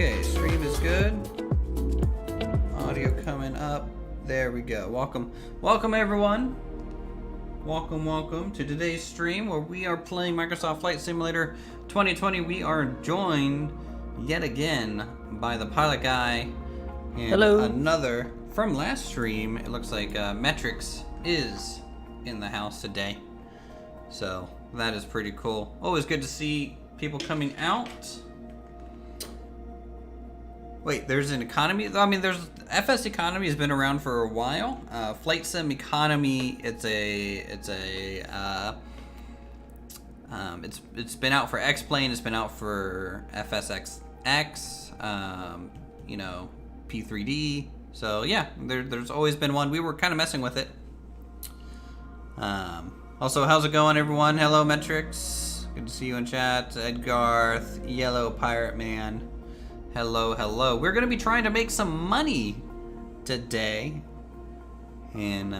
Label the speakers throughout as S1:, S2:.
S1: Okay, stream is good. Audio coming up. There we go. Welcome everyone. Welcome to today's stream where we are playing Microsoft Flight Simulator 2020. We are joined yet again by the pilot guy and
S2: hello.
S1: Another from last stream. It looks like Metrics is in the house today, so that is pretty cool. Always good to see people coming out. Wait, there's an economy? I mean, there's FSEconomy has been around for a while. Flight Sim Economy, it's been out for X-Plane, it's been out for FSX, you know, P3D. So yeah, there's always been one. We were kind of messing with it. Also, how's it going, everyone? Hello, Metrics. Good to see you in chat. Edgarth, Yellow Pirate Man. Hello. We're going to be trying to make some money today. And,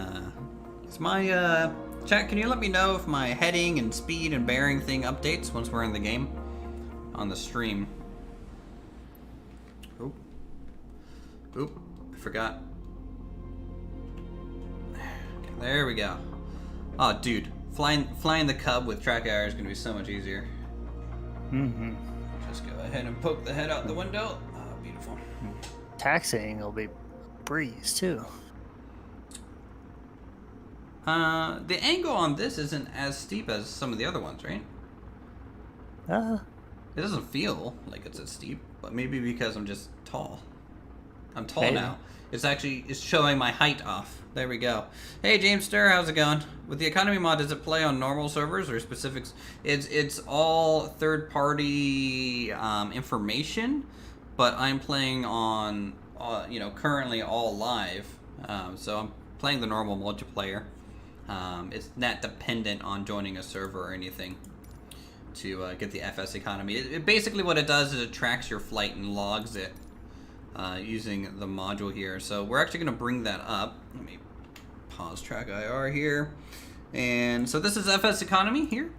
S1: it's my, chat, can you let me know if my heading and speed and bearing thing updates once we're in the game? On the stream. Oop, I forgot. There we go. Oh, dude. Flying the Cub with track IR is going to be so much easier.
S2: Mm-hmm.
S1: Just go ahead and poke the head out the window. Oh, beautiful.
S2: Taxiing will be a breeze too.
S1: The angle on this isn't as steep as some of the other ones, right? It doesn't feel like it's as steep, but maybe because I'm just tall. I'm tall
S2: maybe.
S1: now. It's showing my height off. There we go. Hey, Jamester, how's it going? With the economy mod, does it play on normal servers or specifics? It's all third-party information, but I'm playing on, currently all live. So I'm playing the normal multiplayer. It's not dependent on joining a server or anything to get the FSEconomy. Basically what it does is it tracks your flight and logs it. Using the module here. So we're actually going to bring that up. Let me pause track IR here. And so this is FSEconomy here.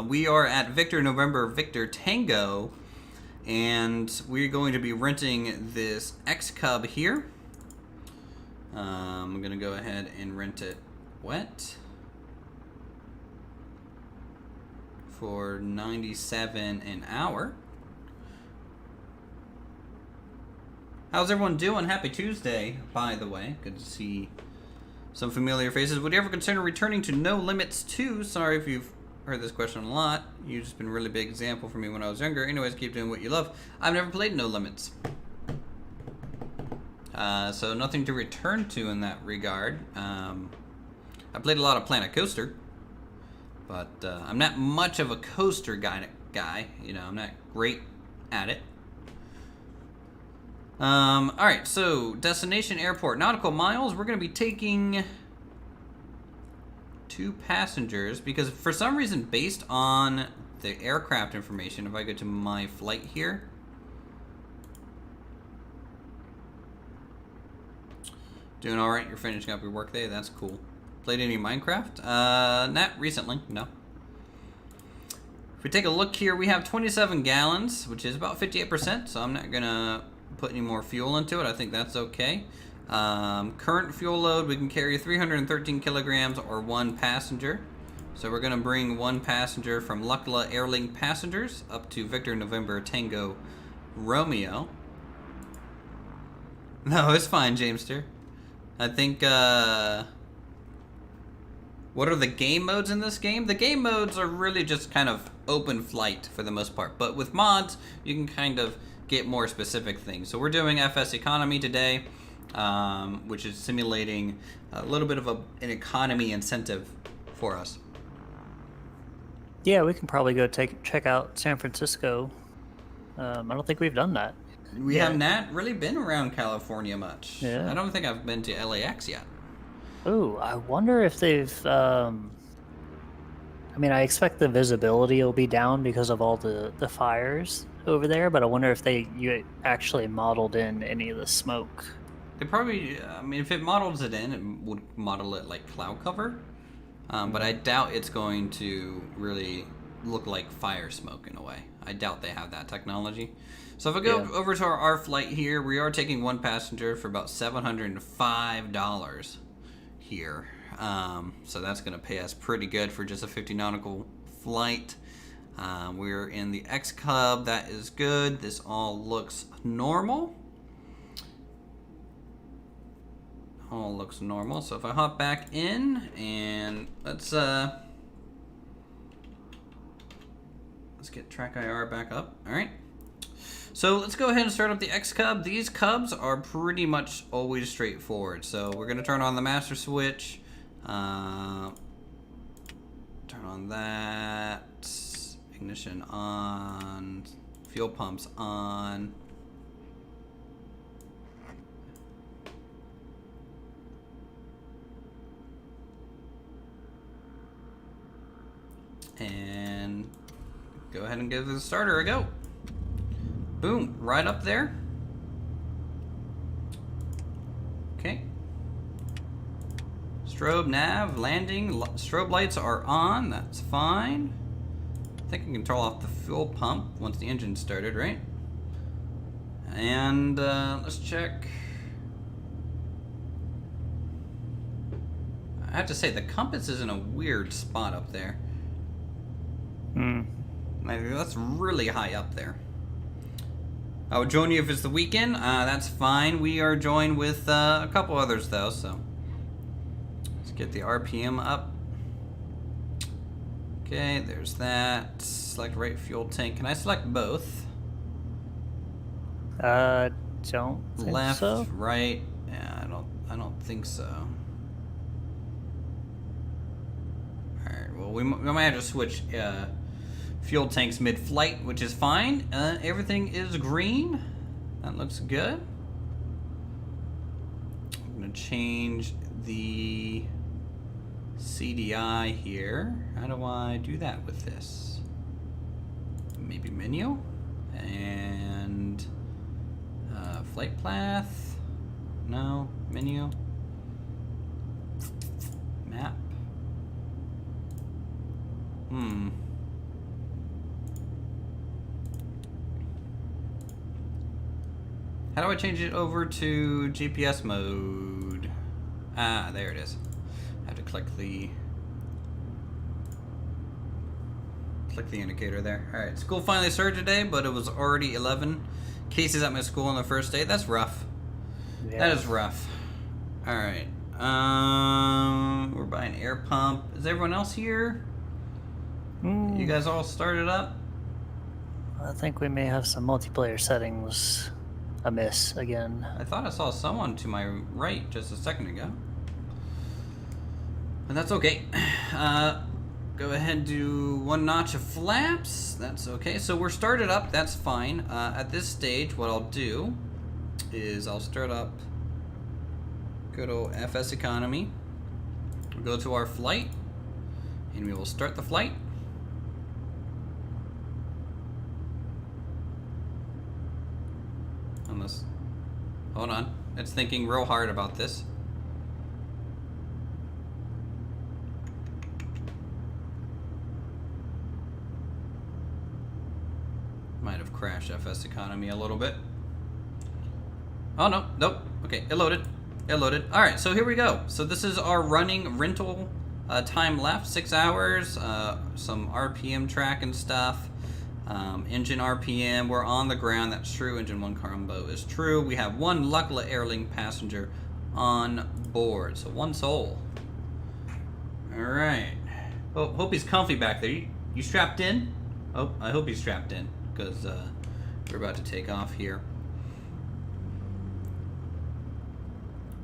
S1: We are at Victor November Victor Tango, and we're going to be renting this X Cub here. I'm going to go ahead and rent it wet for $97 an hour. How's everyone doing? Happy Tuesday, by the way. Good to see some familiar faces. Would you ever consider returning to No Limits 2? Sorry if you've heard this question a lot. You've just been a really big example for me when I was younger. Anyways, keep doing what you love. I've never played No Limits. So nothing to return to in that regard. I played a lot of Planet Coaster, but I'm not much of a coaster guy. You know, I'm not great at it. Alright, so destination airport, nautical miles. We're going to be taking 2 passengers because for some reason, based on the aircraft information, if I go to my flight here, doing alright, you're finishing up your workday, that's cool. Played any Minecraft? Not recently, no. If we take a look here, we have 27 gallons, which is about 58%, so I'm not going to put any more fuel into it. I think that's okay. Current fuel load, we can carry 313 kilograms or 1 passenger. So we're going to bring 1 passenger from Lukla Airlink Passengers up to Victor November Tango Romeo. No, it's fine, Jamester. I think, what are the game modes in this game? The game modes are really just kind of open flight for the most part. But with mods, you can kind of get more specific things. So we're doing FSEconomy today, which is simulating a little bit of an economy incentive for us.
S2: Yeah, we can probably go check out San Francisco. I don't think we've done that.
S1: We have not really been around California much.
S2: Yeah.
S1: I don't think I've been to LAX yet.
S2: Ooh, I wonder if they've... I mean, I expect the visibility will be down because of all the fires over there, but I wonder if you actually modeled in any of the smoke.
S1: They probably, I mean, if it models it in, it would model it like cloud cover, but I doubt it's going to really look like fire smoke in a way. I doubt they have that technology. So if I go over to our flight here, we are taking one passenger for about $705 here. So that's going to pay us pretty good for just a 50 nautical flight. We're in the X Cub. That is good. This all looks normal. All looks normal. So if I hop back in and let's get track IR back up. All right. So let's go ahead and start up the X Cub. These Cubs are pretty much always straightforward. So we're going to turn on the master switch. Turn on that. Ignition on. Fuel pumps on. And go ahead and give the starter a go. Boom, right up there. Okay. Strobe, nav, landing, strobe lights are on, that's fine. I think I can turn off the fuel pump once the engine's started, right? And let's check. I have to say, the compass is in a weird spot up there. That's really high up there. I would join you if it's the weekend. That's fine. We are joined with a couple others, though, so let's get the RPM up. Okay, there's that. Select right fuel tank. Can I select both?
S2: Don't think
S1: Left,
S2: so.
S1: right. Yeah, I don't think so. All right. Well, we might have to switch fuel tanks mid-flight, which is fine. Everything is green. That looks good. I'm gonna change the CDI here. How do I do that with this? Maybe menu and flight path. No, menu. Map. How do I change it over to GPS mode? Ah, there it is. I have to click the indicator there. All right, school finally started today, but it was already 11 cases at my school on the first day. That's rough. Yeah. That is rough. All right. We're buying air pump. Is everyone else here? You guys all started up?
S2: I think we may have some multiplayer settings amiss again.
S1: I thought I saw someone to my right just a second ago. But that's okay. Go ahead and do one notch of flaps. That's okay. So we're started up. That's fine. At this stage, what I'll do is I'll start up, go to FSEconomy, we'll go to our flight, and we will start the flight. Unless, hold on, it's thinking real hard about this. Might have crashed FSEconomy a little bit. Oh no, nope. Okay, it loaded. It loaded. All right, so here we go. So this is our running rental time left, 6 hours. Some RPM track and stuff. Engine RPM, we're on the ground, that's true. Engine 1 combo is true. We have one Luckla Airlink passenger on board, so one soul. All right. Oh, hope he's comfy back there. You strapped in? Oh, I hope he's strapped in, because we're about to take off here.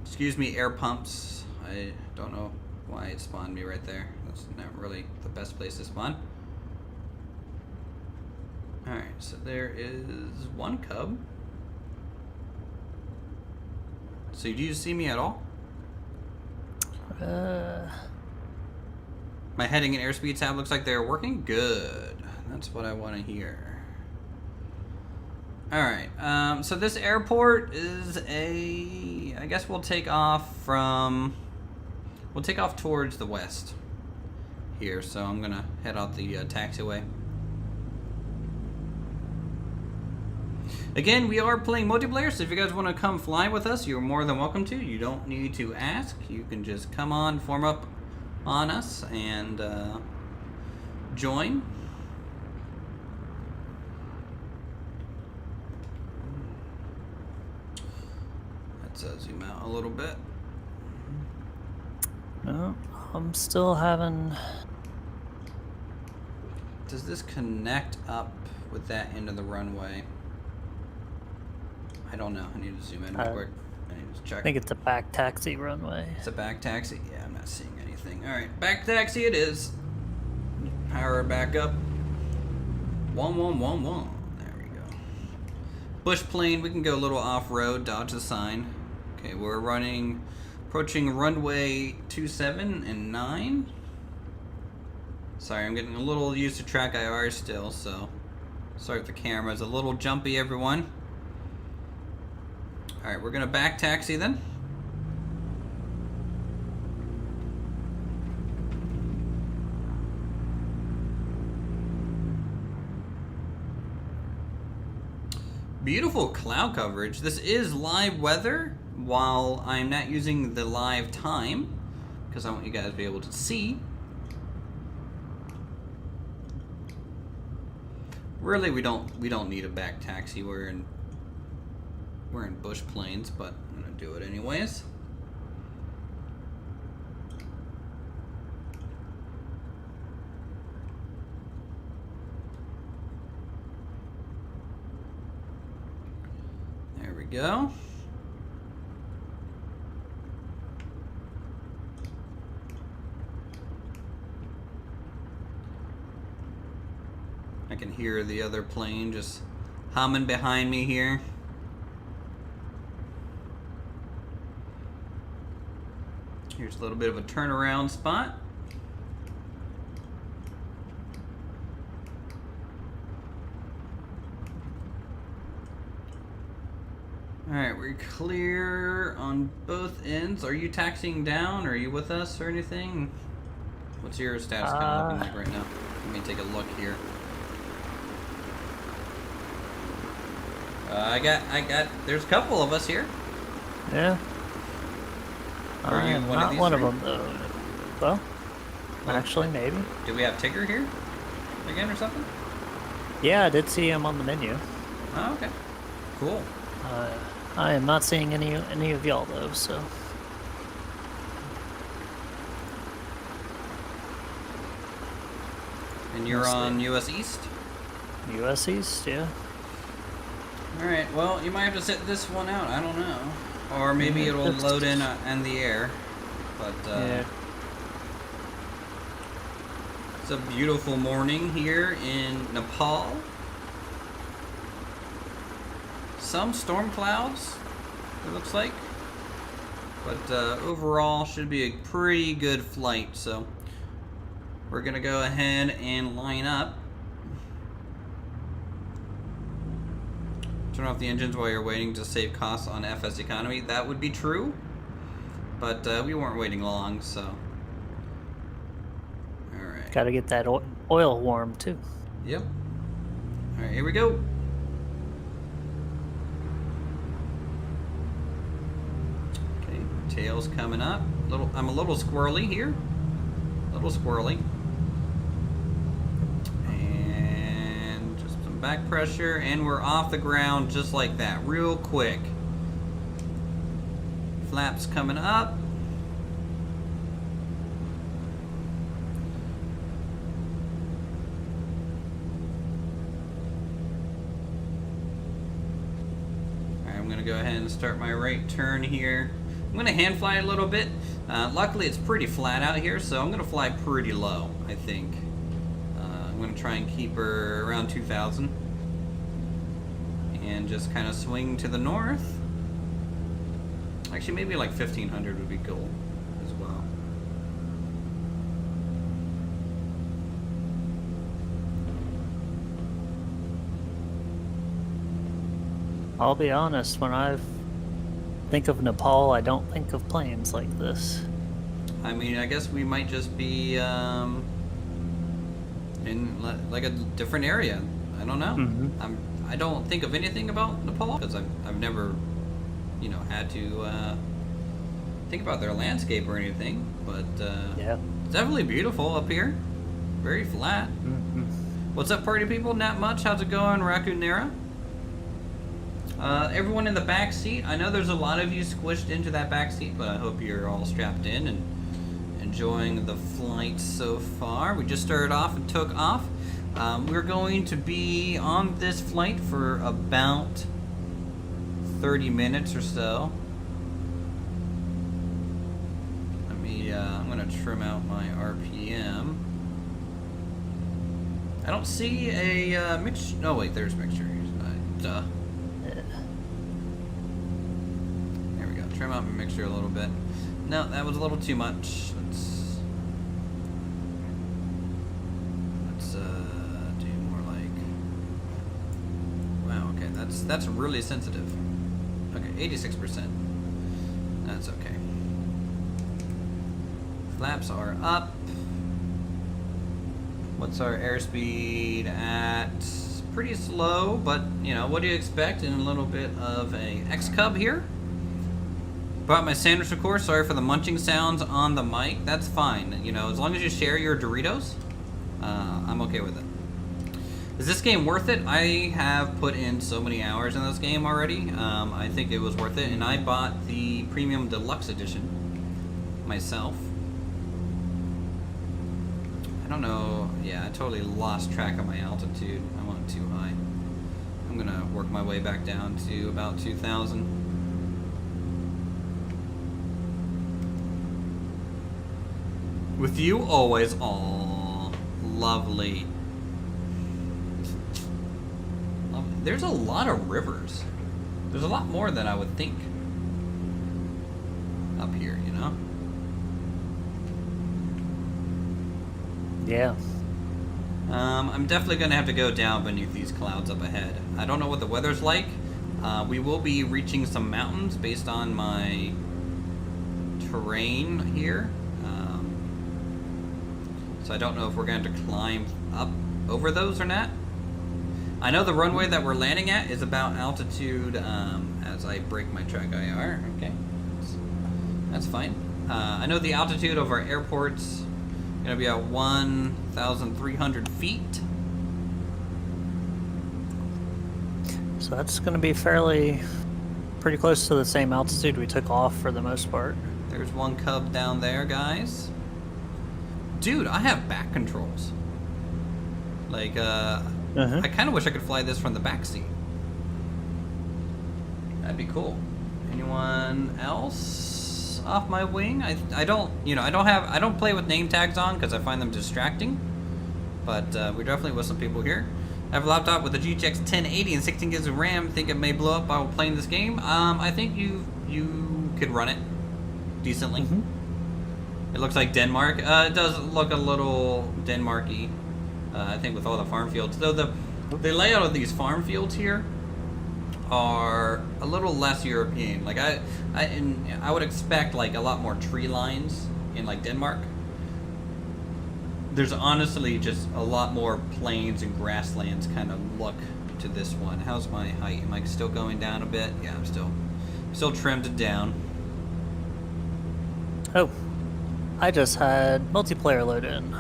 S1: Excuse me, air pumps. I don't know why it spawned me right there. That's not really the best place to spawn. Alright, so there is one Cub. So do you see me at all? My heading and airspeed tab looks like they're working. Good. That's what I want to hear. Alright, so this airport is I guess we'll take off towards the west here. So I'm going to head out the taxiway. Again, we are playing multiplayer, so if you guys want to come fly with us, you're more than welcome to. You don't need to ask. You can just come on, form up on us, and join. Let's zoom out a little bit.
S2: No, I'm still having...
S1: Does this connect up with that end of the runway? I don't know. I need to zoom in real quick. I need to check.
S2: I think it's a back taxi runway.
S1: It's a back taxi? Yeah, I'm not seeing anything. Alright, back taxi it is. Power it back up. 1111. There we go. Bush plane, we can go a little off-road, dodge the sign. Okay, we're approaching runway 27 and 9. Sorry, I'm getting a little used to track IR still, so sorry if the camera's a little jumpy, everyone. Alright, we're gonna back taxi then. Beautiful cloud coverage. This is live weather while I'm not using the live time because I want you guys to be able to see. Really, we don't need a back taxi. We're in bush planes, but I'm gonna do it anyways. There we go. I can hear the other plane just humming behind me here. Here's a little bit of a turnaround spot. Alright, we're clear on both ends. Are you taxiing down? Are you with us or anything? What's your status kind of looking like right now? Let me take a look here. There's a couple of us here.
S2: Yeah.
S1: Are you
S2: I'm
S1: one
S2: not
S1: of these
S2: one
S1: three?
S2: of them, though. Well, actually, maybe.
S1: Do we have Tigger here again or something?
S2: Yeah, I did see him on the menu.
S1: Oh, okay. Cool.
S2: I am not seeing any of y'all, though, so...
S1: And you're on US East?
S2: US East, yeah.
S1: Alright, well, you might have to sit this one out. I don't know. Or maybe it'll load in the air. But,
S2: yeah.
S1: It's a beautiful morning here in Nepal. Some storm clouds, it looks like. But overall, should be a pretty good flight. So, we're going to go ahead and line up. Turn off the engines while you're waiting to save costs on FSEconomy. That would be true, but we weren't waiting long, so. All right.
S2: Got to get that oil warm too.
S1: Yep. All right, here we go. Okay, tail's coming up. I'm a little squirrely here. A little squirrely. Back pressure, and we're off the ground just like that, real quick. Flaps coming up. Alright, I'm gonna go ahead and start my right turn here. I'm gonna hand fly a little bit. Luckily it's pretty flat out here, so I'm gonna fly pretty low, I think. I'm going to try and keep her around 2,000 and just kind of swing to the north. Actually, maybe like 1,500 would be cool as well.
S2: I'll be honest, when I think of Nepal, I don't think of planes like this.
S1: I mean, I guess we might just be in like a different area. I don't know.
S2: Mm-hmm.
S1: I don't think of anything about Nepal because I've never, you know, had to think about their landscape or anything. But
S2: Yeah.
S1: it's definitely beautiful up here. Very flat.
S2: Mm-hmm.
S1: What's up, party people? Not much. How's it going, Raccoon Nera? Everyone in the back seat. I know there's a lot of you squished into that back seat, but I hope you're all strapped in and enjoying the flight so far. We just started off and took off. We're going to be on this flight for about 30 minutes or so. Let me, I'm going to trim out my RPM. I don't see a mixture. No, wait, there's mixture. Duh. There we go. Trim out my mixture a little bit. No, that was a little too much. Let's do more like. Wow. Okay, that's really sensitive. Okay, 86%. That's okay. Flaps are up. What's our airspeed at? Pretty slow, but you know, what do you expect in a little bit of a X-Cub here? Brought my sandwich, of course. Sorry for the munching sounds on the mic. That's fine. You know, as long as you share your Doritos, I'm okay with it. Is this game worth it? I have put in so many hours in this game already. I think it was worth it, and I bought the Premium Deluxe Edition myself. I don't know. Yeah, I totally lost track of my altitude. I went too high. I'm gonna work my way back down to about 2,000. With you always. Aw, lovely. There's a lot of rivers. There's a lot more than I would think up here, you know?
S2: Yeah.
S1: I'm definitely going to have to go down beneath these clouds up ahead. I don't know what the weather's like. We will be reaching some mountains based on my terrain here. So I don't know if we're going to climb up over those or not. I know the runway that we're landing at is about altitude as I break my track IR. Okay, that's fine. I know the altitude of our airport's going to be at 1,300 feet.
S2: So that's going to be pretty close to the same altitude we took off for the most part.
S1: There's one Cub down there, guys. Dude, I have back controls. Like, I kind of wish I could fly this from the back seat. That'd be cool. Anyone else off my wing? I don't, you know, I don't play with name tags on because I find them distracting. But we're definitely with some people here. I have a laptop with a GTX 1080 and 16 gigs of RAM. Think it may blow up while playing this game. I think you could run it decently.
S2: Mm-hmm.
S1: It looks like Denmark. It does look a little Denmark-y, I think, with all the farm fields. Though the layout of these farm fields here are a little less European. Like I would expect like a lot more tree lines in like Denmark. There's honestly just a lot more plains and grasslands kind of look to this one. How's my height? Am I still going down a bit? Yeah, I'm still trimmed down.
S2: Oh, I just had multiplayer load in.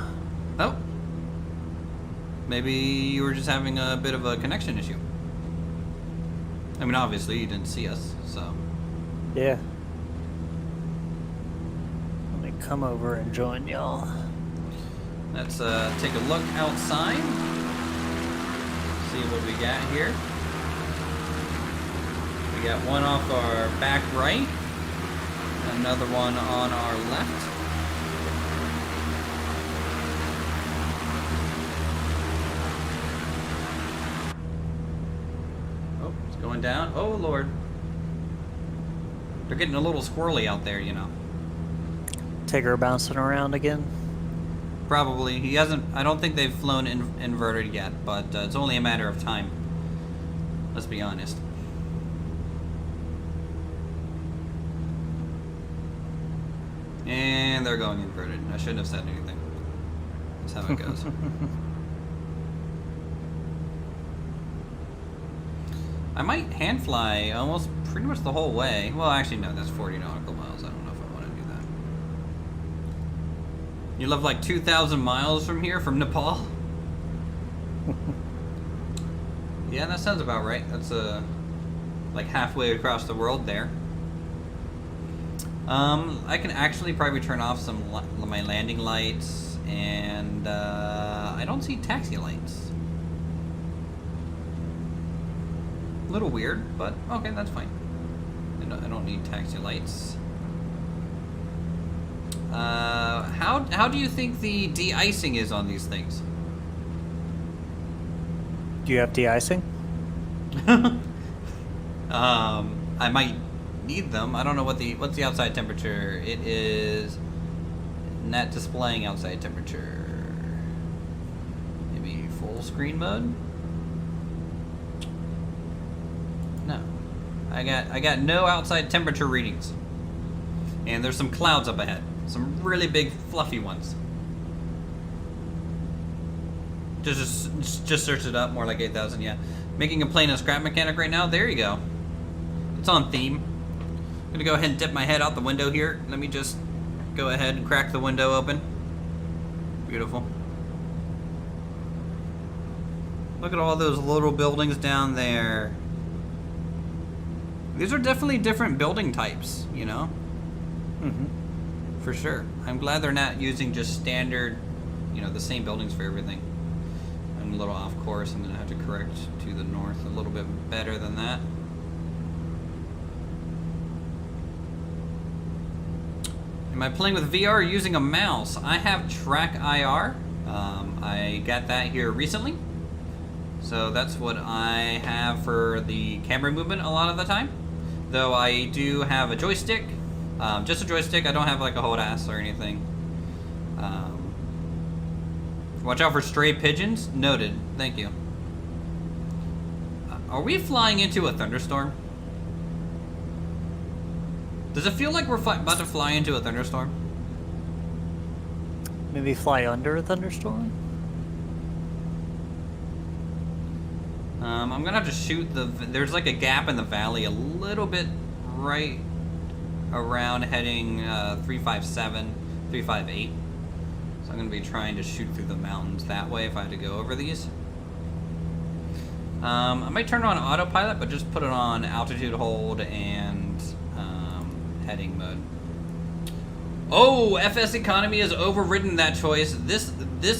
S1: Oh. Maybe you were just having a bit of a connection issue. I mean, obviously you didn't see us, so.
S2: Yeah. Let me come over and join y'all.
S1: Let's take a look outside. See what we got here. We got one off our back right. Another one on our left. Oh, it's going down. Oh, Lord. They're getting a little squirrely out there, you know.
S2: Tigger bouncing around again.
S1: Probably. He hasn't. I don't think they've flown inverted yet, but it's only a matter of time. Let's be honest. And they're going inverted. I shouldn't have said anything. That's how it goes. I might hand fly almost pretty much the whole way. Well, actually, no, that's 40 nautical miles. I don't know if I want to do that. You live like 2,000 miles from here, from Nepal? Yeah, that sounds about right. That's like halfway across the world there. I can actually probably turn off some my landing lights, and I don't see taxi lights. A little weird, but okay, that's fine. I don't need taxi lights. How do you think the de-icing is on these things?
S2: Do you have de-icing?
S1: I might need them. I don't know what's the outside temperature. It is not displaying outside temperature. Maybe full screen mode. No, I got no outside temperature readings, and there's some clouds up ahead, some really big fluffy ones. Just search it up, more like 8,000. Yeah, making a plane a scrap mechanic right now. There you go. It's on theme. I'm gonna go ahead and dip my head out the window here. Let me just go ahead and crack the window open. Beautiful. Look at all those little buildings down there. These are definitely different building types, you know?
S2: Mm-hmm.
S1: For sure. I'm glad they're not using just standard, you know, the same buildings for everything. I'm a little off course. I'm going to have to correct to the north a little bit better than that. Am I playing with VR or using a mouse? I have Track IR. I got that here recently. So that's what I have for the camera movement a lot of the time. Though I do have a joystick. Just a joystick. I don't have like a hold ass or anything. Watch out for stray pigeons. Noted. Thank you. Are we flying into a thunderstorm? Does it feel like we're about to fly into a thunderstorm?
S2: Maybe fly under a thunderstorm?
S1: I'm gonna have to shoot there's like a gap in the valley a little bit right around heading 357, 358. So I'm gonna be trying to shoot through the mountains that way if I had to go over these. I might turn on autopilot, but just put it on altitude hold and heading mode. Oh, FSEconomy has overridden that choice. This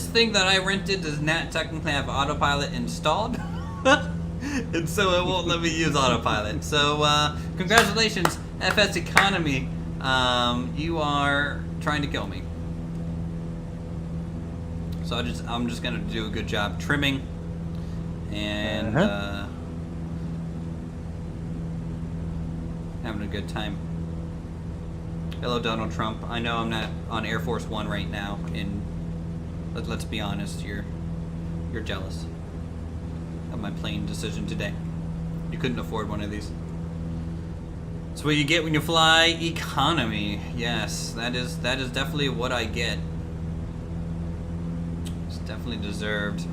S1: thing that I rented does not technically have autopilot installed. And so it won't let me use autopilot. So congratulations, FSEconomy. You are trying to kill me. So I'm just gonna do a good job trimming and having a good time. Hello, Donald Trump. I know I'm not on Air Force One right now, and let's be honest, you're jealous of my plane decision today. You couldn't afford one of these. That's what you get when you fly economy. Yes, that is definitely what I get. It's definitely deserved.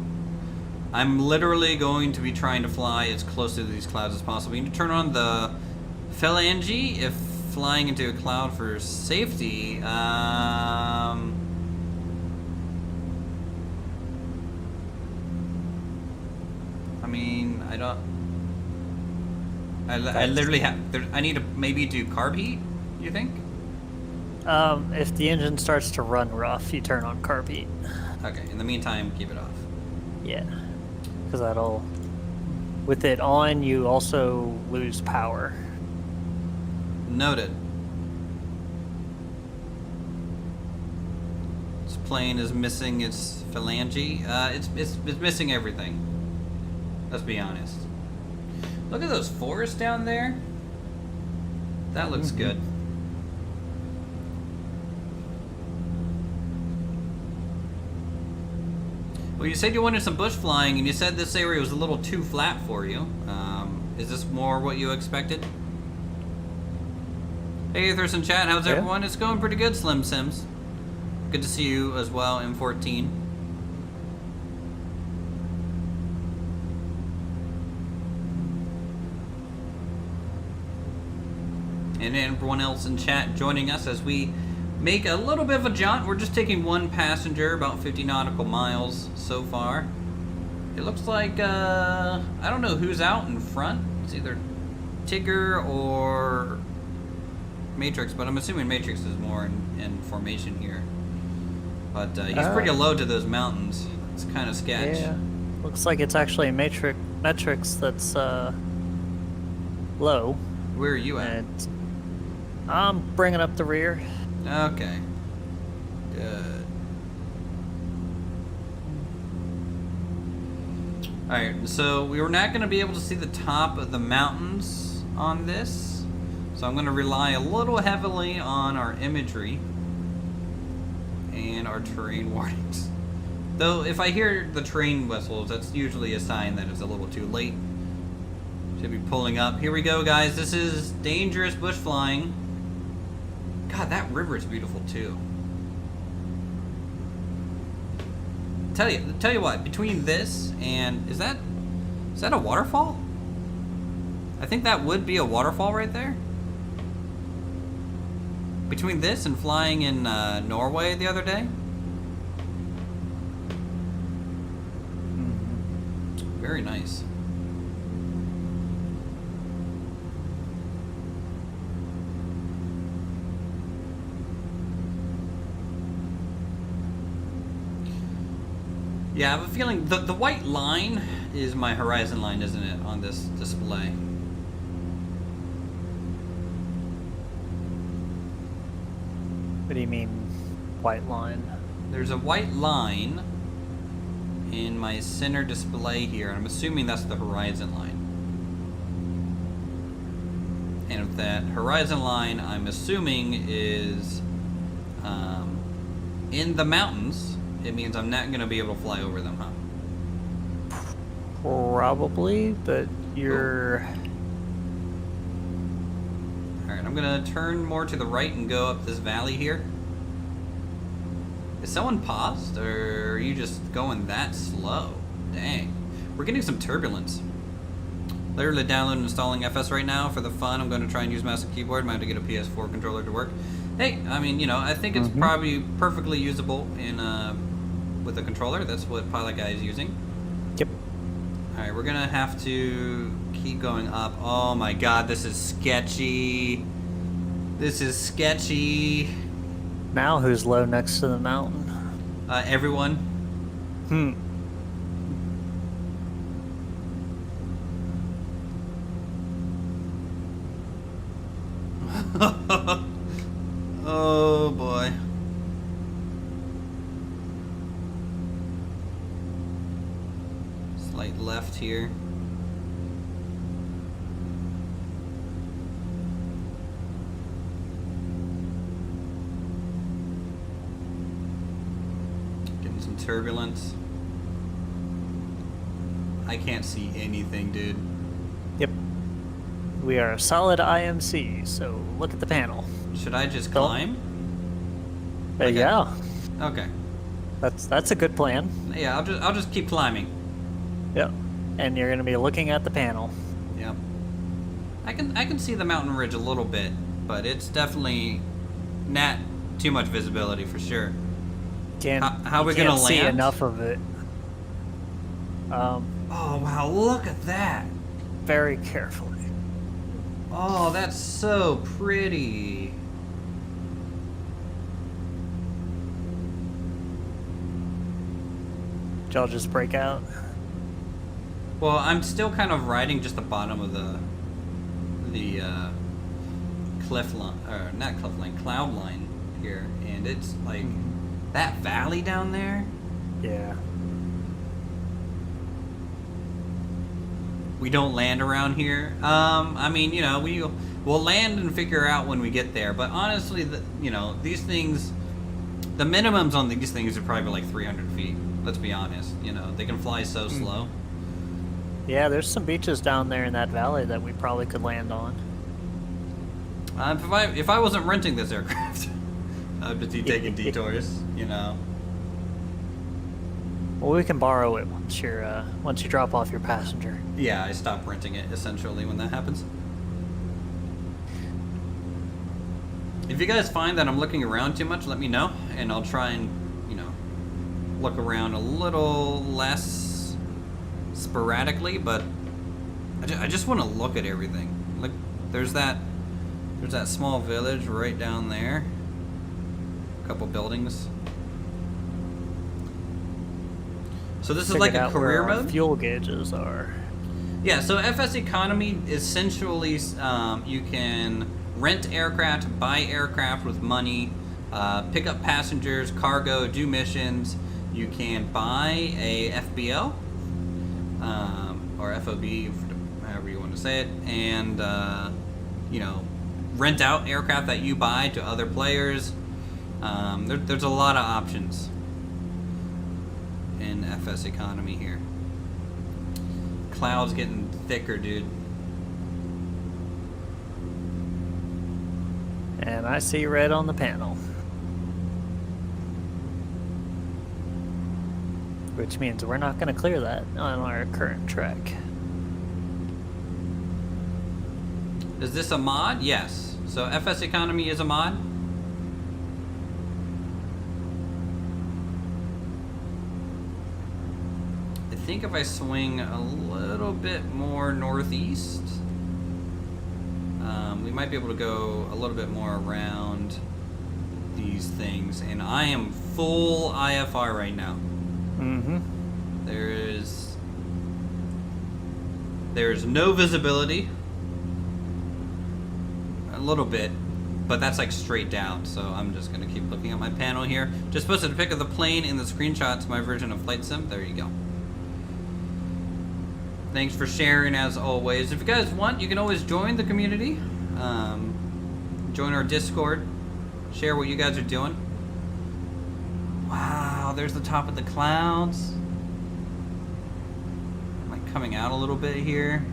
S1: I'm literally going to be trying to fly as close to these clouds as possible. You need to turn on the phalange if flying into a cloud for safety. I mean, I don't. I literally have. I need to maybe do carb heat. You think?
S2: If the engine starts to run rough, you turn on carb heat.
S1: Okay. In the meantime, keep it off.
S2: Yeah, because that'll. With it on, you also lose power.
S1: Noted. This plane is missing its phalange. It's missing everything. Let's be honest. Look at those forests down there. That looks good. Well, you said you wanted some bush flying, and you said this area was a little too flat for you. Is this more what you expected? Hey, Thurston chat, how's everyone? It's going pretty good, Slim Sims. Good to see you as well, M14. And everyone else in chat joining us as we make a little bit of a jaunt. We're just taking one passenger, about 50 nautical miles so far. It looks like, I don't know who's out in front. It's either Tigger or Matrix, but I'm assuming Matrix is more in formation here. But he's pretty low to those mountains. It's kind of sketch.
S2: Yeah, looks like it's actually Matrix that's low.
S1: Where are you at?
S2: And I'm bringing up the rear.
S1: Okay. Good. Alright, so we were not going to be able to see the top of the mountains on this. So I'm going to rely a little heavily on our imagery and our terrain warnings. Though if I hear the train whistles, that's usually a sign that it's a little too late. Should be pulling up. Here we go, guys. This is dangerous bush flying. God, that river is beautiful too. Tell you what. Between this and is that a waterfall? I think that would be a waterfall right there. Between this and flying in Norway the other day. Very nice. Yeah, I have a feeling the white line is my horizon line, isn't it, on this display?
S2: What do you mean, white line?
S1: There's a white line in my center display here, and I'm assuming that's the horizon line. And if that horizon line, I'm assuming, is in the mountains, it means I'm not going to be able to fly over them, huh?
S2: Probably, but you're...
S1: Alright, I'm going to turn more to the right and go up this valley here. Is someone paused, or are you just going that slow? Dang. We're getting some turbulence. Literally downloading and installing FS right now for the fun. I'm going to try and use mouse and keyboard. Might have to get a PS4 controller to work. Hey, I mean, you know, I think it's probably perfectly usable in with a controller. That's what Pilot Guy is using.
S2: Yep.
S1: Alright, we're going to have to keep going up. Oh my god, this is sketchy. This is sketchy.
S2: Now who's low next to the mountain?
S1: Everyone. Oh boy. Slight left here. Getting some turbulence. I can't see anything, dude.
S2: Yep. We are a solid IMC, so look at the panel.
S1: Should I just climb? Okay.
S2: Yeah.
S1: Okay.
S2: That's a good plan.
S1: Yeah, I'll just keep climbing.
S2: Yep. And you're gonna be looking at the panel.
S1: Yep. I can see the mountain ridge a little bit, but it's definitely not too much visibility for sure. How are we gonna
S2: see
S1: land?
S2: enough of it.
S1: Oh wow! Look at that.
S2: Very carefully.
S1: Oh, that's so pretty.
S2: Did y'all just break out?
S1: Well, I'm still kind of riding just the bottom of the cliff line, or not cliff line, cloud line here, and it's like that valley down there.
S2: Yeah.
S1: We don't land around here. I mean, you know, we'll land and figure out when we get there. But honestly, you know, these things, the minimums on these things are probably like 300 feet. Let's be honest. You know, they can fly so slow.
S2: Yeah, there's some beaches down there in that valley that we probably could land on.
S1: If I wasn't renting this aircraft, I'd just be taking detours. You know.
S2: Well, we can borrow it once you drop off your passenger.
S1: Yeah, I stop renting it essentially when that happens. If you guys find that I'm looking around too much, let me know, and I'll try and, you know, look around a little less sporadically, but I just want to look at everything. Look, there's that small village right down there. A couple buildings. So this is like a career mode?
S2: Fuel gauges are.
S1: Yeah, so FS Economy, essentially, you can rent aircraft, buy aircraft with money, pick up passengers, cargo, do missions. You can buy a FBO, or FOB, however you want to say it, and, you know, rent out aircraft that you buy to other players. There's a lot of options in FS Economy here. Cloud's getting thicker, dude.
S2: And I see red on the panel. Which means we're not going to clear that on our current track.
S1: Is this a mod? Yes. So FS Economy is a mod. I think if I swing a little bit more northeast, we might be able to go a little bit more around these things. And I am full IFR right now.
S2: Mm-hmm.
S1: There's no visibility. A little bit, but that's like straight down. So I'm just gonna keep looking at my panel here. Just posted a pic of the plane in the screenshots, my version of Flight Sim. There you go. Thanks for sharing as always. If you guys want, you can always join the community. Join our Discord. Share what you guys are doing. Wow, there's the top of the clouds. Am I coming out a little bit here?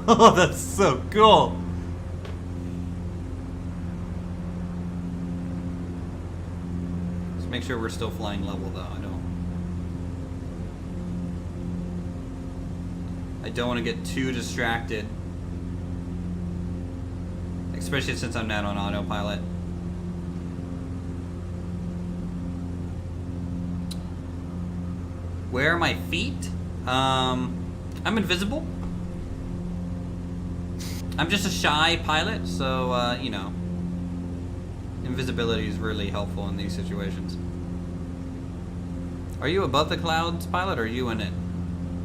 S1: Oh, that's so cool. Let's make sure we're still flying level though. I don't want to get too distracted. Especially since I'm not on autopilot. Where are my feet? I'm invisible. I'm just a shy pilot, so, you know, invisibility is really helpful in these situations. Are you above the clouds, pilot, or are you in it?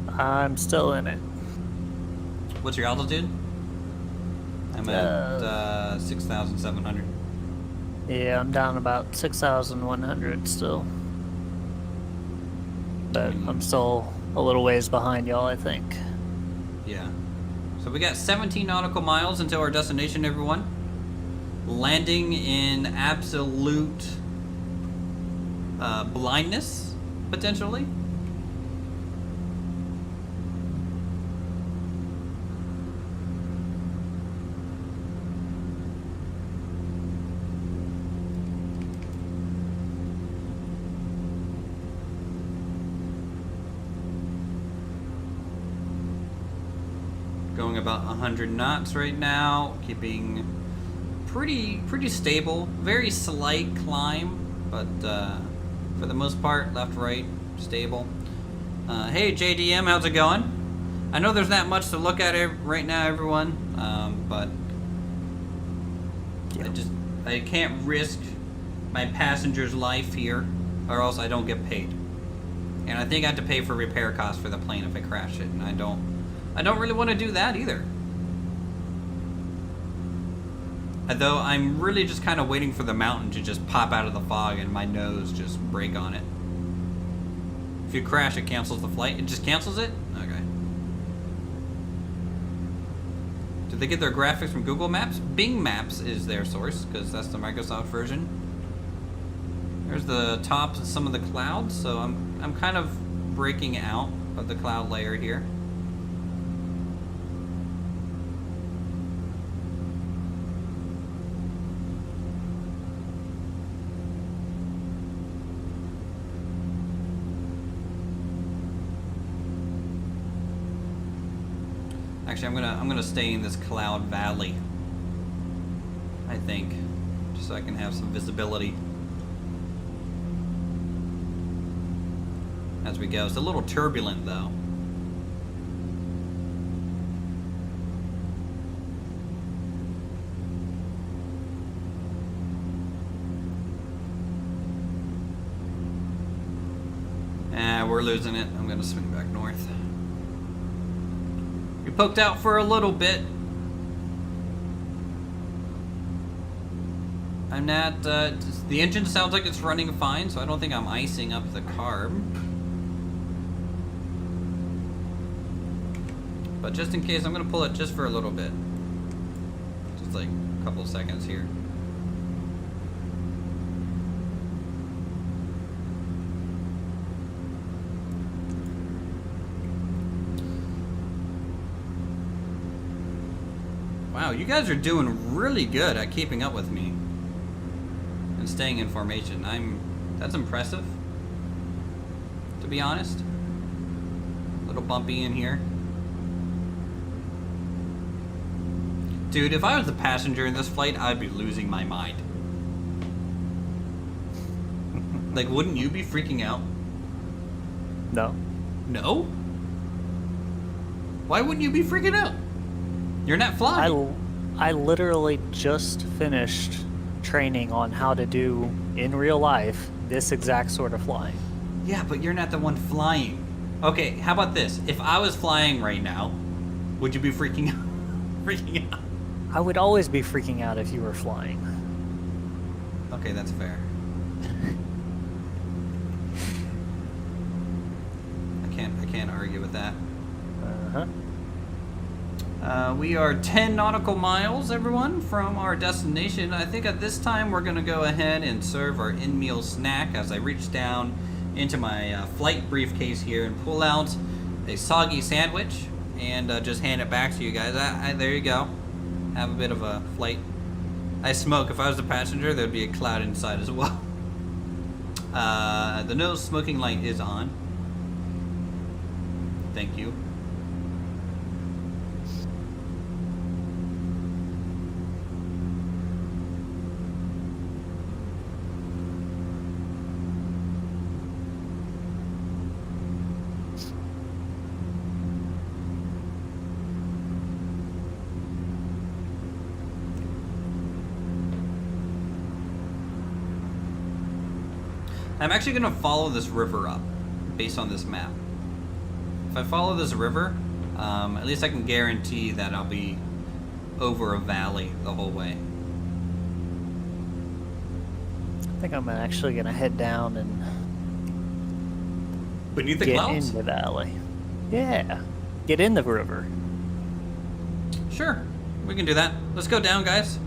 S2: I'm still in it.
S1: What's your altitude? I'm at 6,700.
S2: Yeah, I'm down about 6,100 still. But I'm still a little ways behind y'all, I think.
S1: Yeah. So we got 17 nautical miles until our destination, everyone. Landing in absolute blindness, potentially. Going about 100 knots right now, keeping pretty stable. Very slight climb, but for the most part, left, right, stable. Hey JDM, how's it going? I know there's not much to look at right now, everyone, but I can't risk my passenger's life here, or else I don't get paid. And I think I have to pay for repair costs for the plane if I crash it, and I don't really want to do that either. Although I'm really just kind of waiting for the mountain to just pop out of the fog and my nose just break on it. If you crash, it cancels the flight. It just cancels it? Okay. Did they get their graphics from Google Maps? Bing Maps is their source, because that's the Microsoft version. There's the tops of some of the clouds, so I'm kind of breaking out of the cloud layer here. Actually, I'm gonna stay in this cloud valley. I think, just so I can have some visibility as we go. It's a little turbulent though. We're losing it. I'm gonna swing back north. We poked out for a little bit. I'm not, the engine sounds like it's running fine, so I don't think I'm icing up the carb. But just in case, I'm gonna pull it just for a little bit. Just like a couple of seconds here. Wow, you guys are doing really good at keeping up with me and staying in formation. That's impressive, to be honest. A little bumpy in here. Dude, if I was the passenger in this flight, I'd be losing my mind. Like, wouldn't you be freaking out?
S2: No.
S1: No? Why wouldn't you be freaking out? You're not flying.
S2: I literally just finished training on how to do, in real life, this exact sort of flying.
S1: Yeah, but you're not the one flying. Okay, how about this? If I was flying right now, would you be freaking out? Freaking out?
S2: I would always be freaking out if you were flying.
S1: Okay, that's fair. I can't argue with that.
S2: Uh-huh.
S1: We are 10 nautical miles, everyone, from our destination. I think at this time we're going to go ahead and serve our in-meal snack as I reach down into my flight briefcase here and pull out a soggy sandwich and just hand it back to you guys. There you go. Have a bit of a flight. I smoke. If I was the passenger, there'd be a cloud inside as well. The no smoking light is on. Thank you. I'm actually going to follow this river up based on this map. If I follow this river, at least I can guarantee that I'll be over a valley the whole way.
S2: I think I'm actually going to head down and
S1: beneath the
S2: get
S1: clouds?
S2: in the valley. Yeah, get in the river.
S1: Sure, we can do that. Let's go down, guys.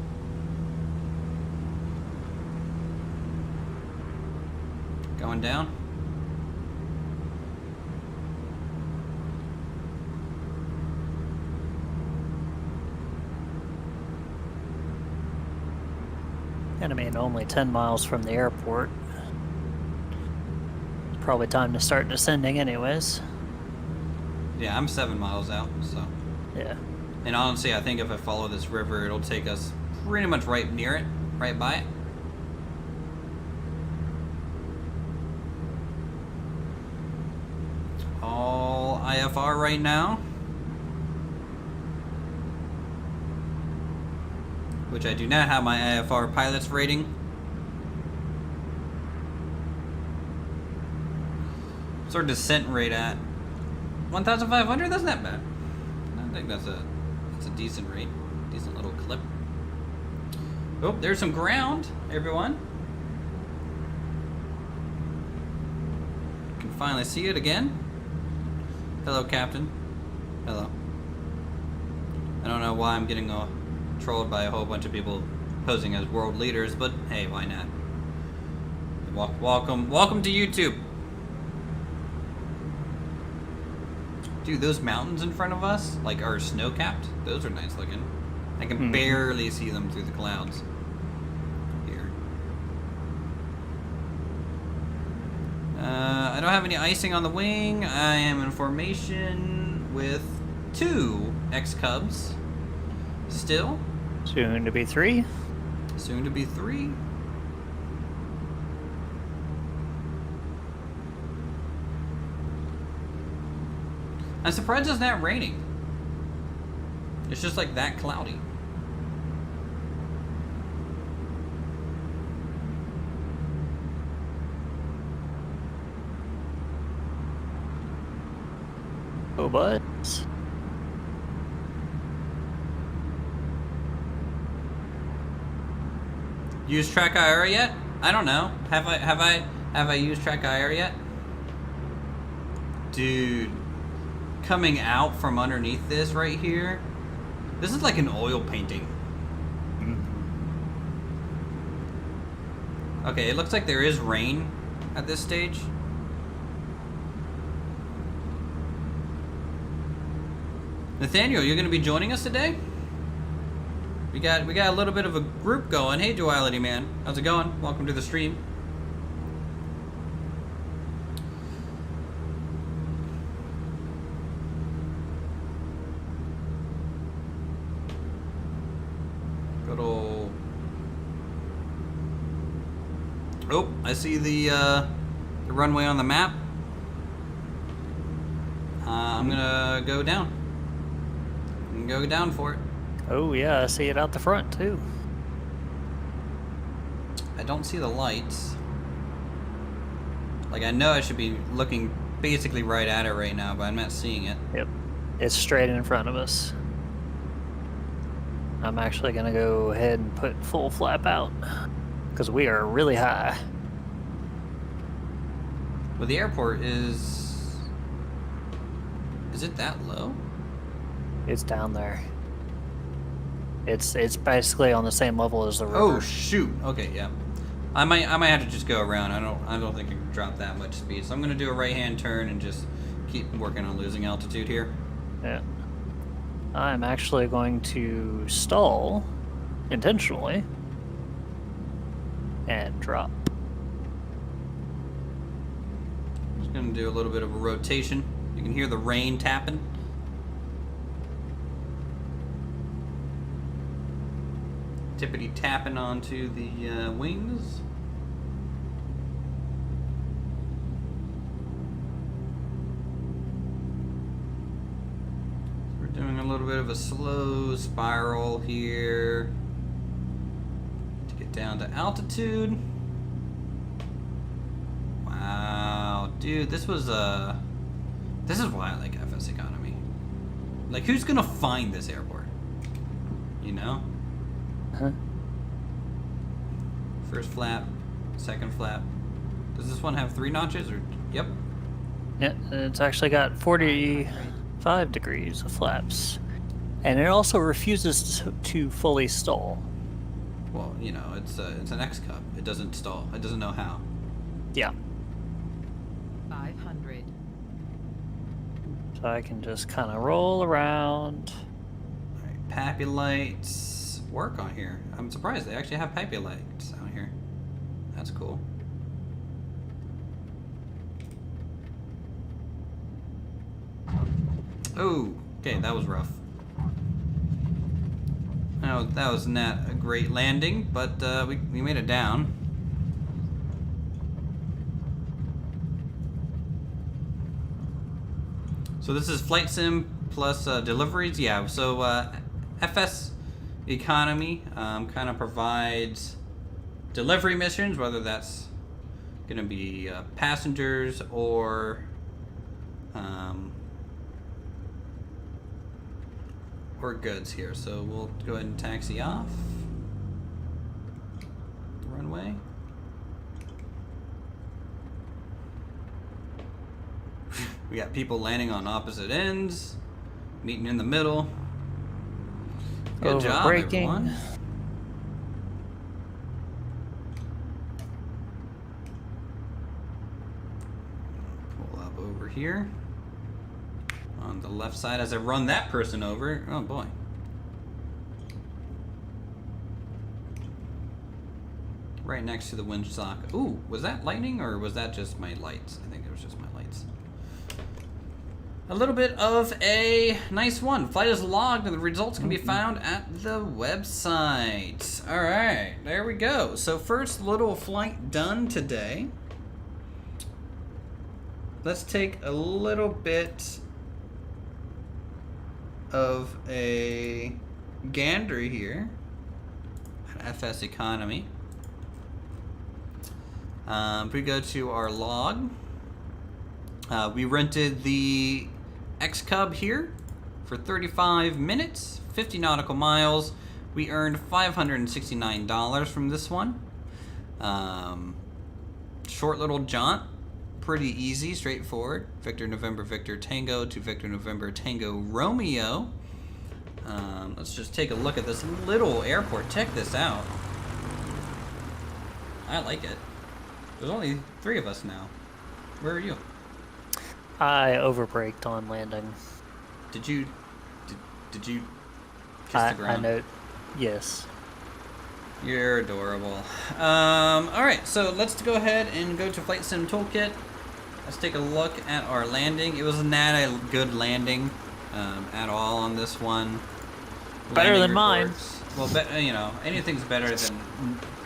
S1: Going down.
S2: And I mean, only 10 miles from the airport. It's probably time to start descending anyways.
S1: Yeah, I'm 7 miles out, so.
S2: Yeah.
S1: And honestly, I think if I follow this river, it'll take us pretty much right near it, right by it. All IFR right now. Which I do not have my IFR pilot's rating. What's our descent rate at? 1,500? That's not bad. I think that's a decent rate. Decent little clip. Oh, there's some ground, everyone. Can finally see it again. Hello, Captain. Hello. I don't know why I'm getting trolled by a whole bunch of people posing as world leaders, but hey, why not? Welcome to YouTube. Dude, those mountains in front of us, like, are snow-capped. Those are nice looking. I can barely see them through the clouds. Here. I don't have any icing on the wing. I am in formation with 2 X-Cubs. Still.
S2: Soon to be 3.
S1: Soon to be 3. I'm surprised it's not raining. It's just like that cloudy.
S2: Oh, but
S1: Used track IR yet? I don't know. Have I used track IR yet? Dude, coming out from underneath this right here, this is like an oil painting. Okay, it looks like there is rain at this stage. Nathaniel, you're gonna be joining us today? We got a little bit of a group going. Hey, Duality Man, how's it going? Welcome to the stream. Good old. Oh, I see the runway on the map. I'm gonna go down. I'm gonna go down for it.
S2: oh yeah, I see it out the front too.
S1: I don't see the lights. Like, I know I should be looking basically right at it right now, but I'm not seeing it.
S2: Yep, it's straight in front of us. I'm actually gonna go ahead and put full flap out because we are really high.
S1: Well, the airport is it that low?
S2: It's down there. It's basically on the same level as the river.
S1: Oh shoot. Okay, yeah. I might have to just go around. I don't think I can drop that much speed. So I'm gonna do a right hand turn and just keep working on losing altitude here.
S2: Yeah. I'm actually going to stall intentionally and drop.
S1: Just gonna do a little bit of a rotation. You can hear the rain tapping. Tippity tapping onto the wings. We're doing a little bit of a slow spiral here to get down to altitude. Wow, dude, this is why I like FSEconomy. Like, who's gonna find this airport? You know?
S2: Huh?
S1: First flap, second flap. Does this one have 3 notches or? Yep.
S2: Yeah, it's actually got 45 degrees of flaps. And it also refuses to fully stall.
S1: Well, you know, it's an X Cup. It doesn't stall. It doesn't know how.
S2: Yeah.
S3: 500.
S2: So I can just kind of roll around.
S1: All right, Pappy lights work on here. I'm surprised they actually have Pappy lights out here. That's cool. Oh, okay, that was rough. No, that was not a great landing, but we made it down. So this is flight sim plus deliveries. Yeah, so FSEconomy kind of provides delivery missions, whether that's going to be passengers or goods here. So we'll go ahead and taxi off the runway. We got people landing on opposite ends, meeting in the middle. Good job,
S2: Overbraking.
S1: everyone. Pull up over here on the left side as I run that person over. Oh boy. Right next to the windsock. Ooh, was that lightning or was that just my lights? I think it was just my lights. a little bit of a nice one. Flight is logged and the results can be found at the website. All right, there we go. So first little flight done today. Let's take a little bit of a gander here at FSEconomy. If we go to our log, we rented the X-Cub here for 35 minutes, 50 nautical miles. We earned $569 from this one. Short little jaunt. Pretty easy, straightforward. Victor November Victor Tango to Victor November Tango Romeo. Let's just take a look at this little airport. Check this out. I like it. There's only 3 of us now. Where are you?
S2: I overbraked on landing.
S1: Did you kiss the ground?
S2: I know. Yes.
S1: You're adorable. All right, so let's go ahead and go to Flight Sim Toolkit. Let's take a look at our landing. It was not a good landing at all on this one.
S2: Better
S1: Landing
S2: than mine.
S1: reports. Well, you know, anything's better than,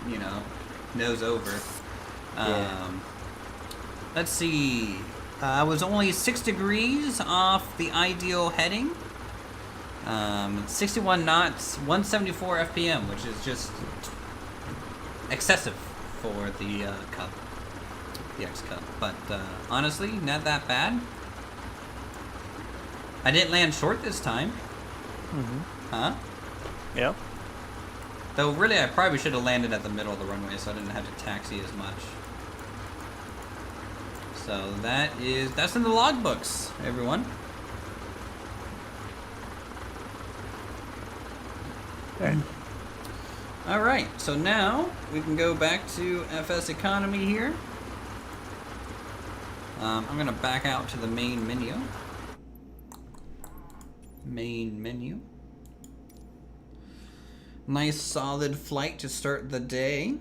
S1: you know, nose over.
S2: Yeah.
S1: Let's see. I was only 6 degrees off the ideal heading. 61 knots, 174 FPM, which is just excessive for the Cub, the X-Cub. But honestly, not that bad. I didn't land short this time. Huh?
S2: Yep.
S1: Though really, I probably should have landed at the middle of the runway, so I didn't have to taxi as much. So that's in the logbooks, everyone.
S2: Okay.
S1: All right, so now we can go back to FSEconomy here. I'm gonna back out to the main menu. Main menu. Nice solid flight to start the day.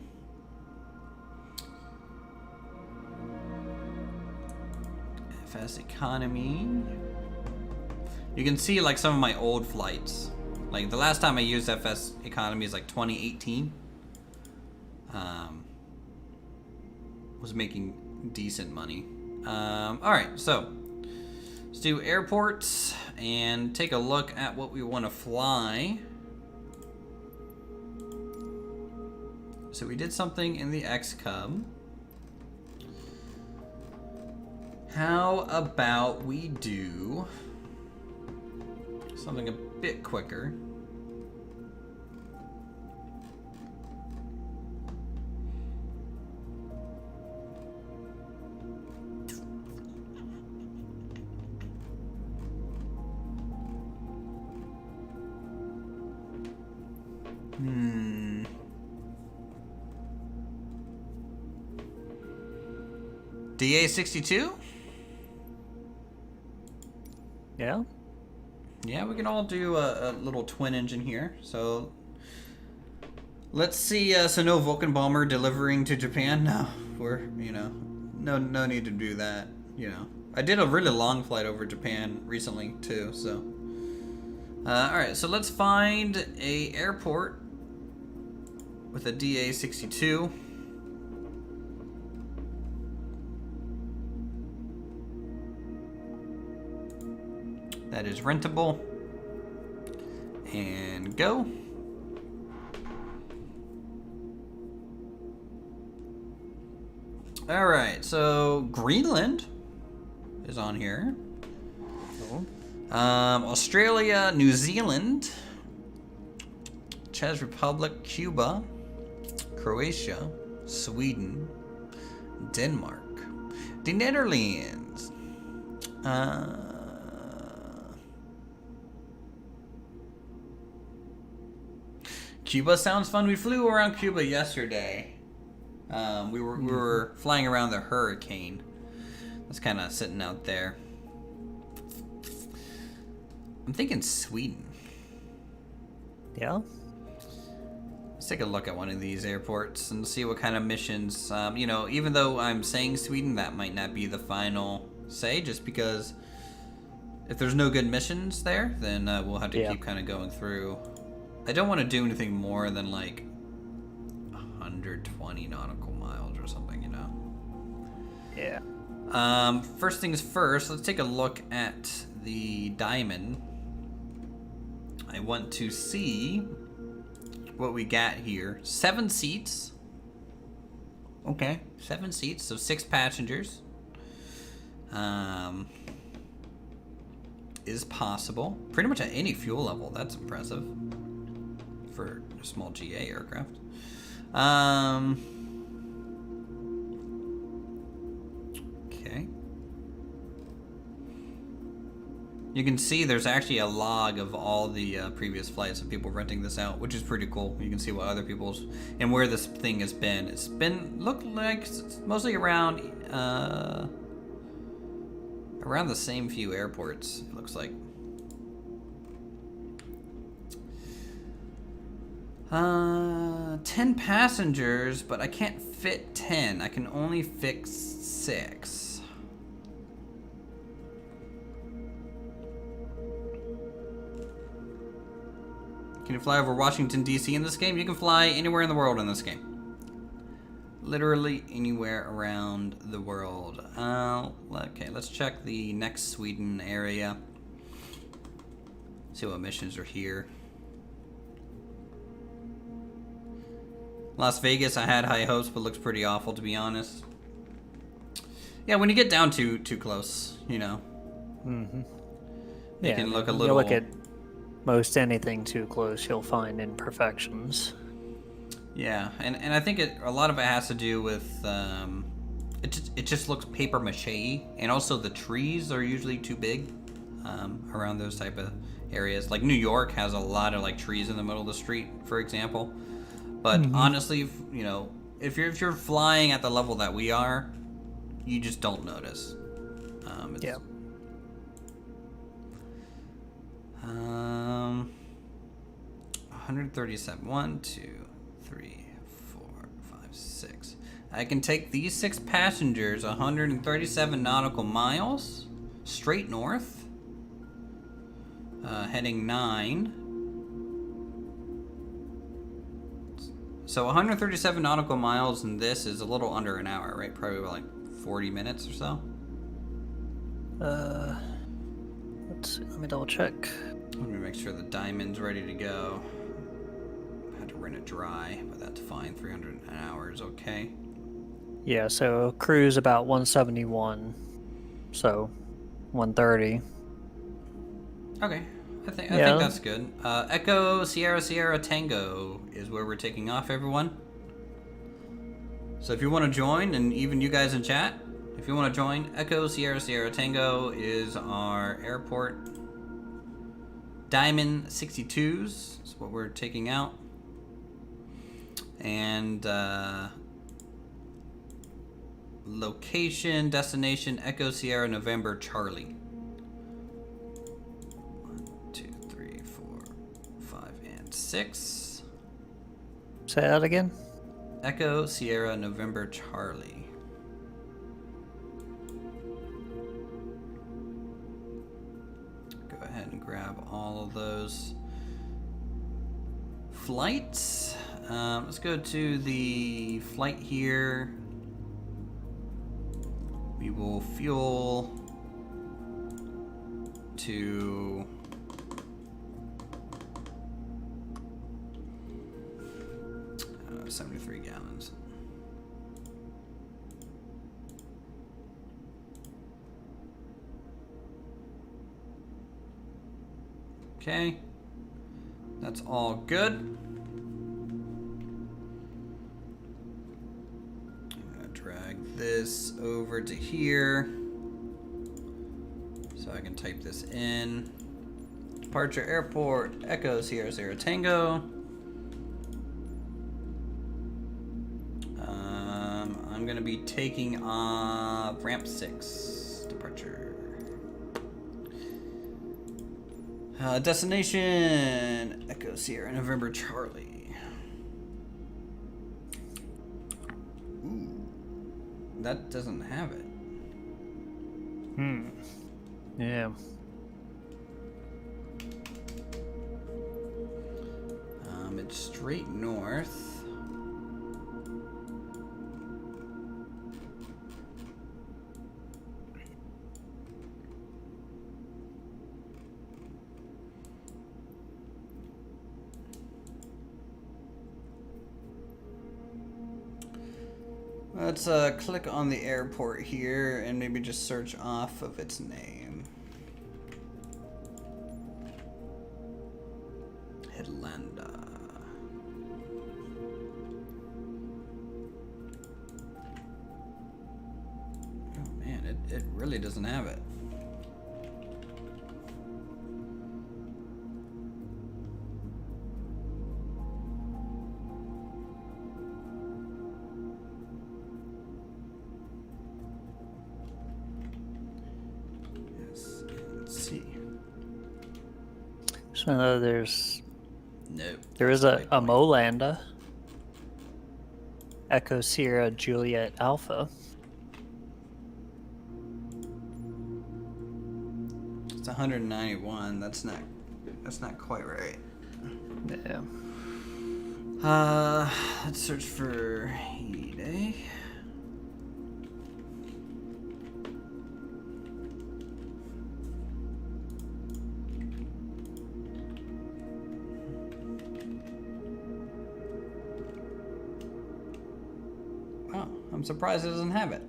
S1: FSEconomy. You can see like some of my old flights. Like the last time I used FSEconomy is like 2018. Was making decent money. All right, so let's do airports and take a look at what we want to fly. So we did something in the X-Cub. How about we do something a bit quicker? DA62?
S2: Yeah?
S1: Yeah, we can all do a little twin engine here. So let's see. So no Vulcan bomber delivering to Japan. No, we're no need to do that. You know, I did a really long flight over Japan recently too. So all right, so let's find a airport with a DA62. That is rentable. And go. All right, so Greenland is on here.
S2: Cool.
S1: Australia, New Zealand, Czech Republic, Cuba, Croatia, Sweden, Denmark, the Netherlands. Cuba sounds fun. We flew around Cuba yesterday. We were flying around the hurricane. That's kind of sitting out there. I'm thinking Sweden.
S2: Yeah?
S1: Let's take a look at one of these airports and see what kind of missions. You know, even though I'm saying Sweden, that might not be the final say, just because If there's no good missions there, then we'll have to
S2: Yeah.
S1: keep kind of going through. I don't want to do anything more than like 120 nautical miles or something, you know.
S2: Yeah.
S1: First things first, let's take a look at the diamond. I want to see what we got here. 7 seats. Okay, 7 seats, so 6 passengers. Is possible. Pretty much at any fuel level. That's impressive for a small GA aircraft. Okay. You can see there's actually a log of all the previous flights of people renting this out, which is pretty cool. You can see what other people's and where this thing has been. It's been looked like it's mostly around the same few airports. It looks like. 10 passengers, but I can't fit 10. I can only fit 6. Can you fly over Washington, D.C. in this game? You can fly anywhere in the world in this game. Literally anywhere around the world. Okay, let's check the next Sweden area. See what missions are here. Las Vegas, I had high hopes, but looks pretty awful, to be honest. Yeah, when you get down too close, you know.
S2: Mm-hmm.
S1: It can look a
S2: You
S1: little...
S2: look at most anything too close, you'll find imperfections.
S1: Yeah, and I think a lot of it has to do with... it just looks paper mache, and also the trees are usually too big around those type of areas. Like New York has a lot of like trees in the middle of the street, for example. But honestly, you know, if you're flying at the level that we are, you just don't notice.
S2: Yeah.
S1: 137. 1, 2, 3, 4, 5, 6. I can take these 6 passengers 137 nautical miles straight north, heading 9. So 137 nautical miles, and this is a little under an hour, right? Probably about like 40 minutes or so.
S2: Let's see, let me double check.
S1: Let me make sure the diamond's ready to go. I had to run it dry, but that's fine. 300 an hour is okay.
S2: Yeah, so cruise about 171, so 130.
S1: Okay, I think that's good. Echo Sierra Sierra Tango is where we're taking off, everyone. So if you want to join, and even you guys in chat, if you want to join, Echo Sierra Sierra Tango is our airport. Diamond 62s is what we're taking out. And location, destination, Echo Sierra November Charlie. 1, 2, 3, 4, 5, and 6.
S2: Say that again?
S1: Echo Sierra November Charlie. Go ahead and grab all of those flights. Let's go to the flight here. We will fuel to 73 gallons. Okay, that's all good. I'm gonna drag this over to here so I can type this in. Departure airport, Echo Sierra Sierra Tango. I'm gonna be taking off ramp 6, departure. Destination, Echo Sierra November Charlie. Ooh, that doesn't have it.
S2: Yeah.
S1: headed straight north. Let's click on the airport here and maybe just search off of its name. Headlander. Oh man, it really doesn't have it.
S2: So there is a Molanda, Echo Sierra Juliet Alpha.
S1: It's 191. That's not quite right.
S2: Yeah.
S1: Let's search for Heyday. I'm surprised it doesn't have it.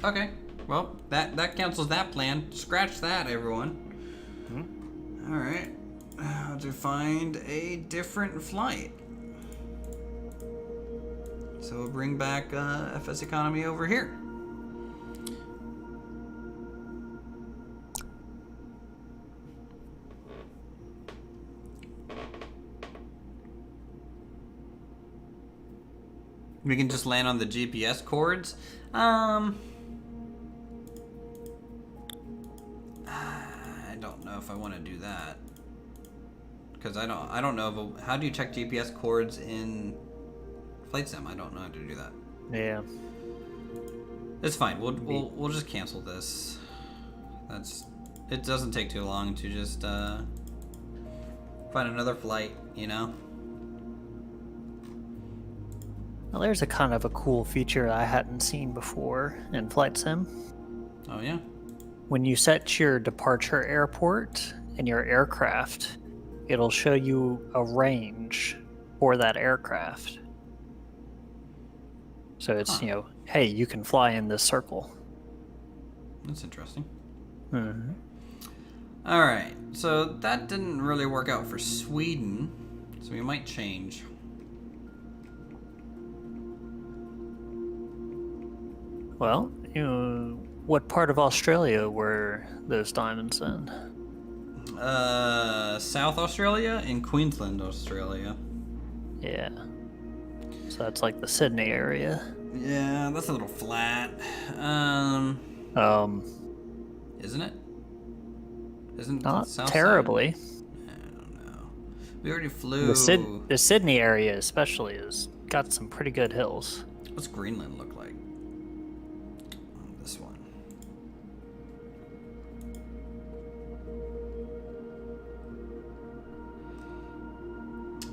S1: Okay, well, that cancels that plan. Scratch that, everyone. All right, how to find a different flight. So we'll bring back FSEconomy over here. We can just land on the GPS cords. I don't know if I want to do that, because I don't know how do you check GPS cords in Flight Sim? I don't know how to do that.
S2: Yeah.
S1: It's fine. We'll just cancel this. It doesn't take too long to just find another flight, you know.
S2: Well, there's a kind of a cool feature I hadn't seen before in Flight Sim.
S1: Oh yeah?
S2: When you set your departure airport and your aircraft, it'll show you a range for that aircraft. So it's, hey, you can fly in this circle.
S1: That's interesting.
S2: Mm-hmm.
S1: All right, so that didn't really work out for Sweden, so we might change.
S2: Well, what part of Australia were those diamonds in?
S1: South Australia and Queensland, Australia.
S2: Yeah. So that's like the Sydney area.
S1: Yeah, that's a little flat. Isn't it? Isn't
S2: not
S1: the south
S2: terribly.
S1: Side? I don't know. We already flew.
S2: The Sydney area especially has got some pretty good hills.
S1: What's Greenland look like? On this one.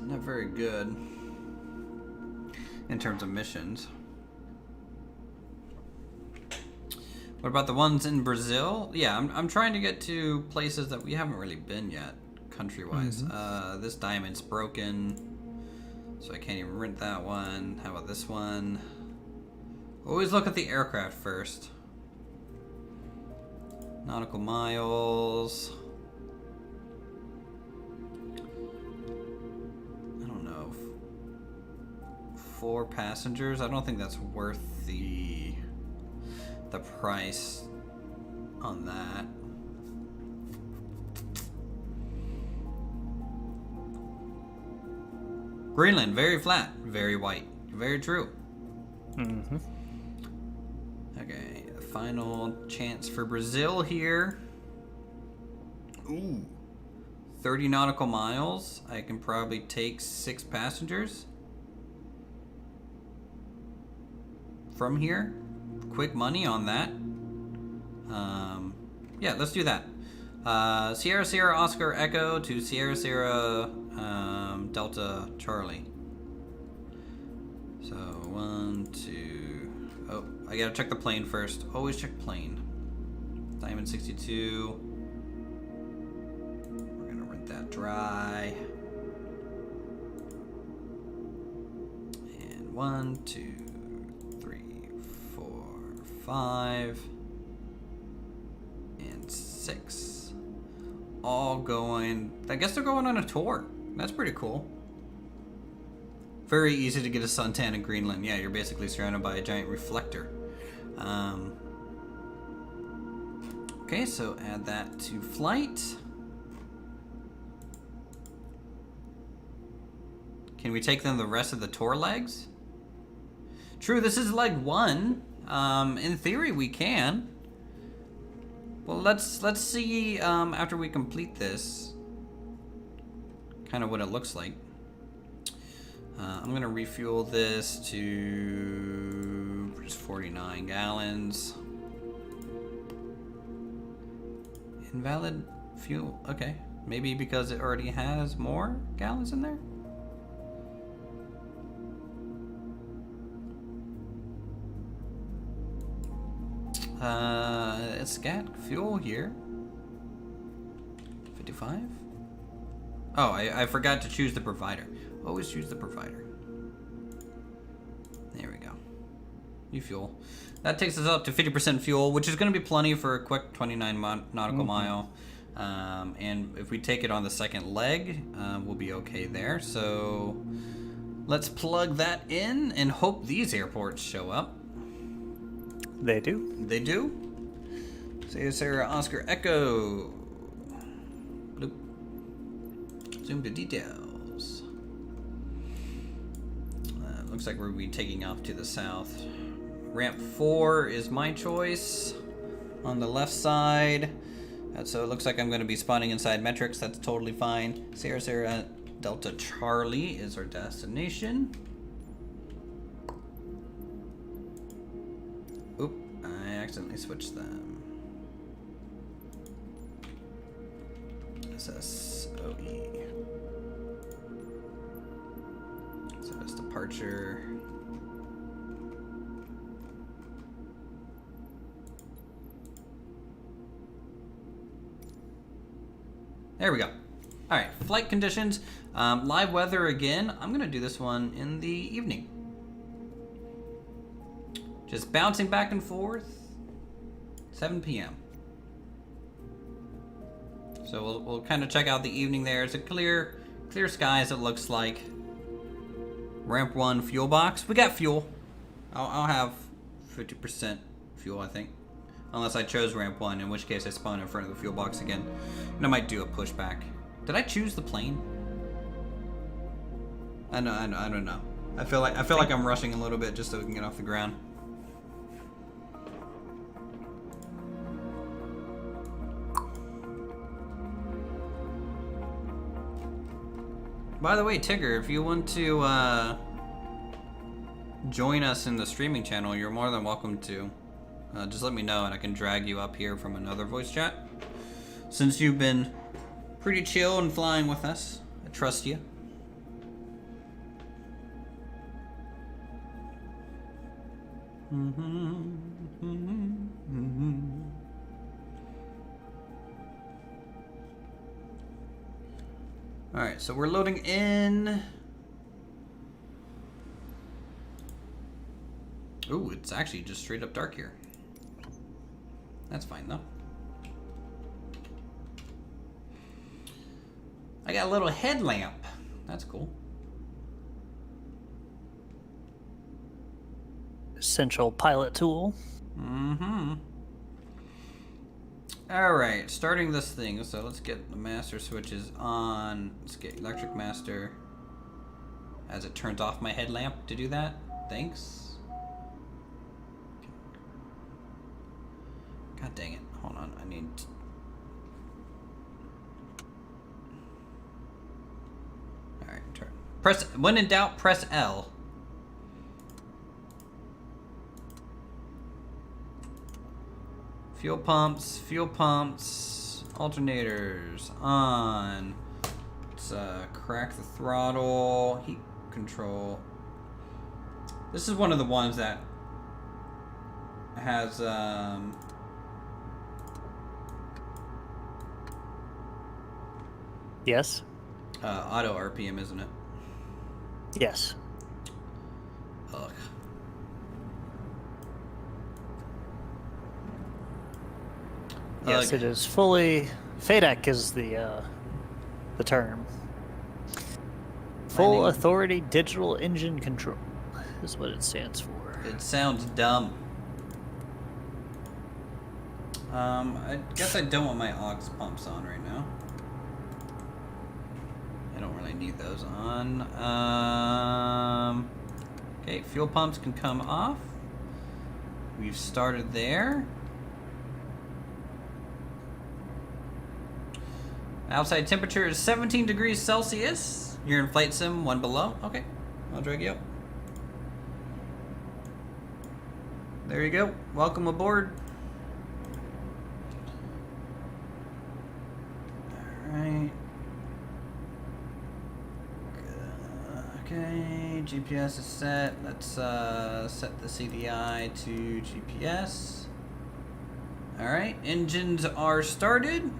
S1: Not very good in terms of missions. What about the ones in Brazil? Yeah, I'm trying to get to places that we haven't really been yet, country-wise. Mm-hmm. This diamond's broken, so I can't even rent that one. How about this one? Always look at the aircraft first. Nautical miles. I don't know. 4 passengers? I don't think that's worth the price on that. Greenland, very flat, very white, very true.
S2: Mm-hmm.
S1: Okay, final chance for Brazil here. Ooh, 30 nautical miles. I can probably take 6 passengers from here. Quick money on that. Yeah, let's do that. Sierra Sierra Oscar Echo to Sierra Sierra Delta Charlie. So 1, 2. Oh, I gotta check the plane first. Always check plane. Diamond 62. We're gonna rinse that dry. And 1, 2, 3, 4, 5, and 6. All going. I guess they're going on a tour. That's pretty cool. Very easy to get a suntan in Greenland. Yeah, you're basically surrounded by a giant reflector. Okay, so add that to flight. Can we take them the rest of the tour legs? True, this is leg 1. In theory, we can. Well, let's see after we complete this, kind of what it looks like. I'm gonna refuel this to just 49 gallons. Invalid fuel. Okay, maybe because it already has more gallons in there. It's got fuel here. 55. Oh, I forgot to choose the provider. Always choose the provider. There we go. New fuel. That takes us up to 50% fuel, which is going to be plenty for a quick 29 nautical mile. And if we take it on the second leg, we'll be okay there. So let's plug that in and hope these airports show up.
S2: They do.
S1: They do. Sierra Sierra Oscar Echo. Bloop. Zoom to details. Looks like we'll be taking off to the south. Ramp 4 is my choice on the left side. So it looks like I'm going to be spawning inside metrics. That's totally fine. Sierra Sierra Delta Charlie is our destination. Oop, I accidentally switched them. SSOE. So that's departure. There we go. All right, flight conditions. Live weather again. I'm gonna do this one in the evening. Just bouncing back and forth. 7 p.m. So we'll kind of check out the evening there. It's a clear skies, it looks like. Ramp 1 fuel box. We got fuel. I'll have 50% fuel, I think. Unless I chose ramp 1, in which case I spawn in front of the fuel box again. And I might do a pushback. Did I choose the plane? I don't know. I feel like I'm rushing a little bit just so we can get off the ground. By the way, Tigger, if you want to join us in the streaming channel, you're more than welcome to. Just let me know and I can drag you up here from another voice chat. Since you've been pretty chill and flying with us, I trust you. Alright, so we're loading in. Ooh, it's actually just straight up dark here. That's fine though. I got a little headlamp. That's cool.
S2: Essential pilot tool.
S1: Alright, starting this thing. So let's get the master switches on. Let's get electric master. As it turns off my headlamp to do that. Thanks. God dang it. Hold on. I need... Alright, turn. Press... When in doubt, press L. Fuel pumps Alternators on. Let's crack the throttle. Heat control. This is one of the ones that has
S2: Yes.
S1: Auto RPM, isn't it?
S2: Yes.
S1: Ugh.
S2: Yes, it is fully. FADEC is the term. Full
S1: Landing.
S2: Authority Digital Engine Control is what it stands for.
S1: It sounds dumb. I guess I don't want my aux pumps on right now. I don't really need those on. Okay, fuel pumps can come off. We've started there. Outside temperature is 17 degrees Celsius. You're in flight sim, one below. Okay, I'll drag you up. There you go. Welcome aboard. Alright. Okay, GPS is set. Let's set the CDI to GPS. Alright, engines are started.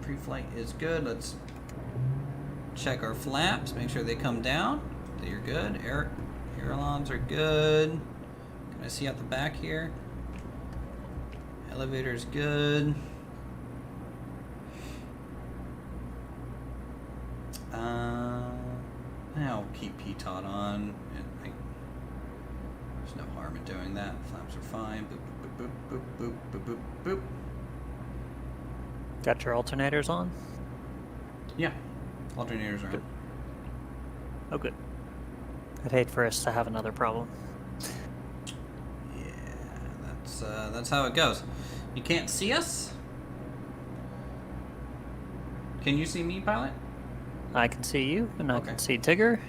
S1: Pre-flight is good. Let's check our flaps, make sure they come down. They're good. Ailerons are good. Can I see out the back here? Elevator's good. I'll keep PTOT on. There's no harm in doing that. Flaps are fine. Boop, boop, boop, boop, boop, boop, boop, boop.
S2: Got your alternators on?
S1: Yeah, alternators are on.
S2: Good. Oh, good. I'd hate for us to have another problem.
S1: Yeah, that's how it goes. You can't see us? Can you see me, pilot?
S2: I can see you, and I can see Tigger.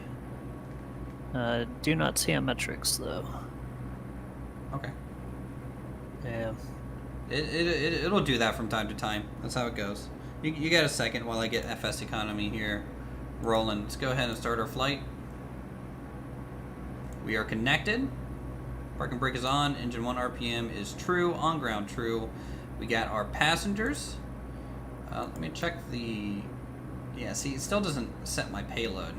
S2: Do not see on metrics, though.
S1: Okay.
S2: Yeah.
S1: It'll do that from time to time. That's how it goes. You get a second while I get FSEconomy here rolling. Let's go ahead and start our flight. We are connected. Parking brake is on. Engine 1 RPM is true. On ground true. We got our passengers. Let me check the... Yeah, see, it still doesn't set my payload.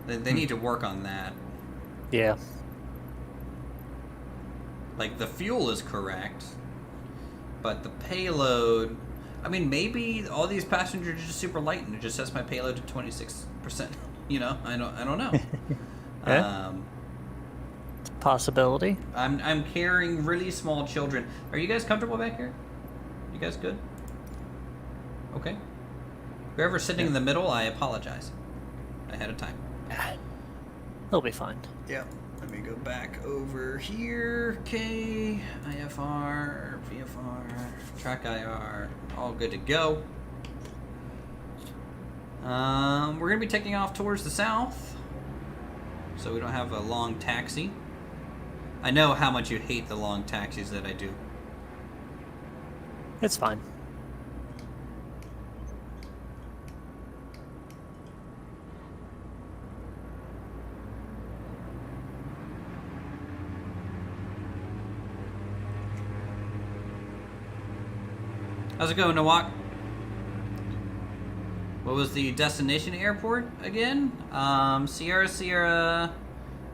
S1: They need to work on that.
S2: Yeah.
S1: Like, the fuel is correct, but the payload... I mean, maybe all these passengers are just super light and it just sets my payload to 26%. You know? I don't know.
S2: Yeah. It's a possibility.
S1: I'm carrying really small children. Are you guys comfortable back here? You guys good? Okay. Whoever's sitting in the middle, I apologize ahead of time.
S2: They'll be fine.
S1: Yep. Let me go back over here. Okay. IFR, VFR, track IR, all good to go. We're going to be taking off towards the south, so we don't have a long taxi. I know how much you hate the long taxis that I do.
S2: It's fine.
S1: How's it going, Nawak? What was the destination airport again? Sierra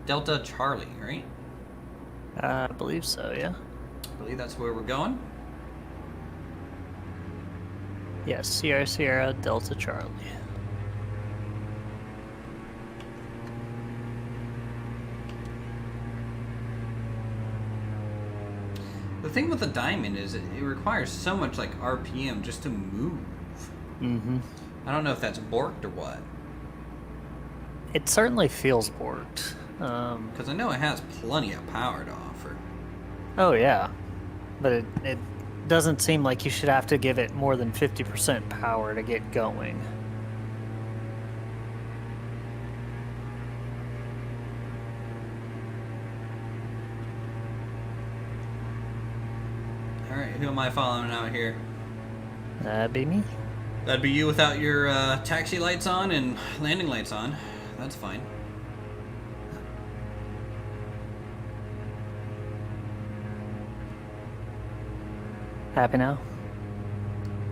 S1: Delta Charlie, right?
S2: I believe so, yeah.
S1: I believe that's where we're going.
S2: Yes, Sierra Delta Charlie.
S1: The thing with the Diamond is it requires so much like RPM just to move.
S2: Mm-hmm.
S1: I don't know if that's borked or what.
S2: It certainly feels borked.
S1: Because I know it has plenty of power to offer.
S2: Oh, yeah. But it doesn't seem like you should have to give it more than 50% power to get going.
S1: Alright, who am I following out here?
S2: That'd be me.
S1: That'd be you without your taxi lights on and landing lights on. That's fine.
S2: Happy now?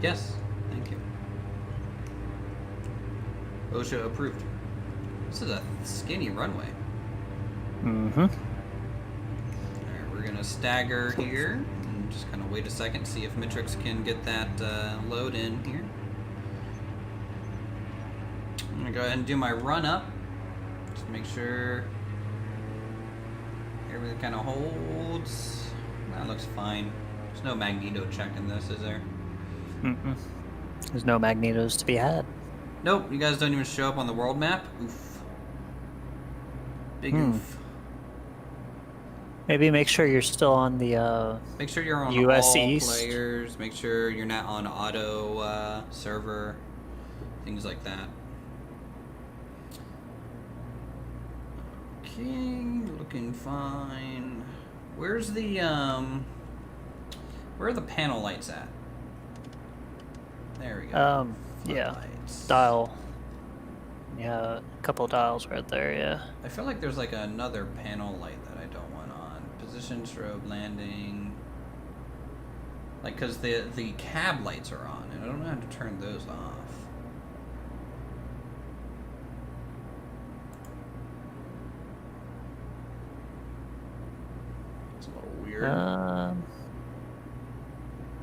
S1: Yes, thank you. OSHA approved. This is a skinny runway.
S2: Mm-hmm.
S1: Alright, we're gonna stagger here and just kind of wait a second, see if Mitrix can get that load in here. I'm gonna go ahead and do my run up. Just make sure everything kind of holds. That looks fine. There's no magneto check in this, is there?
S2: Mm-mm. There's no magnetos to be had.
S1: Nope, you guys don't even show up on the world map. Oof. Big oof.
S2: Maybe make sure you're still on the
S1: Make sure you're on
S2: US
S1: all
S2: East.
S1: players. Make sure you're not on auto server. Things like that. Okay, looking fine. Where's the where are the panel lights at? There we go.
S2: Yeah.
S1: Lights.
S2: Dial. Yeah, a couple dials right there, yeah.
S1: I feel like there's like another panel light that I don't want on. Position, strobe, landing. Like, cause the cab lights are on, and I don't know how to turn those off. It's a little weird.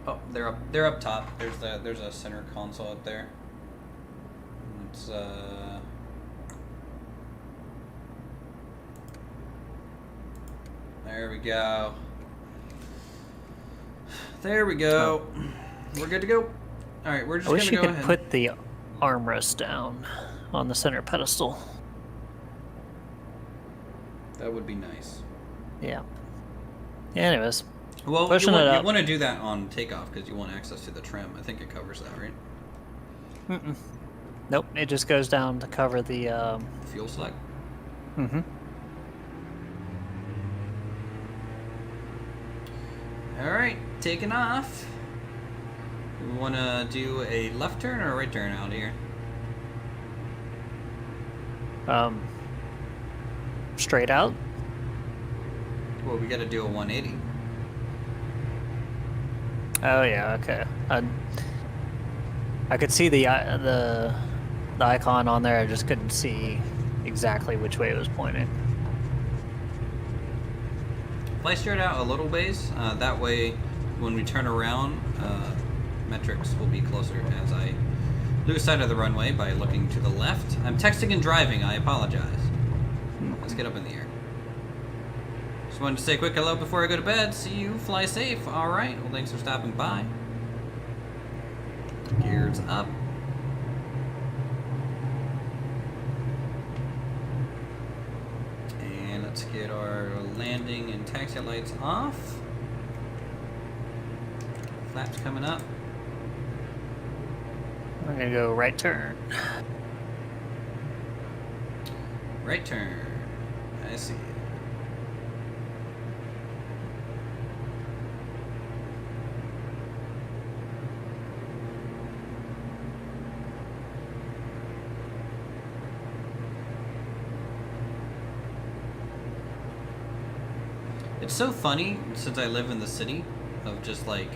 S1: Oh, they're up top. There's a center console up there. It's there we go. There we go. We're good to go. All right, we're just
S2: I wish
S1: gonna
S2: you
S1: go
S2: could
S1: ahead.
S2: put the armrest down on the center pedestal.
S1: That would be nice.
S2: Yeah. Anyways.
S1: Well,
S2: Pushing it
S1: you
S2: up.
S1: want to do that on takeoff because you want access to the trim. I think it covers that, right?
S2: Mm-mm. Nope, it just goes down to cover the
S1: Fuel select.
S2: Mm-hmm.
S1: All right, taking off. We want to do a left turn or a right turn out here?
S2: Straight out.
S1: Well, we got to do a 180.
S2: Oh yeah, okay. I could see the icon on there. I just couldn't see exactly which way it was pointing.
S1: Fly straight out a little ways. That way, when we turn around, metrics will be closer as I lose sight of the runway by looking to the left. I'm texting and driving. I apologize. Let's get up in the air. Just wanted to say a quick hello before I go to bed. See you. Fly safe. All right. Well, thanks for stopping by. Gears up. And let's get our landing and taxi lights off. Flaps coming up.
S2: We're gonna go right turn.
S1: Right turn. I see. It's so funny since I live in the city of just like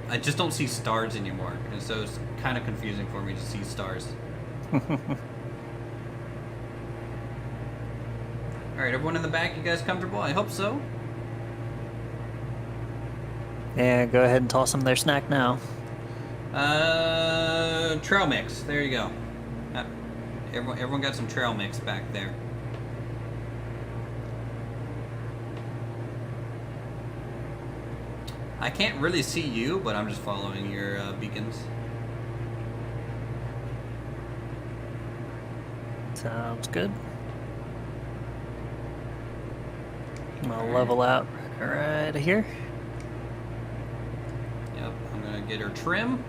S1: I just don't see stars anymore, and so it's kind of confusing for me to see stars. Alright, everyone in the back, you guys comfortable? I hope so.
S2: Yeah, go ahead and toss them their snack now.
S1: Trail mix. There you go. Everyone got some trail mix back there. I can't really see you, but I'm just following your beacons.
S2: Sounds good. I'll level out right here.
S1: Yep, I'm gonna get her trim.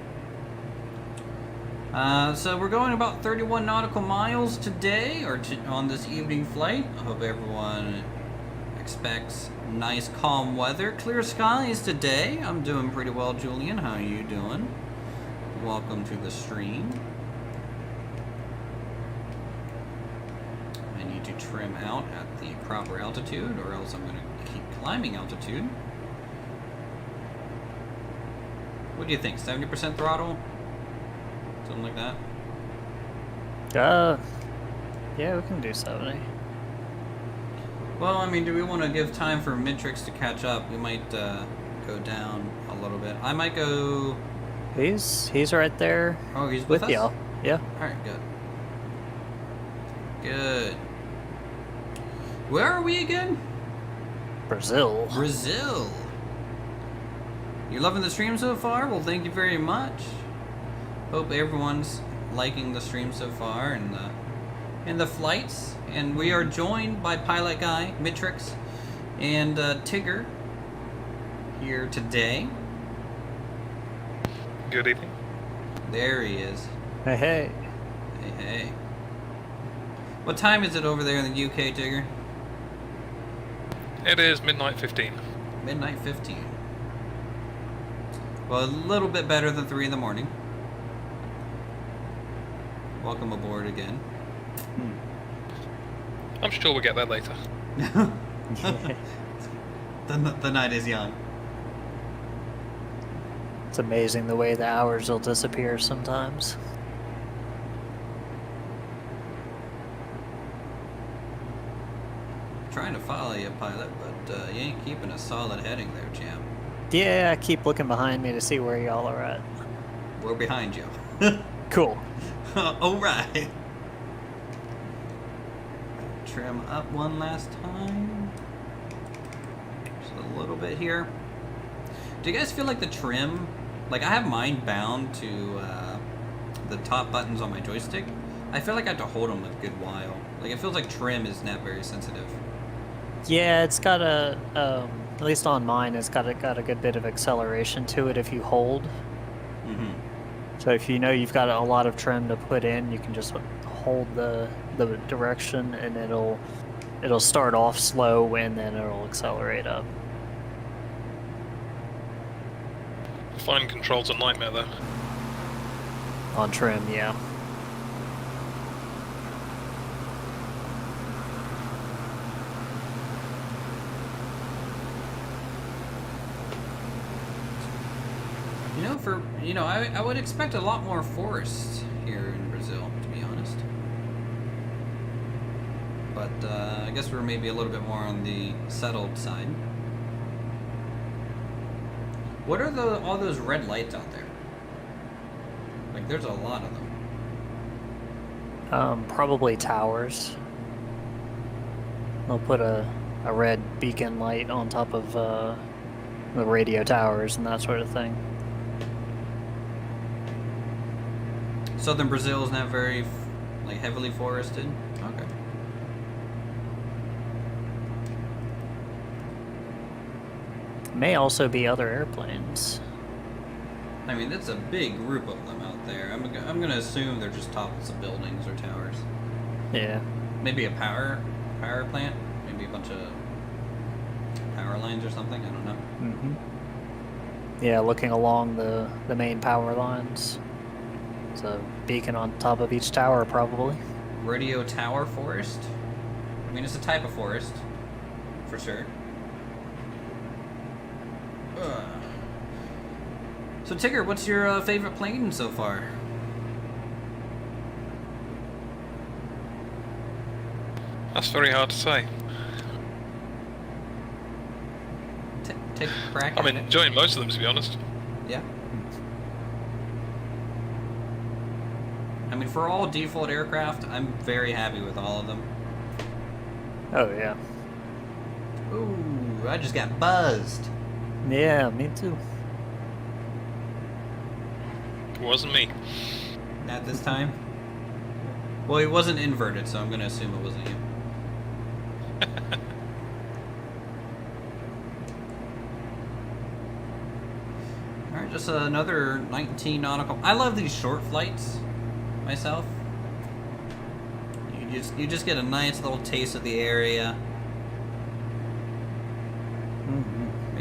S1: So we're going about 31 nautical miles today, or on this evening flight. I hope everyone expects Nice calm weather, clear skies today. I'm doing pretty well, Julian. How are you doing? Welcome to the stream. I need to trim out at the proper altitude, or else I'm going to keep climbing altitude. What do you think? 70% throttle? Something like that?
S2: Yeah, we can do 70.
S1: Well, I mean, do we want to give time for Midtrix to catch up? We might go down a little bit. I might go...
S2: He's right there.
S1: Oh, he's with us?
S2: y'all. Yeah.
S1: Alright, good. Good. Where are we again?
S2: Brazil.
S1: Brazil. You loving the stream so far? Well, thank you very much. Hope everyone's liking the stream so far and the flights. And we are joined by Pilot Guy, Midtrix, and Tigger here today.
S3: Good evening.
S1: There he is.
S2: Hey, hey.
S1: Hey, hey. What time is it over there in the UK, Tigger?
S3: It is midnight 15.
S1: Midnight 15. Well, a little bit better than 3 in the morning. Welcome aboard again.
S3: I'm sure we'll get there later.
S1: The night is young.
S2: It's amazing the way the hours will disappear sometimes.
S1: Trying to follow you, Pilot, but you ain't keeping a solid heading there, champ.
S2: Yeah, I keep looking behind me to see where y'all are at.
S1: We're behind you.
S2: Cool.
S1: Alright. Trim up one last time. Just a little bit here. Do you guys feel like the trim, like I have mine bound to the top buttons on my joystick. I feel like I have to hold them a good while. Like it feels like trim is not very sensitive.
S2: Yeah, it's got a, at least on mine, it's got a good bit of acceleration to it if you hold.
S1: Mm-hmm.
S2: So if you know you've got a lot of trim to put in, you can just hold the direction and it'll start off slow and then it'll accelerate up.
S3: Fine control's a nightmare though.
S2: On trim, yeah.
S1: I would expect a lot more forests here in Brazil, to be honest. But I guess we're maybe a little bit more on the settled side. What are all those red lights out there? Like, there's a lot of them.
S2: Probably towers. They'll put a red beacon light on top of the radio towers and that sort of thing.
S1: Southern Brazil is not very, like, heavily forested? Okay.
S2: May also be other airplanes.
S1: I mean, that's a big group of them out there. I'm gonna assume they're just tops of buildings or towers.
S2: Yeah.
S1: Maybe a power plant? Maybe a bunch of power lines or something? I don't know.
S2: Mm-hmm. Yeah, looking along the main power lines. There's a beacon on top of each tower, probably.
S1: Radio tower forest? I mean, it's a type of forest, for sure. So Tigger, what's your favorite plane so far?
S3: That's very hard to say.
S1: Take a crack
S3: I'm
S1: at it.
S3: enjoying most of them, to be honest.
S1: Yeah. I mean, for all default aircraft, I'm very happy with all of them.
S2: Oh, yeah.
S1: Ooh, I just got buzzed.
S2: Yeah, me too.
S3: It wasn't me.
S1: Not this time. Well, it wasn't inverted, so I'm going to assume it wasn't you. Alright, just another 19 nautical. I love these short flights myself. You just get a nice little taste of the area.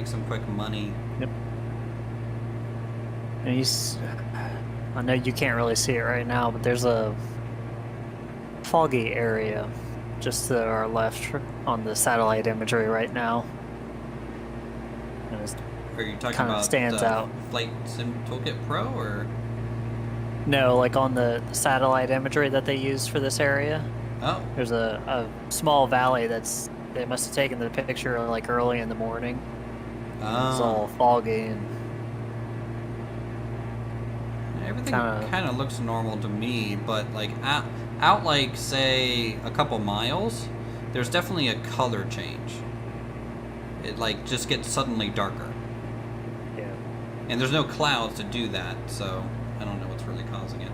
S1: make some quick money.
S2: Yep. And I know you can't really see it right now, but there's a foggy area just to our left on the satellite imagery right now. And it's
S1: Are you talking
S2: kinda
S1: about
S2: stands out.
S1: Flight Sim Toolkit Pro or?
S2: no, like on the satellite imagery that they use for this area.
S1: Oh,
S2: There's a small valley they must have taken the picture like early in the morning. It's all foggy and
S1: everything
S2: kinda-
S1: kind of looks normal to me, but like out like say a couple miles, there's definitely a color change. It like just gets suddenly darker,
S2: yeah.
S1: and there's no clouds to do that, so I don't know what's really causing it.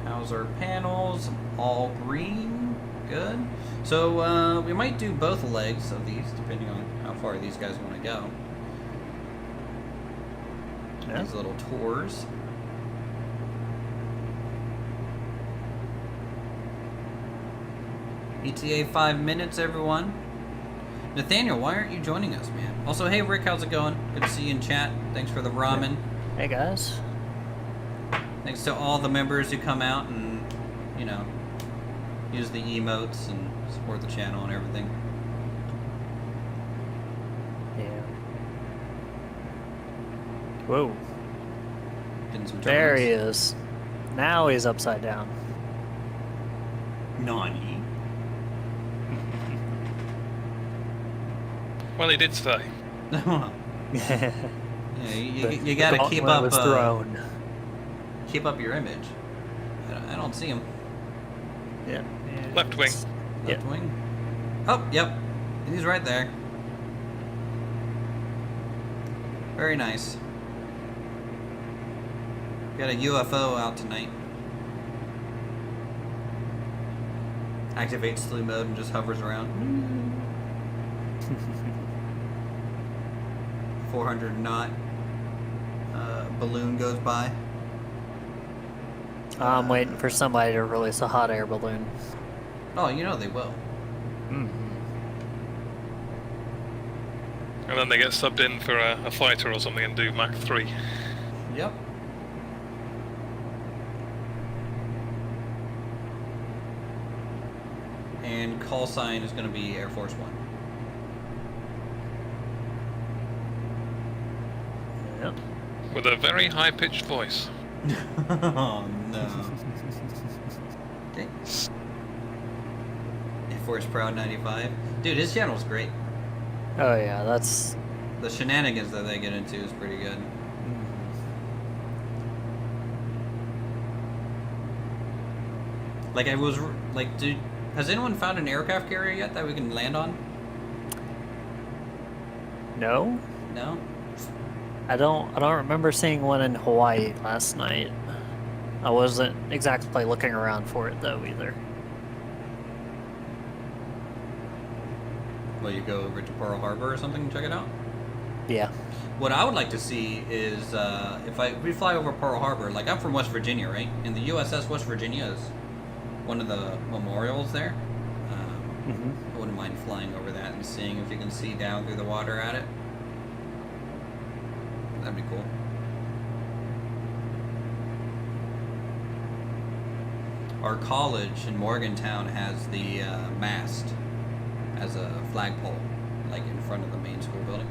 S1: How's our panels? All green. Good. So we might do both legs of these, depending on how far these guys want to go.
S2: Yeah.
S1: These little tours. ETA 5 minutes, everyone. Nathaniel, why aren't you joining us, man? Also, hey Rick, how's it going? Good to see you in chat. Thanks for the ramen.
S2: Hey guys.
S1: Thanks to all the members who come out and, you know, use the emotes and support the channel and everything.
S2: Yeah. Whoa.
S1: Getting some
S2: There he
S1: turbulence.
S2: is. Now he's upside down.
S1: Nani?
S3: Well, he did stay.
S1: Yeah, you
S2: The
S1: gotta keep
S2: gauntlet
S1: up.
S2: was thrown.
S1: Keep up your image. I don't see him.
S2: Yeah.
S3: Left wing.
S1: Left wing. Oh, yep. He's right there. Very nice. Got a UFO out tonight. Activates slew mode and just hovers around. 400 knot balloon goes by.
S2: I'm waiting for somebody to release a hot air balloon.
S1: Oh, you know they will.
S2: Mm.
S3: And then they get subbed in for a fighter or something and do Mach 3.
S1: Yep. And call sign is going to be Air Force One.
S2: Yep.
S3: With a very high-pitched voice.
S1: Oh no. Okay. Air Force Proud 95. Dude, his channel's great.
S2: Oh yeah, that's.
S1: The shenanigans that they get into is pretty good. Like I was like, dude, has anyone found an aircraft carrier yet that we can land on?
S2: No,
S1: No.
S2: I don't remember seeing one in Hawaii last night. I wasn't exactly looking around for it though either.
S1: Well, you go over to Pearl Harbor or something and check it out.
S2: Yeah.
S1: What I would like to see is if we fly over Pearl Harbor. Like I'm from West Virginia, right? And the USS West Virginia is one of the memorials there. I wouldn't mind flying over that and seeing if you can see down through the water at it. That'd be cool. Our college in Morgantown has the mast as a flagpole, like in front of the main school building.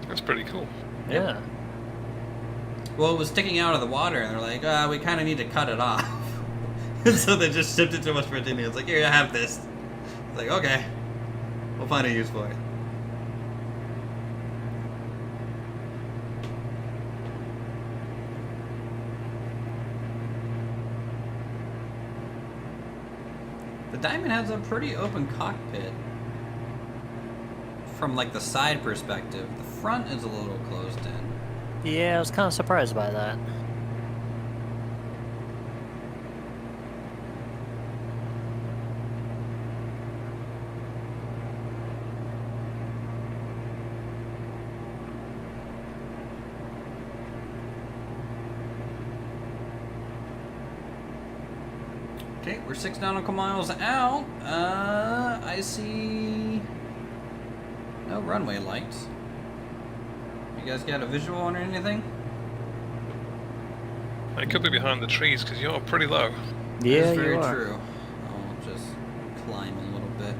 S3: That's pretty cool.
S2: Yeah.
S1: Well, it was sticking out of the water, and they're like, we kind of need to cut it off. So they just shipped it to West Virginia. It's like, here, you have this. It's like, okay, we'll find a use for it. The Diamond has a pretty open cockpit from like the side perspective. The front is a little closed in.
S2: Yeah, I was kind of surprised by that.
S1: Okay, we're 6 nautical miles out. I see no runway lights. You guys got a visual on or anything?
S3: It could be behind the trees because you're pretty low.
S2: Yeah,
S1: That's very
S2: you are.
S1: true. I'll just climb a little bit.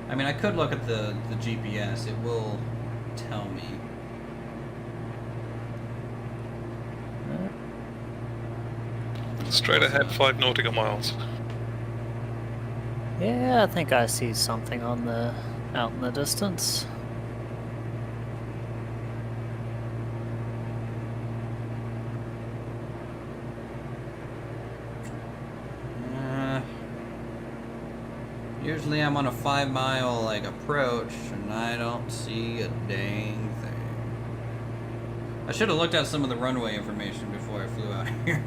S1: I mean, I could look at the GPS. It will tell me.
S3: Straight ahead, 5 nautical miles.
S2: Yeah, I think I see something on the out in the distance.
S1: Usually I'm on a 5-mile like approach, and I don't see a dang thing. I should have looked at some of the runway information before I flew out here.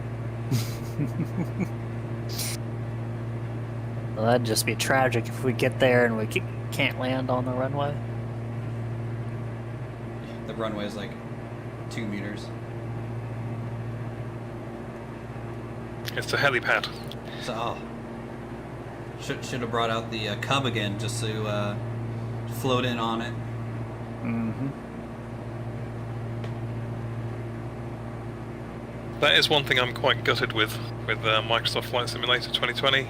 S2: Well, that'd just be tragic if we get there and we can't land on the runway.
S1: The runway is like 2 meters.
S3: It's a helipad.
S1: So, should have brought out the Cub again just to float in on it.
S2: Mm-hmm.
S3: That is one thing I'm quite gutted with Microsoft Flight Simulator 2020.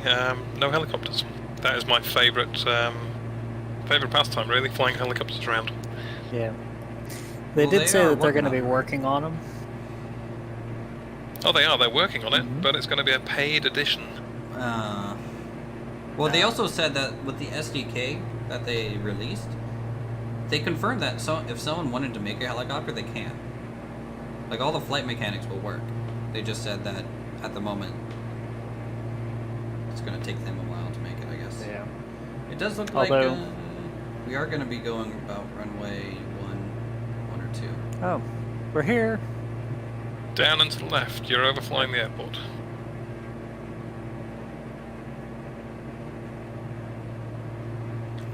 S3: No helicopters. That is my favourite pastime, really, flying helicopters around.
S2: Yeah. They
S1: Well,
S2: did
S1: they
S2: say
S1: are
S2: that they're
S1: working
S2: going to
S1: on
S2: be
S1: it.
S2: working on them.
S3: Oh, they are. They're working on it, but it's going to be a paid edition.
S1: Well, they also said that with the SDK that they released, they confirmed that if someone wanted to make a helicopter, they can. Like, all the flight mechanics will work. They just said that at the moment, it's going to take them a while to make it, I guess.
S2: Yeah.
S1: It does look
S2: Although-
S1: like we are going to be going about runway 1 or 2.
S2: Oh, we're here.
S3: Down and to the left, you're overflying the airport.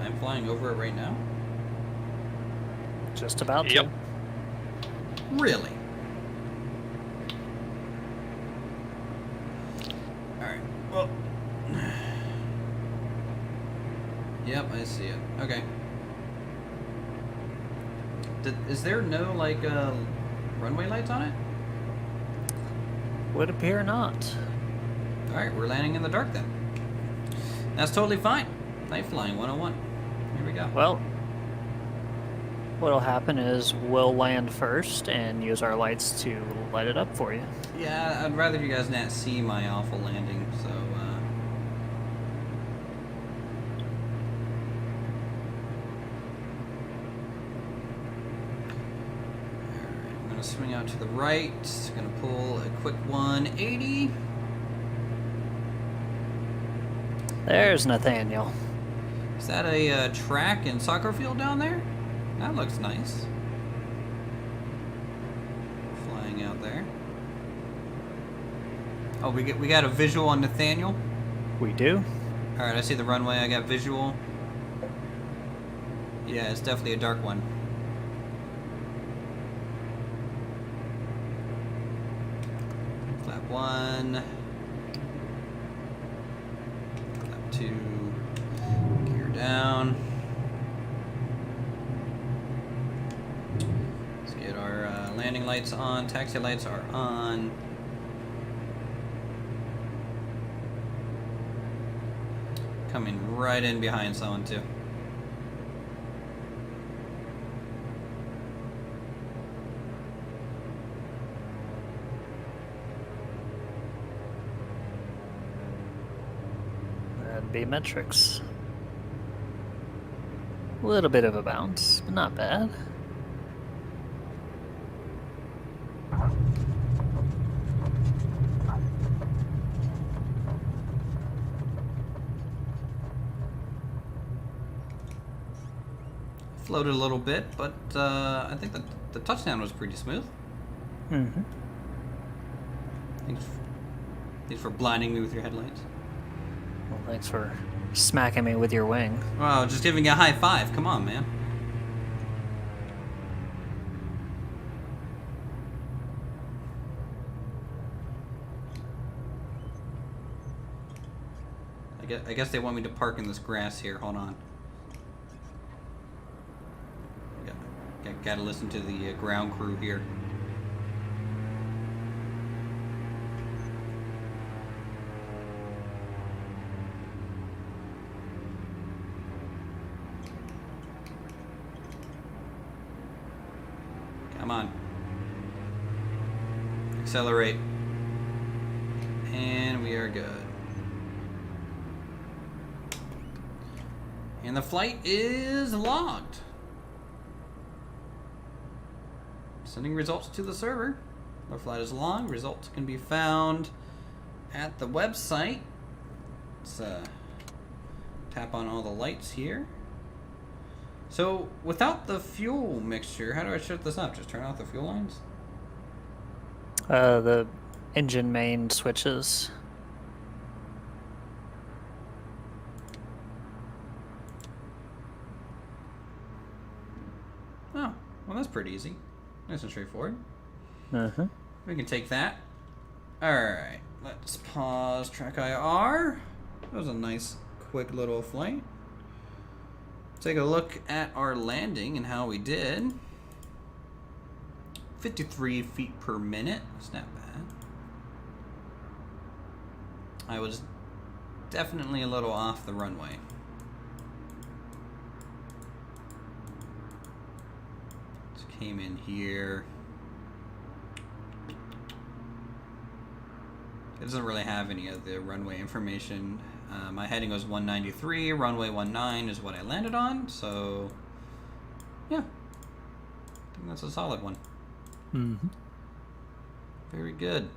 S1: I'm flying over it right now.
S2: Just about
S3: Yep.
S2: to.
S1: Really? Alright, well. Yep, I see it. Okay. Is there no, like, runway lights on it?
S2: Would appear not.
S1: Alright, we're landing in the dark then. That's totally fine. Night flying 101. Here we go.
S2: Well, what'll happen is we'll land first and use our lights to light it up for you.
S1: Yeah, I'd rather you guys not see my awful landing, so, Alright, I'm gonna swing out to the right. Gonna pull a quick 180.
S2: There's Nathaniel.
S1: Is that a track and soccer field down there? That looks nice. Flying out there. Oh, we got a visual on Nathaniel.
S2: We do.
S1: All right, I see the runway. I got visual. Yeah, it's definitely a dark one. Flap 1. Flap 2. Gear down. Let's get our landing lights on. Taxi lights are on. Coming right in behind someone too.
S2: That'd be metrics. A little bit of a bounce, but not bad.
S1: Floated a little bit, but I think the touchdown was pretty smooth.
S2: Mm-hmm.
S1: Thanks for blinding me with your headlights.
S2: Well, thanks for smacking me with your wing.
S1: Wow, just giving you a high five. Come on, man. I guess they want me to park in this grass here. Hold on. Gotta listen to the ground crew here. Come on. Accelerate. And we are good. And the flight is logged. Sending results to the server. The flight is logged. Results can be found at the website. Let's tap on all the lights here. So, without the fuel mixture, how do I shut this up? Just turn off the fuel lines?
S2: The engine main switches.
S1: Oh, well that's pretty easy. Nice and straightforward.
S2: Uh-huh.
S1: We can take that. Alright, let's pause track IR. That was a nice, quick little flight. Take a look at our landing and how we did. 53 feet per minute. That's not bad. I was definitely a little off the runway. Just came in here. It doesn't really have any of the runway information. My heading was 193, runway 19 is what I landed on, so yeah, I think that's a solid one.
S2: Mm-hmm.
S1: Very good.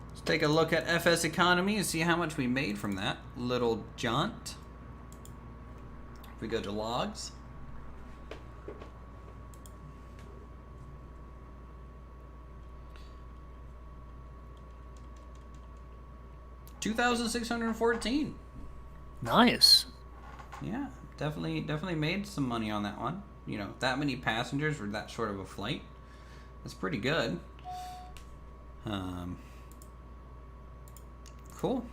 S1: Let's take a look at FSEconomy and see how much we made from that little jaunt. If we go to logs. $2,614.
S2: Nice.
S1: Yeah, definitely made some money on that one. You know, that many passengers for that short of a flight. That's pretty good. Cool.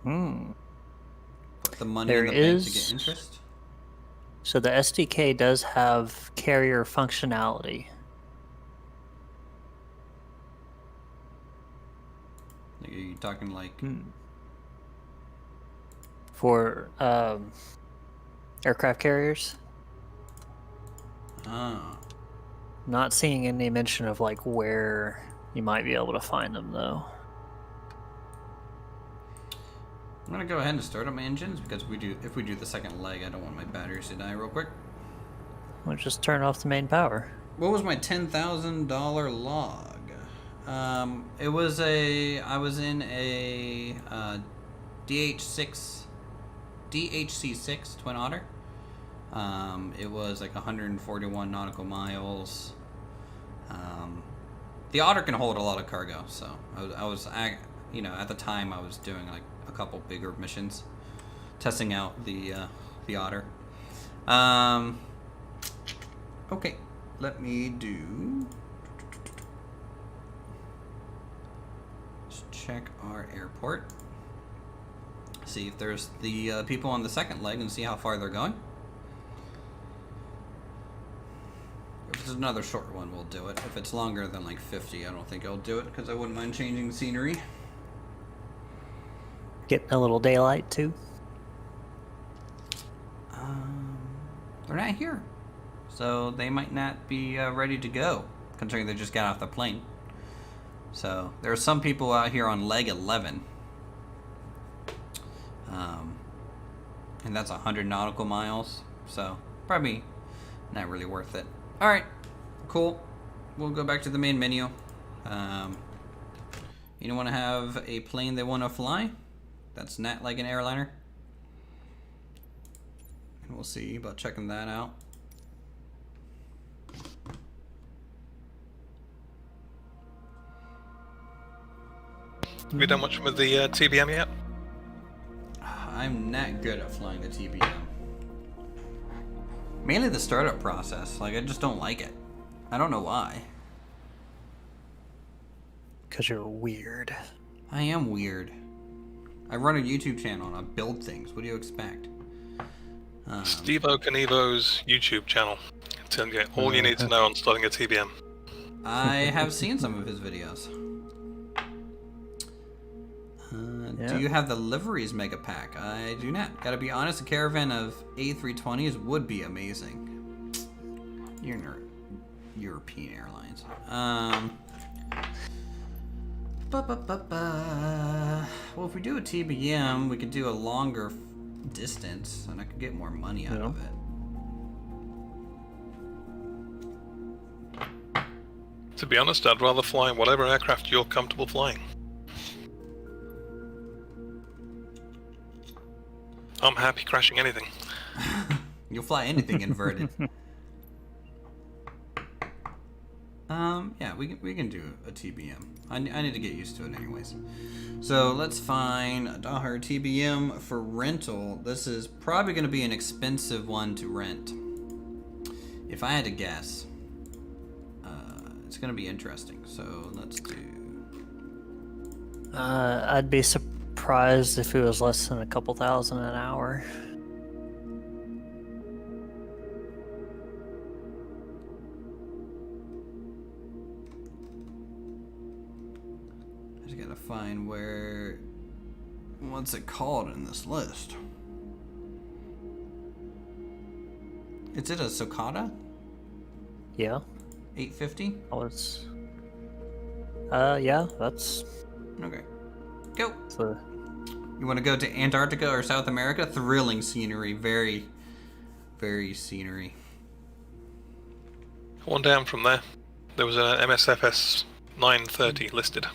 S1: Put the money in the bank to get interest.
S2: So the SDK does have carrier functionality.
S1: Are you talking like...
S2: For aircraft carriers.
S1: Oh.
S2: Not seeing any mention of like where you might be able to find them though.
S1: I'm gonna go ahead and start up my engines because if we do the second leg, I don't want my batteries to die real quick.
S2: We'll just turn off the main power.
S1: What was my $10,000 log? I was in a DHC6 Twin Otter. It was like 141 nautical miles. The Otter can hold a lot of cargo, so you know, at the time I was doing like a couple bigger missions, testing out the Otter. Okay, let me do. Let's check our airport. See if there's the people on the second leg and see how far they're going. If it's another short one, we'll do it. If it's longer than like 50, I don't think I'll do it because I wouldn't mind changing the scenery.
S2: Getting a little daylight too.
S1: They're not here, so they might not be ready to go, considering they just got off the plane. So there are some people out here on leg 11. And that's 100 nautical miles, so probably not really worth it. All right, cool. We'll go back to the main menu. You don't want to have a plane they want to fly. That's not like an airliner. And we'll see about checking that out.
S3: Have you done much with the TBM yet?
S1: I'm not good at flying the TBM. Mainly the startup process. Like, I just don't like it. I don't know why.
S2: Because you're weird.
S1: I am weird. I run a YouTube channel and I build things. What do you expect?
S3: Steve Okanevo's YouTube channel. Telling you all you need to know on starting a TBM.
S1: I have seen some of his videos. Do you have the liveries mega pack? I do not. Gotta be honest, a caravan of A320s would be amazing. European Airlines. Well, if we do a TBM, we could do a longer distance, and I could get more money out of it.
S3: To be honest, I'd rather fly whatever aircraft you're comfortable flying. I'm happy crashing anything.
S1: You'll fly anything inverted. Yeah, we can do a TBM. I need to get used to it anyways. So let's find a Dahar TBM for rental. This is probably going to be an expensive one to rent. If I had to guess, it's going to be interesting. So let's do...
S2: I'd be surprised if it was less than a couple thousand an hour.
S1: I just gotta find where... What's it called in this list? Is it a Socata?
S2: Yeah.
S1: 850?
S2: Oh, it's... yeah, that's...
S1: Okay. Go!
S2: So,
S1: You want to go to Antarctica or South America? Thrilling scenery. Very, very scenery.
S3: One down from there. There was an MSFS 930 listed.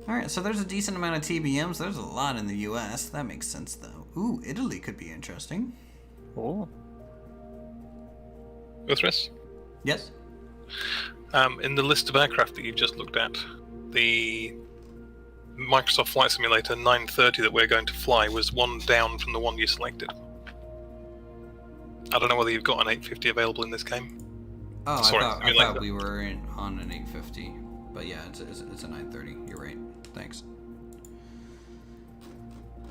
S1: Alright, so there's a decent amount of TBMs. There's a lot in the US. That makes sense, though. Ooh, Italy could be interesting.
S2: oh.
S3: With Chris?
S1: Yes?
S3: In the list of aircraft that you've just looked at, the Microsoft Flight Simulator 930 that we're going to fly was one down from the one you selected. I don't know whether you've got an 850 available in this game.
S1: Oh,
S3: Sorry,
S1: I thought we were on an 850. But yeah, it's a 930. You're right. Thanks.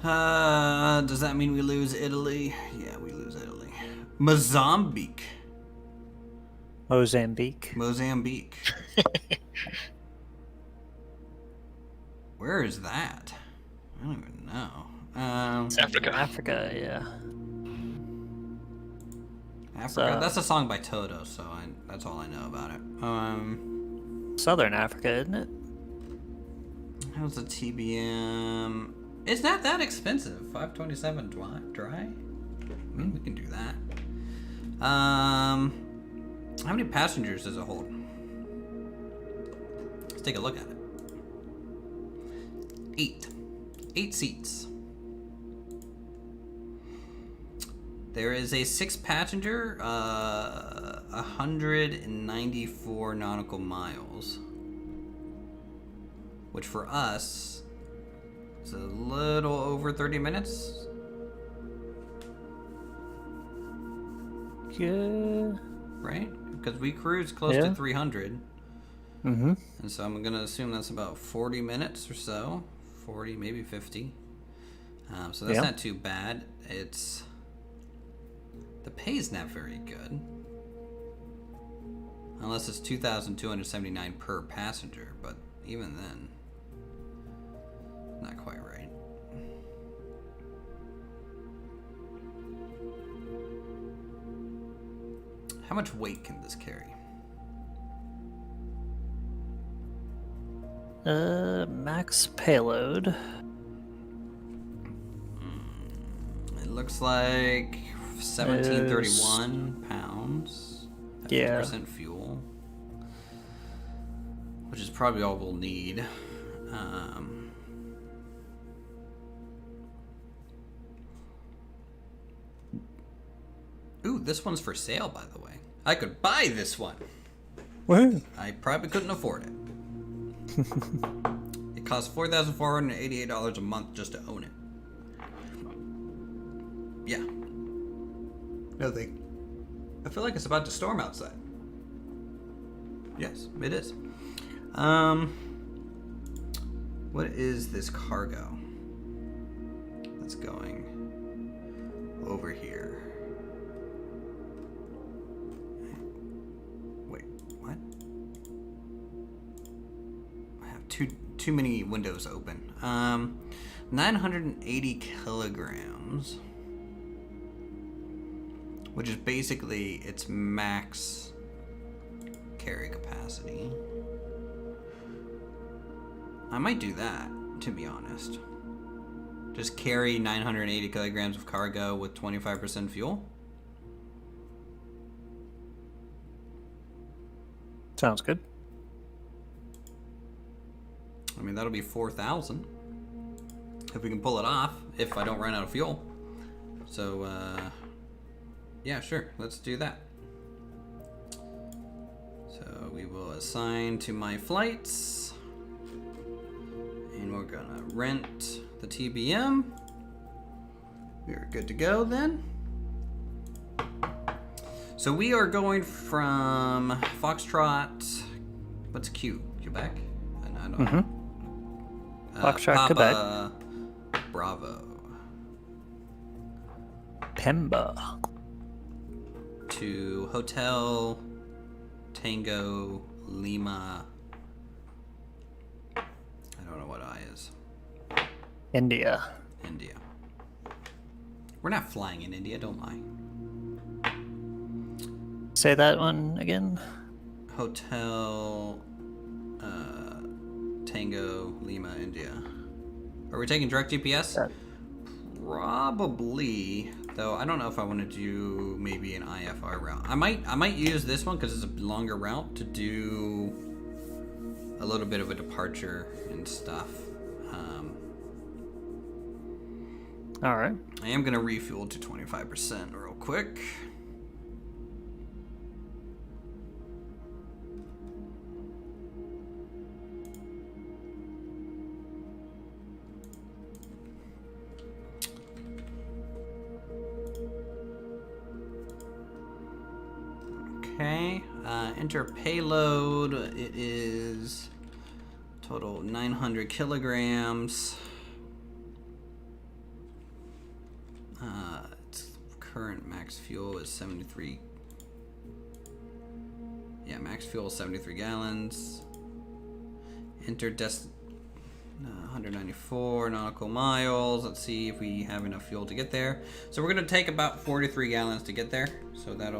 S1: Does that mean we lose Italy? Yeah, we lose Italy. Mozambique.
S2: Mozambique.
S1: Where is that? I don't even know.
S3: Africa.
S2: Africa, yeah.
S1: Africa. That's a song by Toto, so that's all I know about it.
S2: Southern Africa, isn't it?
S1: How's the TBM? It's not that expensive. 527 dry. I mean, we can do that. How many passengers does it hold? Let's take a look at it. 8 seats. There is a 6-passenger, 194 nautical miles, which for us is a little over 30 minutes.
S2: Yeah.
S1: Right? Because we cruise close to 300.
S2: Mm-hmm.
S1: And so I'm going to assume that's about 40 minutes or so. 40, maybe 50. So that's not too bad. The pay's not very good. Unless it's $2,279 per passenger, but even then, not quite right. How much weight can this carry?
S2: Max payload.
S1: It looks like 1731 pounds. 50% fuel. Which is probably all we'll need. Ooh, this one's for sale, by the way. I could buy this one.
S2: Woo.
S1: I probably couldn't afford it. It costs $4,488 a month just to own it. Yeah. No thing. I feel like it's about to storm outside. Yes, it is. What is this cargo that's going over here? Wait, what? I have too many windows open. 980 kilograms, which is basically its max carry capacity. I might do that, to be honest. Just carry 980 kilograms of cargo with 25% fuel.
S2: Sounds good.
S1: I mean, that'll be 4,000 if we can pull it off, if I don't run out of fuel. So, yeah, sure, let's do that. So we will assign to my flights. And we're gonna rent the TBM. We're good to go then. So we are going from Foxtrot. What's Q? Quebec? I don't know.
S2: Foxtrot,
S1: Papa
S2: Quebec.
S1: Bravo.
S2: Pemba.
S1: To Hotel Tango Lima. I don't know what I is.
S2: India.
S1: India. We're not flying in India, don't lie.
S2: Say that one again.
S1: Hotel Tango Lima, India. Are we taking direct GPS? Probably, though. I don't know if I want to do maybe an IFR route. I might use this one because it's a longer route to do a little bit of a departure and stuff.
S2: All right.
S1: I am gonna refuel to 25% real quick. Okay, enter payload. It is total 900 kilograms. Its current max fuel is 73. Yeah, max fuel is 73 gallons. Enter 194 nautical miles. Let's see if we have enough fuel to get there. So we're gonna take about 43 gallons to get there. So that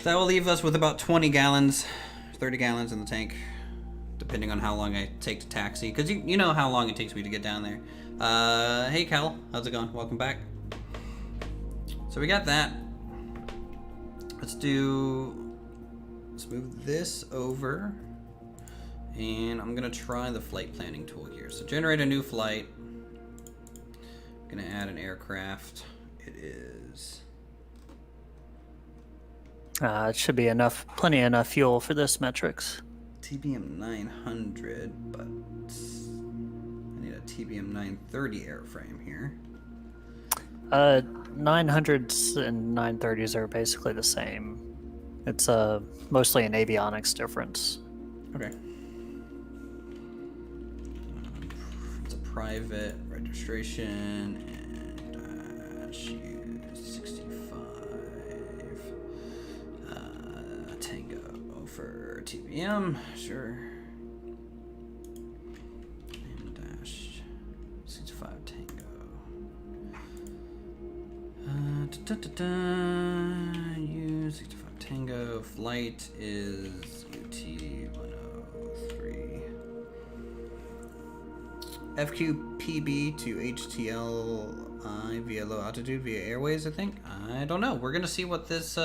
S1: will leave us with about 20 gallons, 30 gallons in the tank, depending on how long I take to taxi. Because you know how long it takes me to get down there. Hey Cal, how's it going? Welcome back. So we got that. Let's move this over. And I'm gonna try the flight planning tool here. So generate a new flight. I'm gonna add an aircraft. It is...
S2: It should be plenty enough fuel for this metrics.
S1: TBM 900, but I need a TBM 930 airframe here.
S2: 900s and 930s are basically the same. It's mostly an avionics difference.
S1: Okay. It's a private registration and -65 Tango for TBM, sure. And -65 Tango. Use 65 Tango. Flight is UT103. FQPB to HTLI via low altitude via airways, I think. I don't know. We're gonna see what this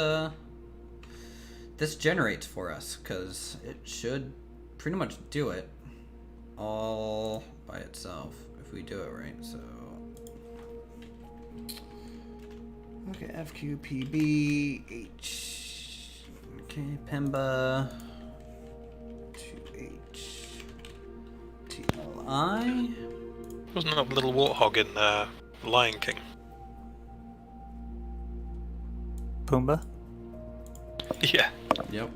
S1: this generates for us, because it should pretty much do it all by itself if we do it right. So okay, FQPB H. Okay, Pemba to HTLI.
S3: Wasn't that little warthog in Lion King?
S2: Pumbaa?
S3: Yeah.
S1: Yep.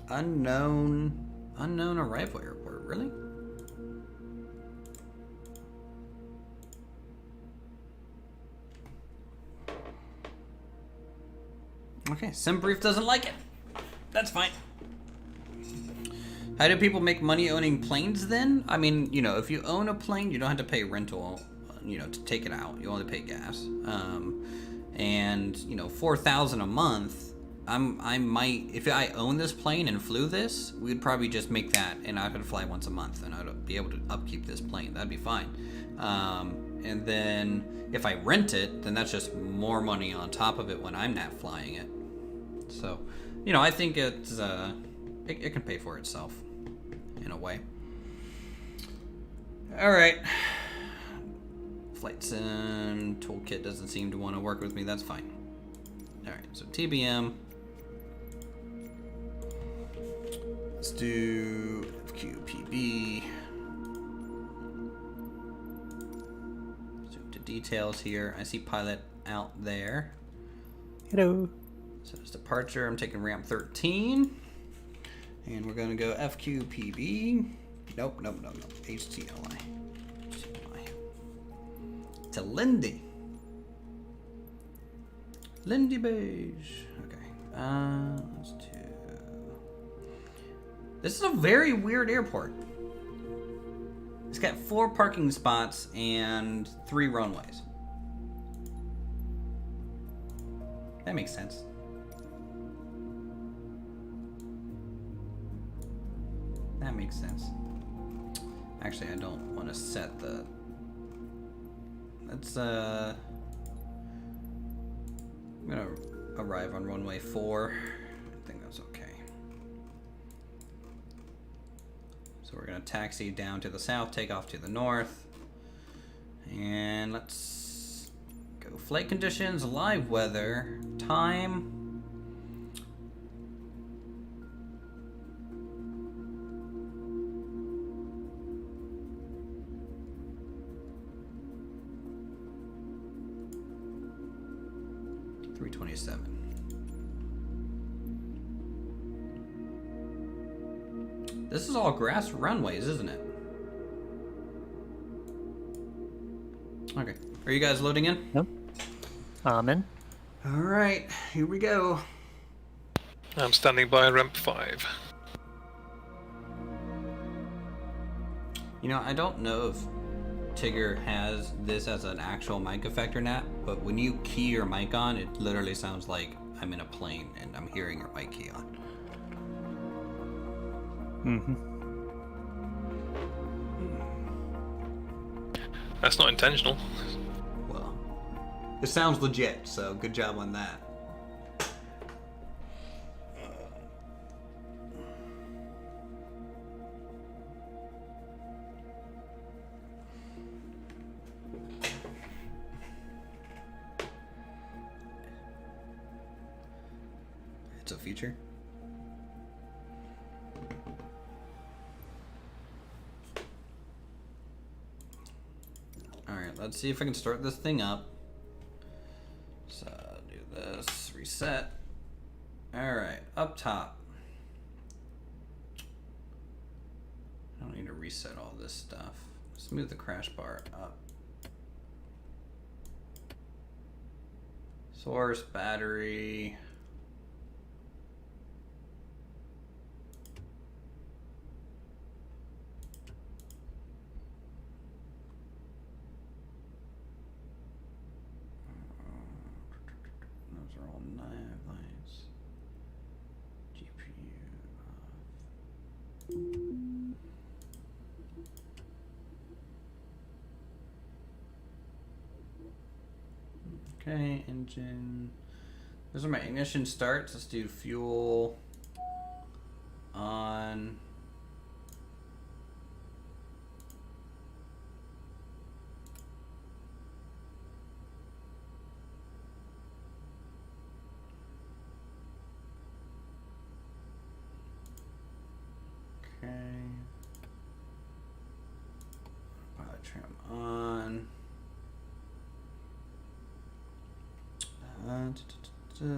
S1: Unknown arrival airport, really? Okay, SimBrief doesn't like it. That's fine. How do people make money owning planes then? I mean, you know, if you own a plane, you don't have to pay rental, you know, to take it out. You only pay gas. And, you know, $4,000 a month, I might, if I own this plane and flew this, we'd probably just make that and I could fly once a month and I'd be able to upkeep this plane. That'd be fine. And then if I rent it, then that's just more money on top of it when I'm not flying it. So, you know, I think it's, it can pay for itself in a way. All right. Flight Sim toolkit doesn't seem to want to work with me. That's fine. All right, so TBM. Let's do FQPB. Zoom to details here. I see pilot out there.
S2: Hello.
S1: So it's departure. I'm taking ramp 13. And we're going to go FQPB. Nope. HTLI. To Lindy. Lindy Beige. Okay. Let's do. This is a very weird airport. It's got 4 parking spots and 3 runways. That makes sense. That makes sense. Actually, I don't want to set the. Let's I'm gonna arrive on runway 4. I think that's okay. So we're gonna taxi down to the south, take off to the north, and let's go. Flight conditions, live weather, time. This is all grass runways, isn't it? Okay. Are you guys loading in?
S2: Yep. I'm in.
S1: All right. Here we go.
S3: I'm standing by ramp 5.
S1: You know, I don't know if Tigger has this as an actual mic effect or not, but when you key your mic on, it literally sounds like I'm in a plane and I'm hearing your mic key on.
S2: Mm-hmm.
S3: That's not intentional.
S1: Well, it sounds legit, so good job on that. It's a feature. Alright, let's see if I can start this thing up. So, do this, reset. Alright, up top. I don't need to reset all this stuff. Let's move the crash bar up. Source, battery. Those are all nav lights. GPU off. Okay, engine. Those are my ignition starts. Let's do fuel on. Okay. Pilot trim on.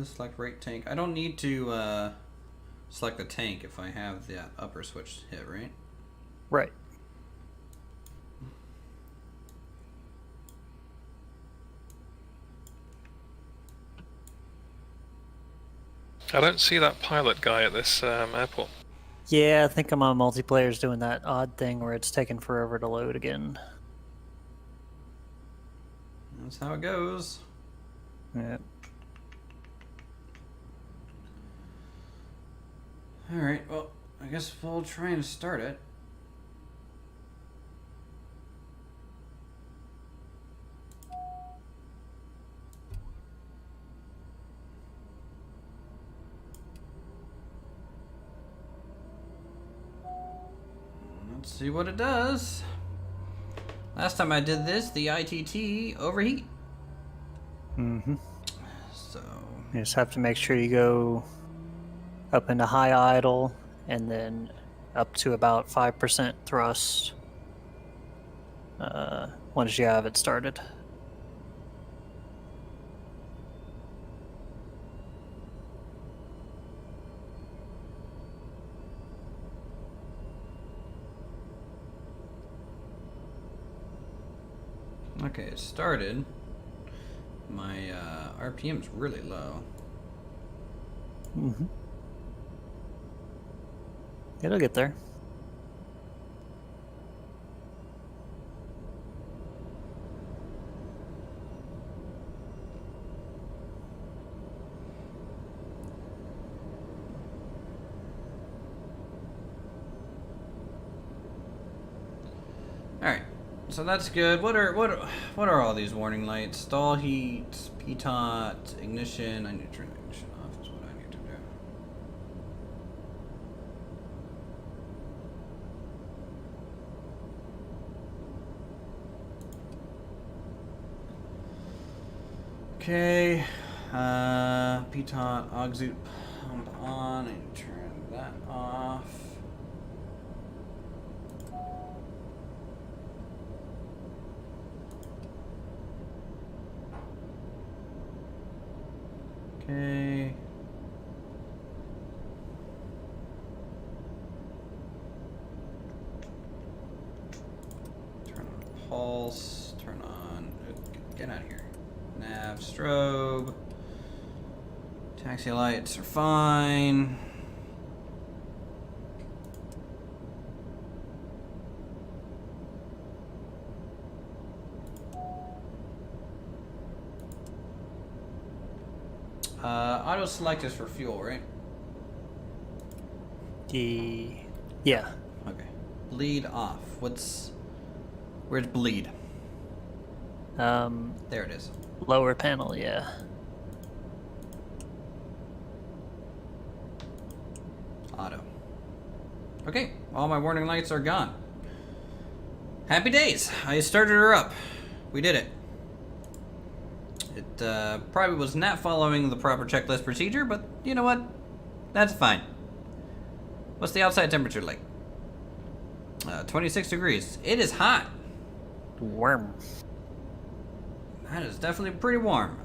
S1: Select rate tank. I don't need to select the tank if I have that upper switch hit, right?
S2: Right.
S3: I don't see that pilot guy at this airport.
S2: Yeah, I think my multiplayer's doing that odd thing where it's taking forever to load again.
S1: That's how it goes.
S2: Yeah.
S1: Alright, well, I guess we'll try and start it. Let's see what it does. Last time I did this, the ITT overheat.
S2: Mm-hmm.
S1: So
S2: You just have to make sure you go up into high idle and then up to about 5% thrust once you have it started.
S1: okay, it started. My RPM's really low.
S2: Mm-hmm. It'll get there.
S1: All right, so that's good. What are all these warning lights? Stall heat, PTOT, ignition. I need to turn the ignition off. Is what I need to do. Okay, PTOT, aux pump on. I need to turn that off. Okay. Turn on pulse. Turn on. Get out of here. Nav, strobe. Taxi lights are fine. Auto select is for fuel, right?
S2: Yeah.
S1: Okay. Bleed off. Where's bleed? There it is.
S2: Lower panel, yeah.
S1: Auto. Okay, all my warning lights are gone. Happy days. I started her up. We did it. It probably was not following the proper checklist procedure, but you know what? That's fine. What's the outside temperature like? 26 degrees. It is hot.
S2: Warm.
S1: That is definitely pretty warm.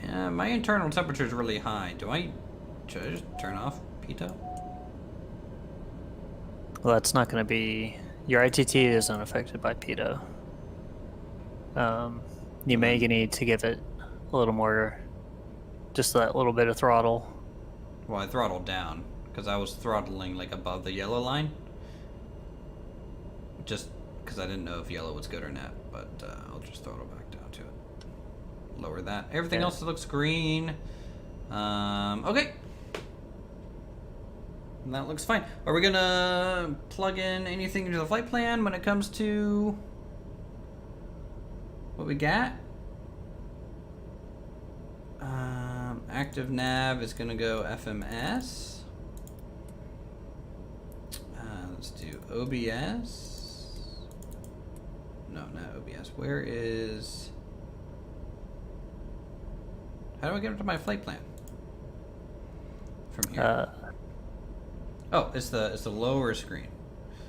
S1: Yeah, my internal temperature is really high. Should I just turn off pitot?
S2: Well, that's not going to be... Your ITT is unaffected by pitot. You may need to give it a little more... Just that little bit of throttle.
S1: Well, I throttled down, because I was throttling like above the yellow line. Just because I didn't know if yellow was good or not, but I'll just throttle back down to it. Lower that. Everything else looks green. Okay. That looks fine. Are we gonna plug in anything into the flight plan when it comes to what we got? Active nav is gonna go FMS. Let's do OBS. No, not OBS. Where is... How do I get into my flight plan? From here. Oh, it's the lower screen.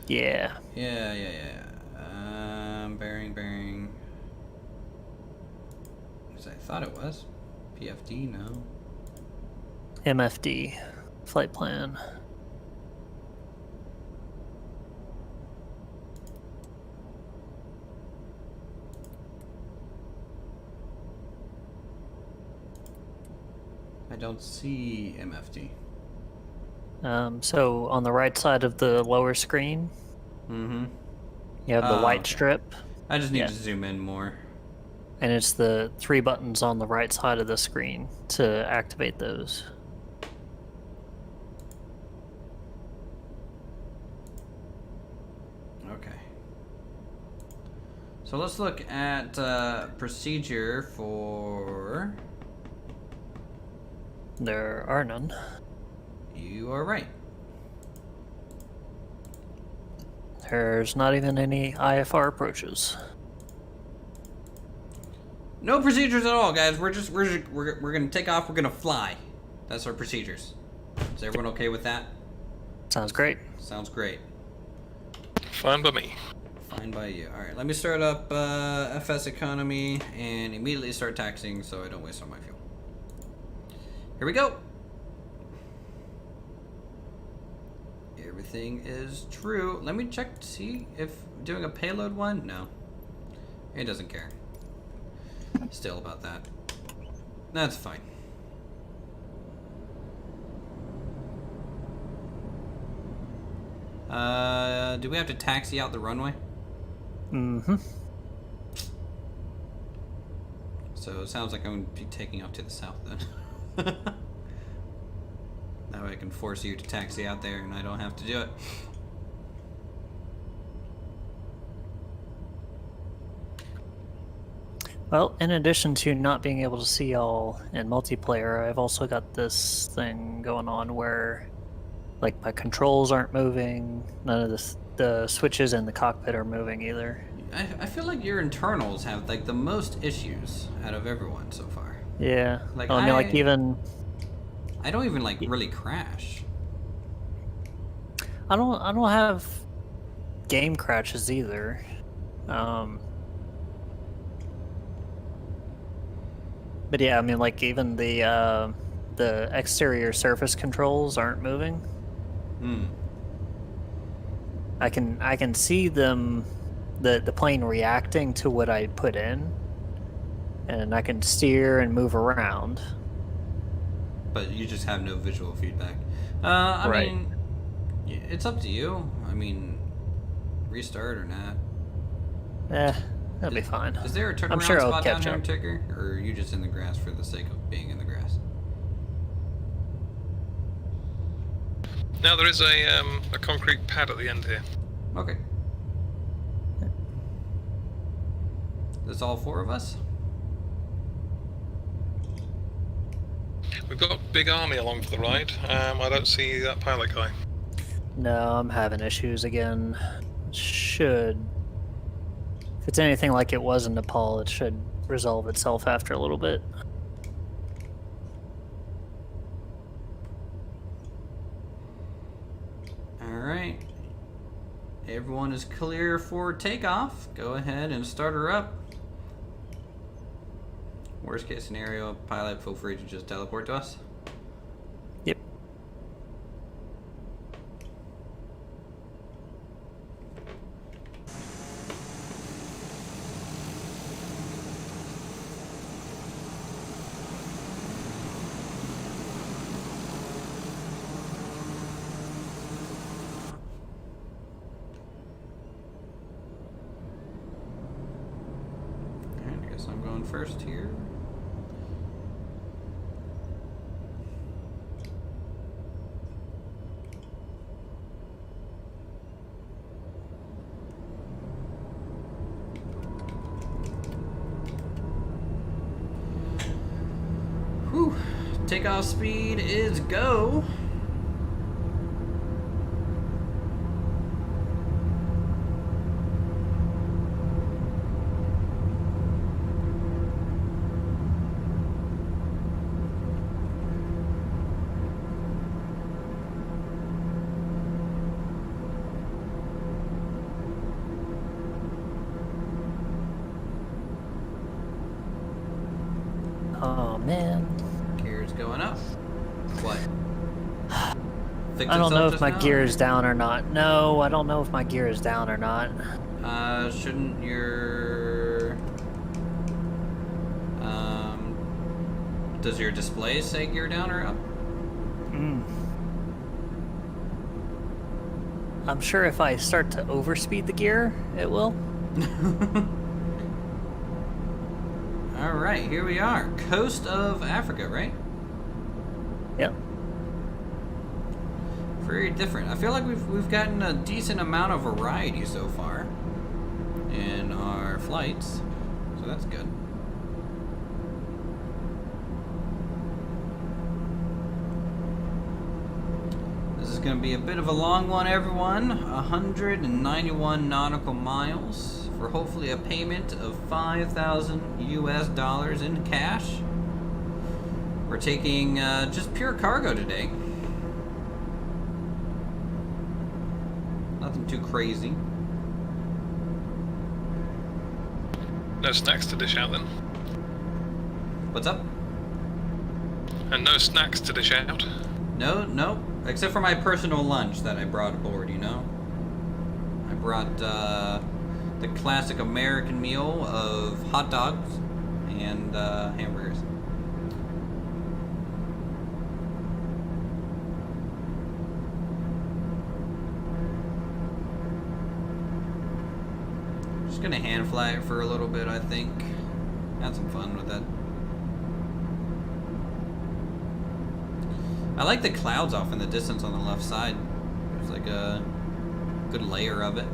S2: Yeah.
S1: Yeah. Bearing. As I thought it was. PFD, no.
S2: MFD flight plan.
S1: I don't see MFD.
S2: So on the right side of the lower screen,
S1: Mm-hmm.
S2: you have the white
S1: Okay.
S2: strip,
S1: I just need
S2: Yeah.
S1: to zoom in more.
S2: and it's the 3 buttons on the right side of the screen to activate those.
S1: Okay. So let's look at procedure for...
S2: There are none.
S1: You are right.
S2: There's not even any IFR approaches.
S1: No procedures at all, guys. We're gonna take off. We're gonna fly. That's our procedures. Is everyone okay with that?
S2: Sounds great.
S1: Sounds great.
S3: Fine by me.
S1: Fine by you. All right, let me start up FSEconomy and immediately start taxing so I don't waste all my fuel. Here we go. Everything is true. Let me check to see if doing a payload one. No, it doesn't care. Still about that. That's fine. Do we have to taxi out the runway?
S2: Mm-hmm.
S1: So it sounds like I'm going to be taking off to the south then. That way I can force you to taxi out there and I don't have to do it.
S2: Well, in addition to not being able to see y'all in multiplayer, I've also got this thing going on where, like, my controls aren't moving. None of the switches in the cockpit are moving either.
S1: I feel like your internals have like the most issues out of everyone so far.
S2: Yeah.
S1: Like,
S2: I mean, like even
S1: I don't even like really crash.
S2: I don't have game crashes either. But yeah, I mean, like even the exterior surface controls aren't moving.
S1: Hmm.
S2: I can see them, the plane reacting to what I put in, and I can steer and move around.
S1: But you just have no visual feedback. I
S2: Right.
S1: mean, it's up to you. I mean, restart or not.
S2: That'll be fine.
S1: Is there a turnaround
S2: I'm sure I'll
S1: spot down
S2: catch
S1: here in
S2: up.
S1: Ticker? Or are you just in the grass for the sake of being in the grass?
S3: Now there is a concrete pad at the end here.
S1: Okay. That's all 4 of us?
S3: We've got Big Army along for the ride. I don't see that pilot guy.
S2: No, I'm having issues again. Should, if it's anything like it was in Nepal, it should resolve itself after a little bit.
S1: Alright. Everyone is clear for takeoff. Go ahead and start her up. Worst case scenario, pilot, feel free to just teleport to us.
S2: Yep.
S1: Alright, I guess I'm going first here. Whew. Takeoff speed is go.
S2: Oh man.
S1: Gears going up. What? Fix
S2: I don't know
S1: itself
S2: if my
S1: just now?
S2: gear is down or not. No, I don't know if my gear is down or not.
S1: Shouldn't your... Does your display say gear down or up?
S2: I'm sure if I start to overspeed the gear, it will.
S1: Alright, here we are. Coast of Africa, right?
S2: Yep.
S1: Very different. I feel like we've gotten a decent amount of variety so far in our flights, so that's good. This is going to be a bit of a long one, everyone. 191 nautical miles for hopefully a payment of 5,000 US dollars in cash. We're taking just pure cargo today. Nothing too crazy.
S3: No snacks to dish out then.
S1: What's up?
S3: And no snacks to dish out.
S1: No. Except for my personal lunch that I brought aboard, you know? I brought the classic American meal of hot dogs and hamburgers. Just gonna hand fly it for a little bit, I think. Had some fun with that. I like the clouds off in the distance on the left side. There's like a good layer of it.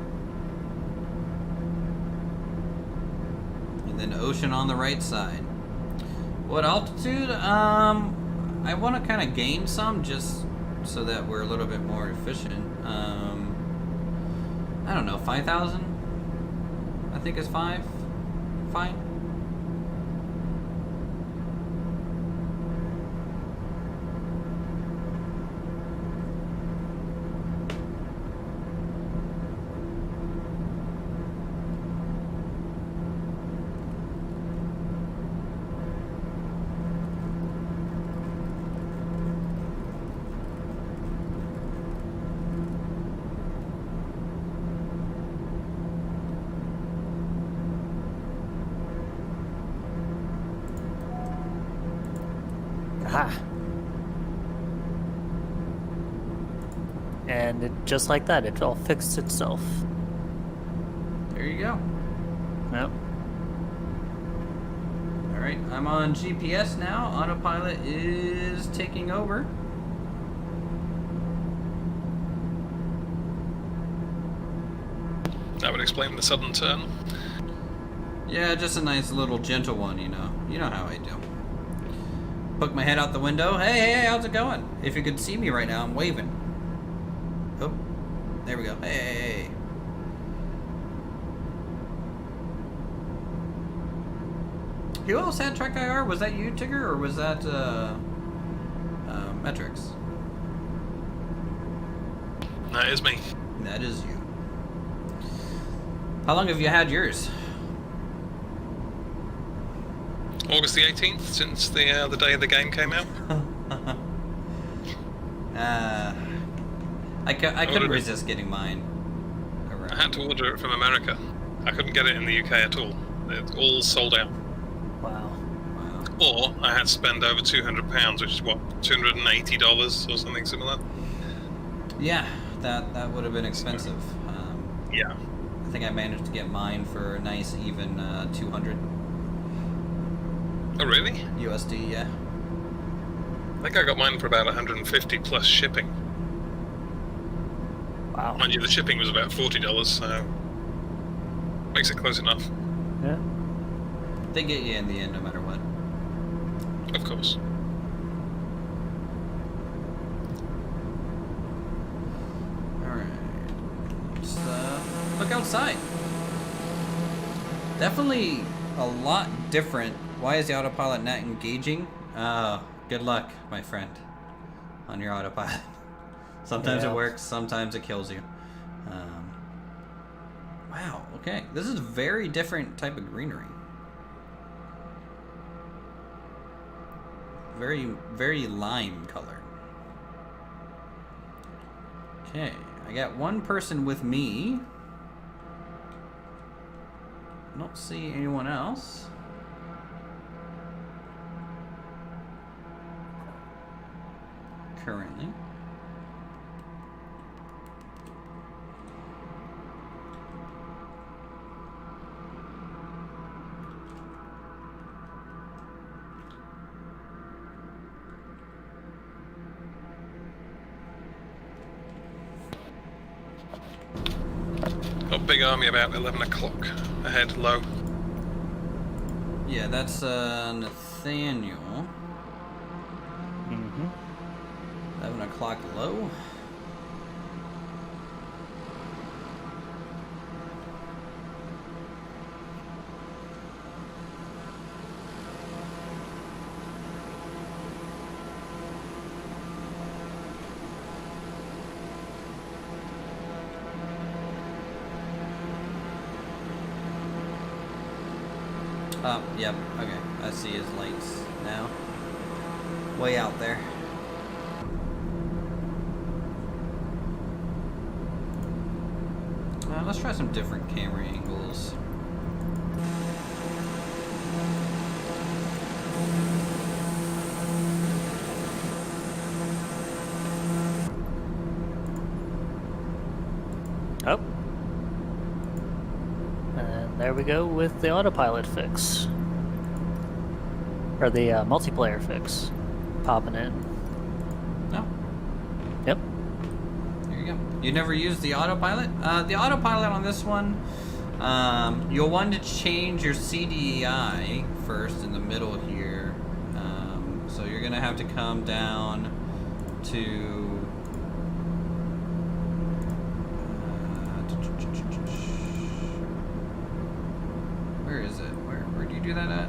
S1: And then ocean on the right side. What altitude? I want to kind of gain some just so that we're a little bit more efficient. I don't know, 5,000? I think it's fine.
S2: Aha. And it, just like that, it all fixed itself.
S1: There you go.
S2: Yep.
S1: Alright, I'm on GPS now. Autopilot is taking over.
S3: That would explain the sudden turn.
S1: Yeah, just a nice little gentle one, you know. You know how I do. Poke my head out the window. Hey, how's it going? If you could see me right now, I'm waving. Oh, there we go. Hey. Who else had Trek IR? Was that you, Tigger, or was that Metrics?
S3: That is me.
S1: That is you. How long have you had yours?
S3: August the 18th, since the day the game came out.
S1: I couldn't resist getting mine.
S3: I had to order it from America. I couldn't get it in the UK at all. It's all sold out.
S2: Wow.
S3: Or I had to spend over £200, which is what, $280 or something similar.
S1: Yeah, that would have been expensive.
S3: Yeah.
S1: I think I managed to get mine for a nice even 200
S3: Oh really?
S1: USD. Yeah.
S3: I think I got mine for about 150 plus shipping.
S2: Wow.
S3: Mind you, the shipping was about $40, so makes it close enough.
S2: Yeah.
S1: They get you in the end, no matter what.
S3: Of course.
S1: All right. Let's look outside. Definitely a lot different. Why is the autopilot not engaging? Good luck, my friend, on your autopilot. Sometimes it works, sometimes it kills you. Wow, okay. This is a very different type of greenery. Very, very lime color. Okay, I got one person with me. I don't see anyone else. Currently.
S3: Got a big army about 11 o'clock ahead, low.
S1: Yeah, that's Nathaniel.
S2: Mm-hmm.
S1: 11 o'clock low. Oh, yep, okay. I see his lights now. Way out there. Let's try some different camera angles.
S2: Oh. And there we go with the autopilot fix. Or the multiplayer fix. Popping in.
S1: No.
S2: Yep.
S1: There you go. You never used the autopilot? The autopilot on this one, you'll want to change your CDI first in the middle here. So you're going to have to come down to... where is it? Where do you do that at?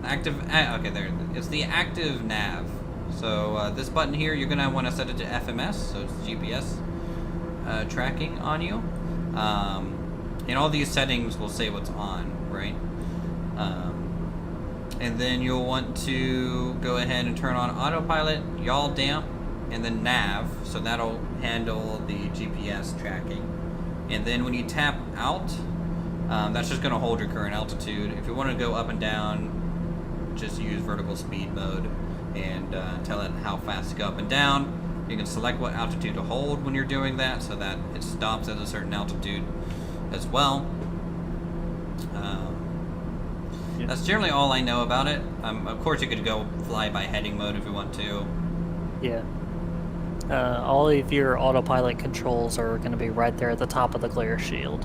S1: Active... okay, there. It's the active nav. So this button here, you're going to want to set it to FMS, so it's GPS tracking on you. And all these settings will say what's on, right? And then you'll want to go ahead and turn on autopilot, yaw damp, and then nav, so that'll handle the GPS tracking. And then when you tap out, that's just going to hold your current altitude. If you want to go up and down, just use vertical speed mode and tell it how fast to go up and down. You can select what altitude to hold when you're doing that, so that it stops at a certain altitude as well. That's generally all I know about it. Of course, you could go fly by heading mode if you want to.
S2: Yeah. All of your autopilot controls are going to be right there at the top of the glare shield.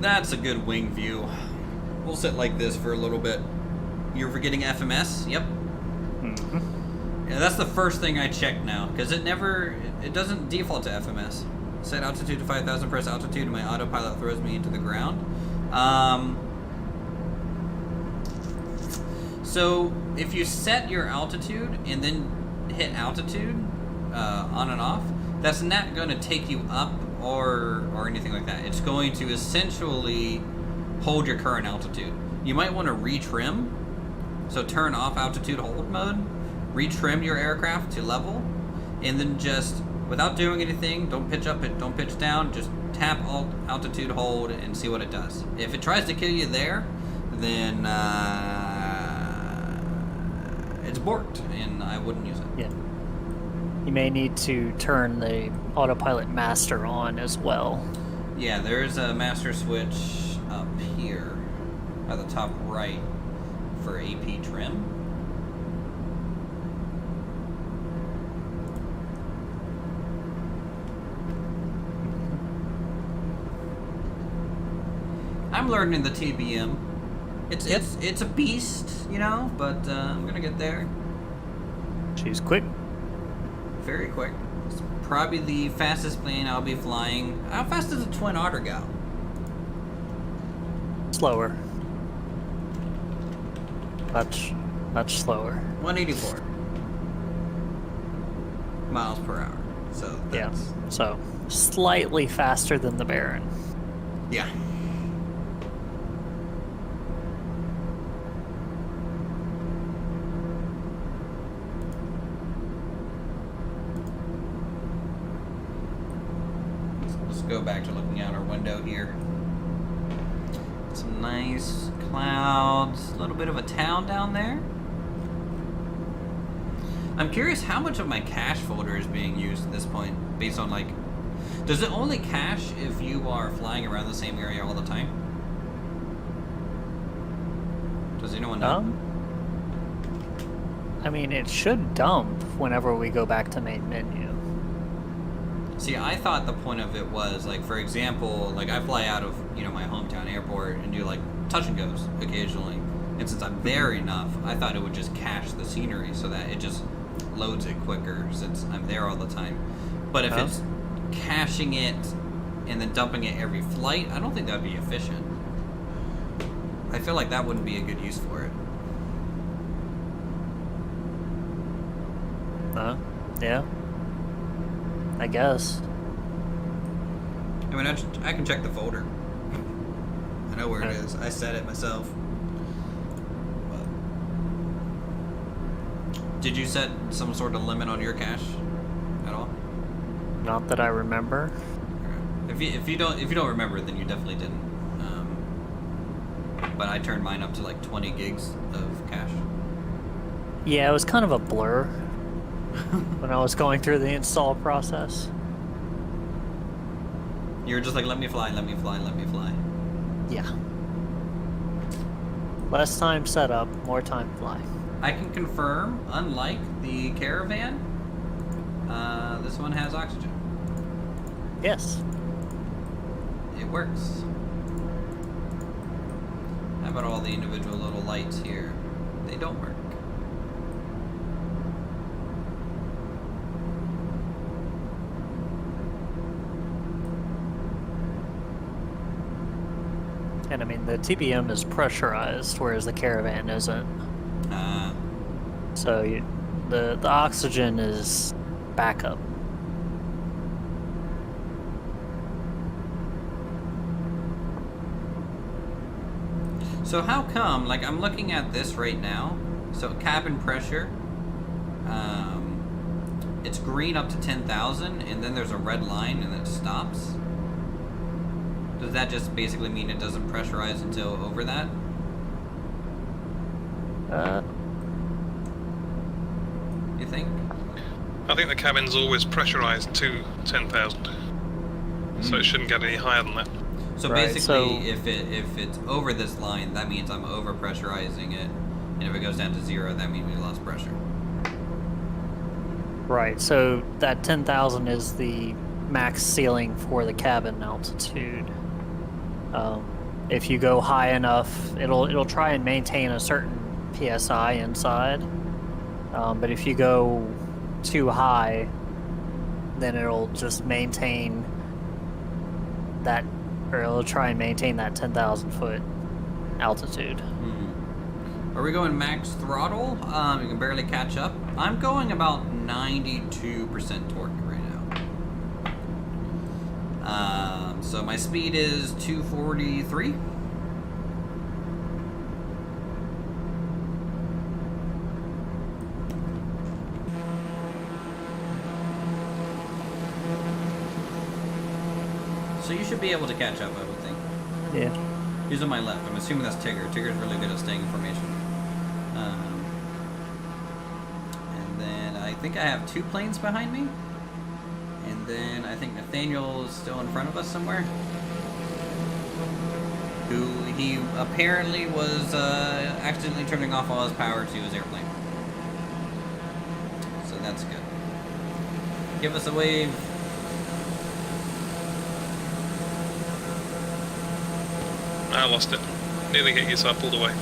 S1: That's a good wing view. We'll sit like this for a little bit. You're forgetting FMS? Yep.
S2: Mm-hmm.
S1: Yeah, that's the first thing I check now, because it doesn't default to FMS. Set altitude to 5,000, press altitude, and my autopilot throws me into the ground. So if you set your altitude and then hit altitude on and off, that's not going to take you up or anything like that. It's going to essentially hold your current altitude. You might want to retrim, so turn off altitude hold mode, retrim your aircraft to level, and then just, without doing anything, don't pitch up, don't pitch down, just tap altitude hold and see what it does. If it tries to kill you there, then it's borked, and I wouldn't use it.
S2: Yeah. You may need to turn the autopilot master on as well.
S1: Yeah, there's a master switch up here at the top right for AP trim. I'm learning the TBM. It's a beast, you know, but I'm gonna get there.
S2: She's quick.
S1: Very quick. It's probably the fastest plane I'll be flying. How fast does a Twin Otter go?
S2: Slower. Much slower.
S1: 184 miles per hour. So that's...
S2: Yeah. So slightly faster than the Baron.
S1: Yeah. Let's go back to looking out our window here. Some nice clouds, a little bit of a town down there. I'm curious how much of my cache folder is being used at this point, based on like, does it only cache if you are flying around the same area all the time? Does anyone know?
S2: I mean, it should dump whenever we go back to main menu.
S1: See, I thought the point of it was, like, for example, like, I fly out of, my hometown airport and do, like, touch and goes occasionally. And since I'm there enough, I thought it would just cache the scenery so that it just loads it quicker since I'm there all the time. But if it's caching it and then dumping it every flight, I don't think that would be efficient. I feel like that wouldn't be a good use for it.
S2: Yeah. I guess.
S1: I mean, I can check the folder. I know where it is. I set it myself. But did you set some sort of limit on your cache at all?
S2: Not that I remember.
S1: Okay. If you don't remember, then you definitely didn't. But I turned mine up to like 20 gigs of cache.
S2: Yeah, it was kind of a blur when I was going through the install process.
S1: You were just like, let me fly, let me fly, let me fly.
S2: Yeah. Less time set up, more time fly.
S1: I can confirm, unlike the Caravan, this one has oxygen.
S2: Yes.
S1: It works. How about all the individual little lights here? They don't work.
S2: And I mean, the TBM is pressurized, whereas the Caravan isn't. So the oxygen is backup.
S1: So how come, like, I'm looking at this right now, so cabin pressure, it's green up to 10,000, and then there's a red line, and it stops? Does that just basically mean it doesn't pressurize until over that? You think?
S3: I think the cabin's always pressurized to 10,000, so it shouldn't get any higher than that.
S1: So
S2: Right,
S1: basically,
S2: so-
S1: if it's over this line, that means I'm over pressurizing it, and if it goes down to 0, that means we lost pressure.
S2: Right, so that 10,000 is the max ceiling for the cabin altitude. If you go high enough, it'll try and maintain a certain PSI inside. But if you go too high, then it'll just maintain that, or it'll try and maintain that 10,000 foot altitude.
S1: Are we going max throttle? You can barely catch up. I'm going about 92% torque right now. So my speed is 243. So you should be able to catch up, I would think.
S2: Yeah.
S1: He's on my left. I'm assuming that's Tigger. Tigger's really good at staying in formation. And then I think I have 2 planes behind me. And then I think Nathaniel is still in front of us somewhere. Who he apparently was accidentally turning off all his power to his airplane. So that's good. Give us a wave.
S3: I lost it. Nearly hit you, so I pulled away.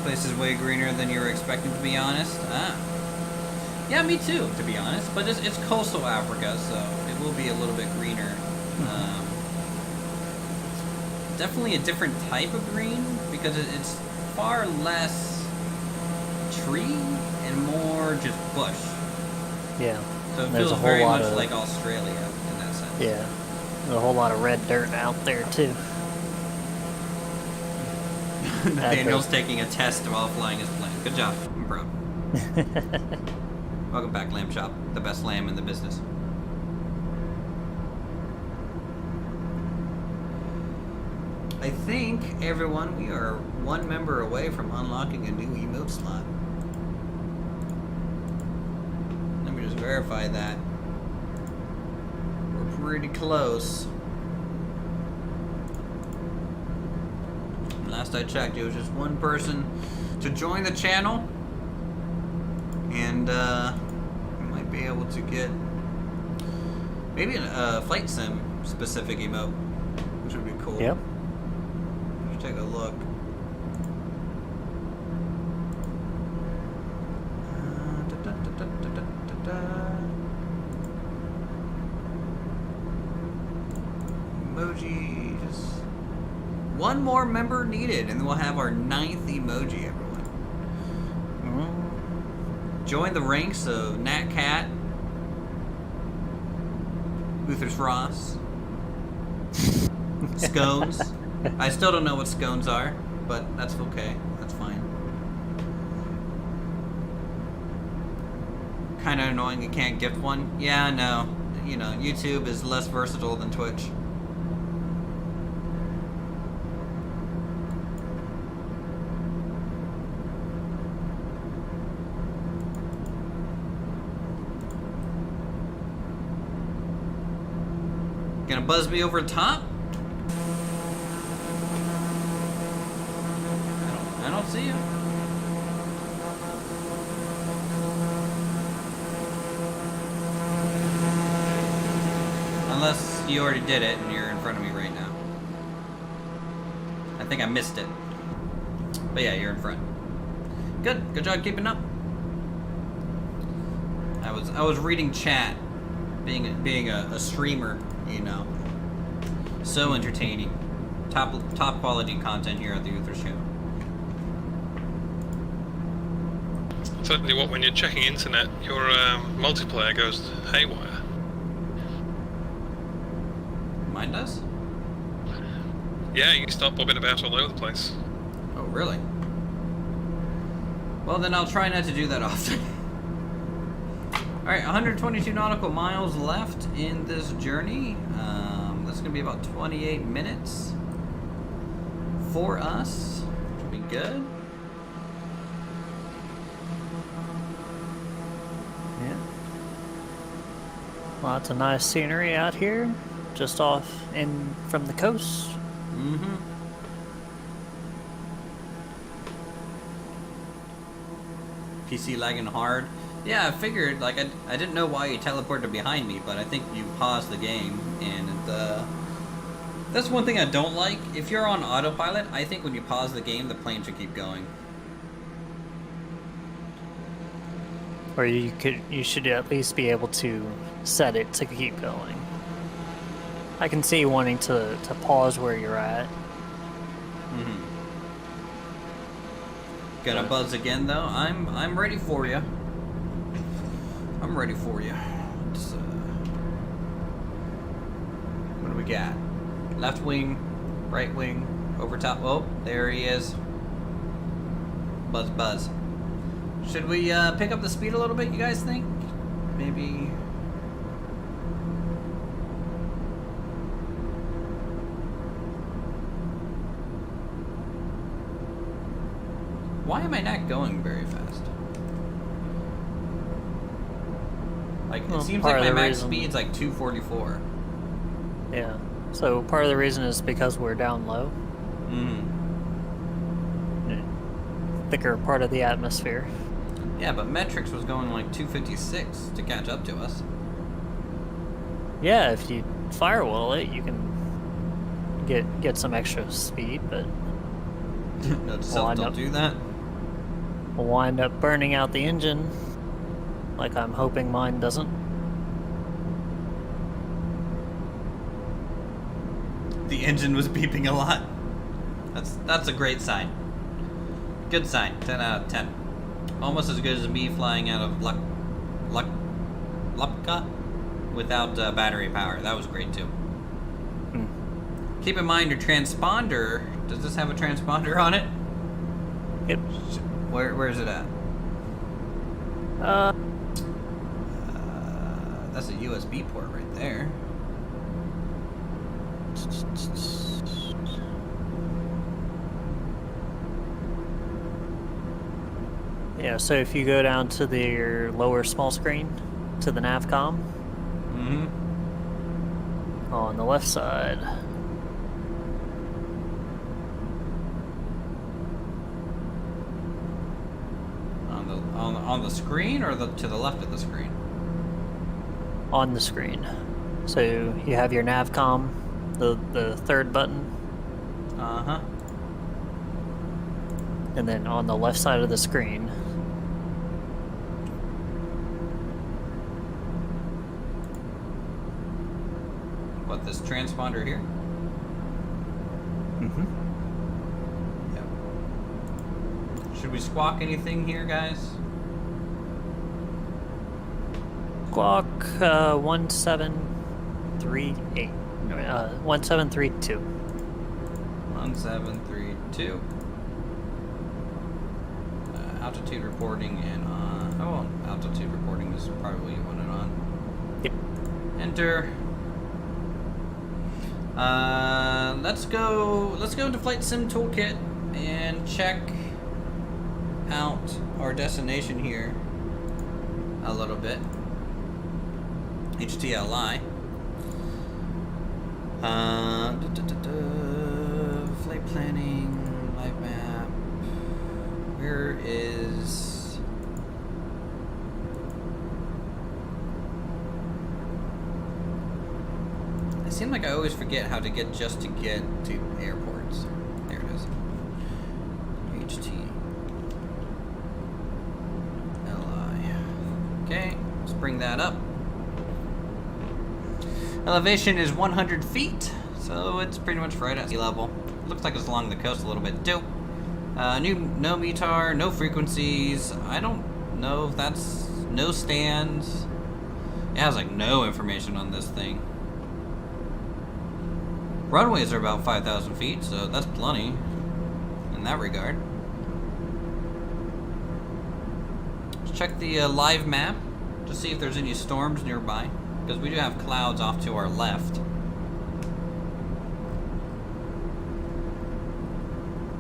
S1: place is way greener than you were expecting, to be honest. Yeah, me too, to be honest. But it's coastal Africa, so it will be a little bit greener. Definitely a different type of green, because it's far less tree and more just bush.
S2: Yeah.
S1: So it
S2: There's
S1: feels
S2: a whole
S1: very
S2: lot
S1: much
S2: of-
S1: like Australia in that sense.
S2: Yeah. There's a whole lot of red dirt out there too.
S1: Daniel's taking a test while flying his plane. Good job. I'm proud. Welcome back, Lamb Chop. The best lamb in the business. I think, everyone, we are one member away from unlocking a new emote slot. Let me just verify that. We're pretty close. Last I checked, it was just one person to join the channel. And, we might be able to get maybe a flight sim specific emote, which would be cool.
S2: Yep.
S1: Let's take a look. Emojis. One more member needed, and then we'll have our 9th emoji, everyone. Join the ranks of Nat Cat, Luther's Ross, Scones. I still don't know what scones are, but that's okay. That's fine. Kind of annoying you can't gift one. Yeah, I know. You know, YouTube is less versatile than Twitch. Gonna buzz me over top? I don't see you. Unless you already did it and you're in front of me right now. I think I missed it. But yeah, you're in front. Good. Good job keeping up. I was reading chat. Being a streamer, you know. So entertaining. Top quality content here at the Uther Show.
S3: Certainly, what when you're checking internet, your multiplayer goes haywire.
S1: Mine does?
S3: Yeah, you start bobbing about all over the place.
S1: Oh, really? Well, then I'll try not to do that often. Alright, 122 nautical miles left in this journey. That's going to be about 28 minutes for us. Should be good.
S2: Yeah. Lots of nice scenery out here, just off in from the coast.
S1: Mm-hmm. PC lagging hard. Yeah, I figured, like, I didn't know why you teleported behind me, but I think you paused the game, and that's one thing I don't like. If you're on autopilot, I think when you pause the game, the plane should keep going.
S2: Or you should at least be able to set it to keep going. I can see you wanting to pause where you're at.
S1: Mm-hmm. Gonna buzz again, though. I'm ready for you. I'm ready for you. It's, what do we got? Left wing, right wing, over top. Oh, there he is. Buzz, buzz. Should we pick up the speed a little bit, you guys think? Maybe. Why am I not going very fast? Like,
S2: Well,
S1: it seems
S2: part
S1: like
S2: of
S1: my
S2: the
S1: max
S2: reason-
S1: speed's like 244.
S2: Yeah. So part of the reason is because we're down low.
S1: Mm.
S2: Thicker part of the atmosphere.
S1: Yeah, but Metrics was going like 256 to catch up to us.
S2: Yeah, if you firewall it, you can get some extra speed, but
S1: No, don't do that.
S2: will wind up burning out the engine, like I'm hoping mine doesn't.
S1: The engine was beeping a lot. That's a great sign. Good sign. 10 out of 10. Almost as good as me flying out of Lupka without battery power. That was great too. Keep in mind your transponder. Does this have a transponder on it?
S2: Yep.
S1: Where is it at? That's a USB port right there.
S2: Yeah, so if you go down to your lower small screen, to the navcom, on the left side.
S1: On the screen or to the left of the screen?
S2: On the screen. So you have your navcom, the third button.
S1: Uh-huh.
S2: And then on the left side of the screen.
S1: What, this transponder here? Yep. Should we squawk anything here, guys?
S2: Squawk 1738. 1732.
S1: 1732. Altitude reporting and altitude reporting is probably what you want it on.
S2: Yep.
S1: Enter. Let's go into Flight Sim Toolkit and check out our destination here a little bit. HTLI. Flight planning, live map. Where is... It seems like I always forget how to get to airports. There it is. HTLI. Okay, let's bring that up. Elevation is 100 feet, so it's pretty much right at sea level. Looks like it's along the coast a little bit too. No METAR, no frequencies. I don't know if that's no stands. It has like no information on this thing. Runways are about 5,000 feet, so that's plenty in that regard. Let's check the live map to see if there's any storms nearby, because we do have clouds off to our left.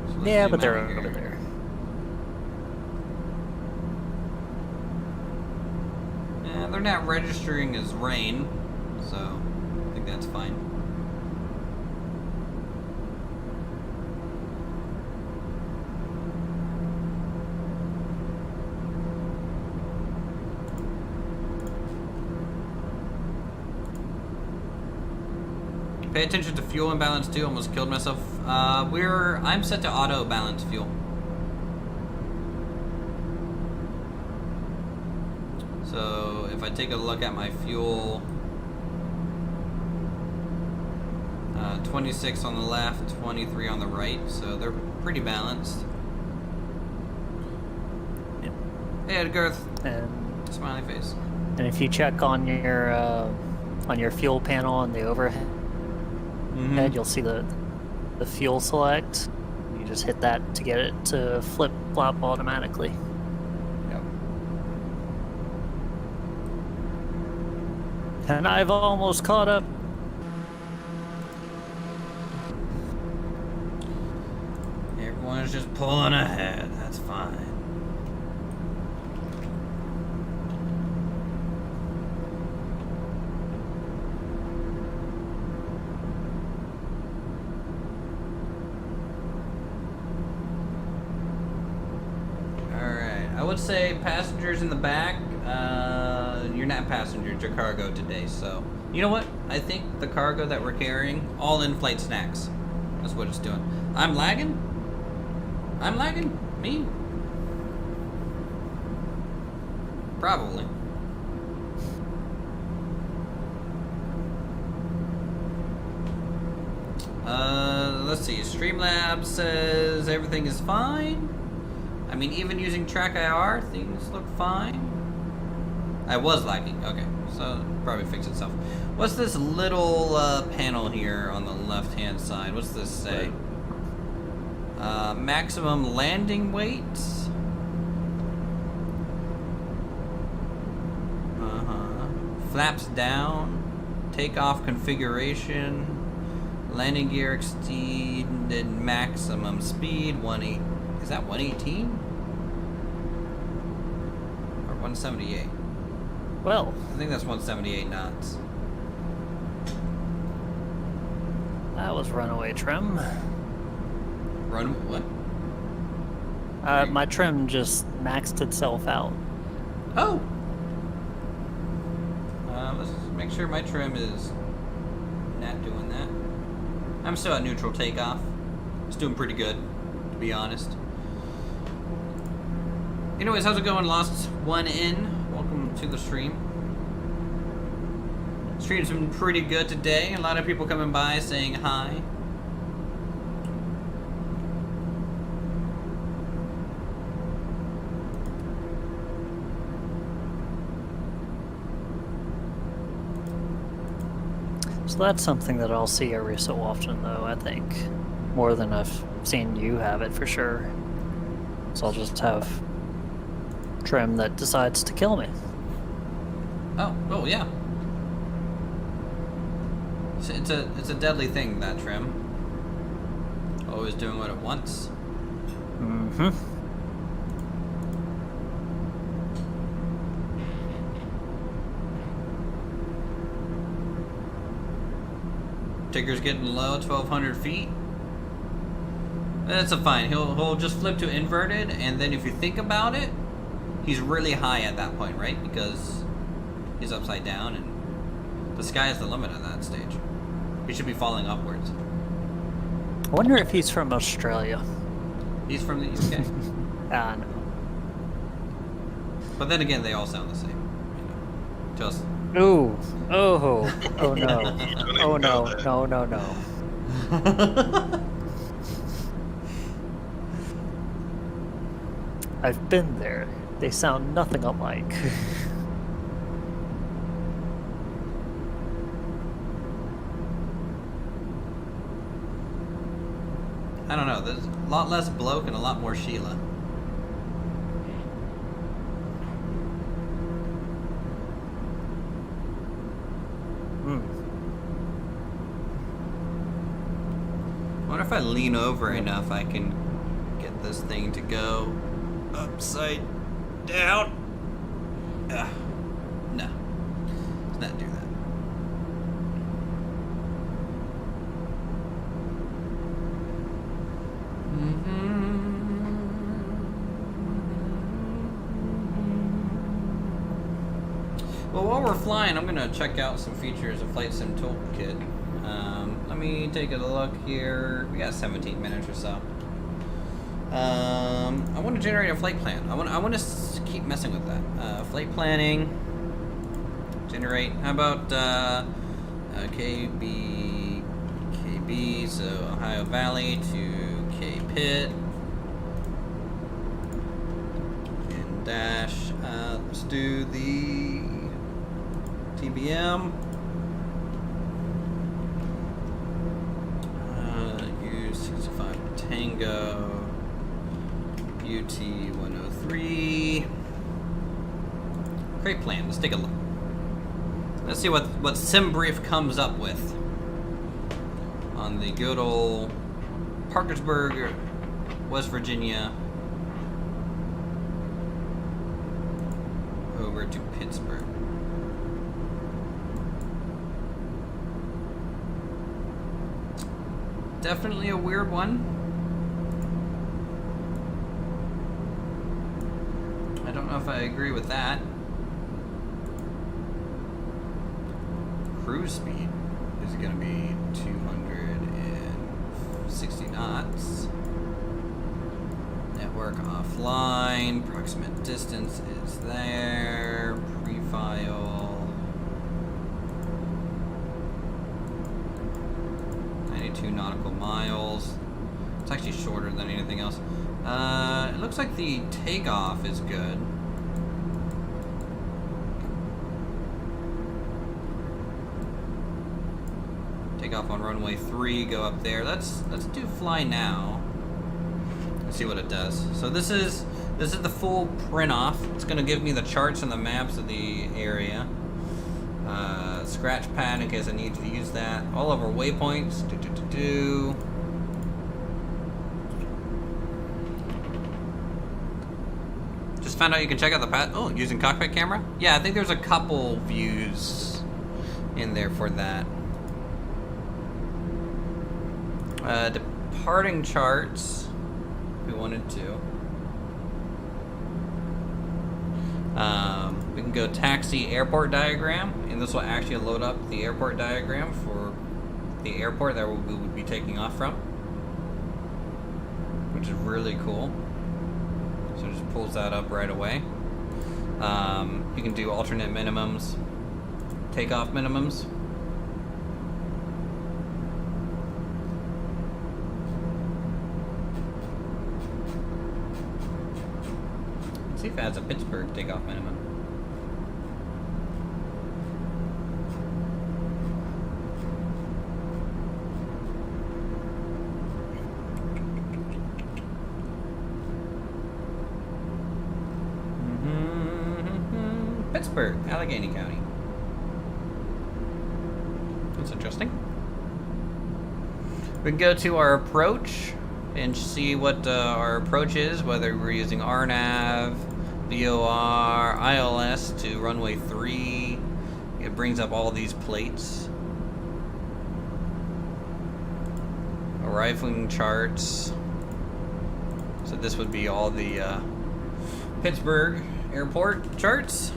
S1: So
S2: Yeah,
S1: zoom
S2: but they're
S1: out here.
S2: over there.
S1: Yeah, they're not registering as rain, so I think that's fine. Pay attention to fuel imbalance too. Almost killed myself. I'm set to auto balance fuel. So if I take a look at my fuel, 26 on the left, 23 on the right. So they're pretty balanced.
S2: Yep.
S1: Hey, Edgarth.
S2: And
S1: Smiley face.
S2: if you check on your fuel panel on the overhead, you'll see the fuel select. You just hit that to get it to flip-flop automatically.
S1: Yep.
S2: And I've almost caught up.
S1: Everyone's just pulling ahead. That's fine. I would say passengers in the back, you're not passengers, you're cargo today, so... You know what? I think the cargo that we're carrying, all in-flight snacks. That's what it's doing. I'm lagging? Me? Probably. Let's see. Streamlabs says everything is fine. I mean, even using track IR, things look fine. I was lagging. Okay, so probably fix itself. What's this little panel here on the left-hand side? What's this say? Maximum landing weight. Flaps down. Takeoff configuration. Landing gear exceeded maximum speed. 180. Is that 118? Or 178?
S2: Well,
S1: I think that's 178 knots.
S2: that was runaway trim.
S1: Run what?
S2: My trim just maxed itself out.
S1: Oh! Let's make sure my trim is not doing that. I'm still at neutral takeoff. It's doing pretty good, to be honest. Anyways, how's it going? Lost one in. Welcome to the stream. Stream's been pretty good today. A lot of people coming by saying hi.
S2: So that's something that I'll see every so often, though, I think. More than I've seen you have it, for sure. So I'll just have trim that decides to kill me.
S1: Oh, yeah. It's a deadly thing, that trim. Always doing what it wants.
S2: Mm-hmm.
S1: Ticker's getting low, 1,200 feet. That's a fine. He'll just flip to inverted, and then if you think about it, he's really high at that point, right? Because he's upside down, and the sky is the limit at that stage. He should be falling upwards.
S2: I wonder if he's from Australia.
S1: He's from the UK.
S2: Ah, no.
S1: But then again, they all sound the same. You know, just.
S2: Ooh. Oh. Oh no. Oh no. No, no, no. I've been there. They sound nothing alike.
S1: I don't know. There's a lot less bloke and a lot more Sheila. I wonder if I lean over enough, I can get this thing to go upside down. No, let's not do that. Well, while we're flying, I'm gonna check out some features of Flight Sim Toolkit. Let me take a look here. We got 17 minutes or so. I want to generate a flight plan. I want to keep messing with that. Flight planning. Generate. How about KB, so Ohio Valley to K Pitt. And dash. Let's do the TBM. U65 Tango. UT 103. Great plan. Let's take a look. Let's see what SimBrief comes up with on the good old Parkersburg, West Virginia, over to Pittsburgh. Definitely a weird one. I don't know if I agree with that. Cruise speed is going to be 260 knots. Work offline. Approximate distance is there. Prefile. 92 nautical miles. It's actually shorter than anything else. It looks like the takeoff is good. Takeoff on runway 3, go up there. Let's do fly now. Let's see what it does. So this is the full print off. It's gonna give me the charts and the maps of the area. Scratch pad in case I need to use that. All of our waypoints. Just found out you can check out the path. Oh, using cockpit camera? Yeah, I think there's a couple views in there for that. Departing charts, if we wanted to. We can go taxi airport diagram, and this will actually load up the airport diagram for the airport that we would be taking off from, which is really cool. So it just pulls that up right away. You can do alternate minimums, takeoff minimums. Let's see if it has a Pittsburgh takeoff minimum. Pittsburgh, Allegheny County. That's interesting. We can go to our approach and see what our approach is, whether we're using RNAV, VOR, ILS to runway 3. It brings up all these plates. Arriving charts. So this would be all the Pittsburgh airport charts.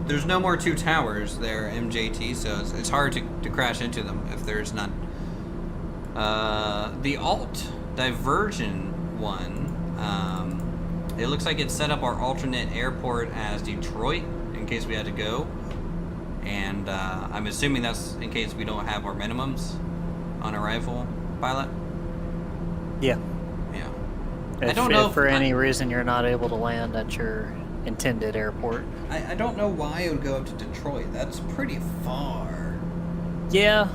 S1: There's no more 2 towers there, MJT, so it's hard to crash into them if there's none. The alt diversion one, it looks like it set up our alternate airport as Detroit in case we had to go, and I'm assuming that's in case we don't have our minimums on arrival, pilot.
S2: Yeah.
S1: Yeah.
S2: If,
S1: I don't know
S2: if for any reason you're not able to land at your intended airport.
S1: I don't know why it would go up to Detroit. That's pretty far.
S2: Yeah.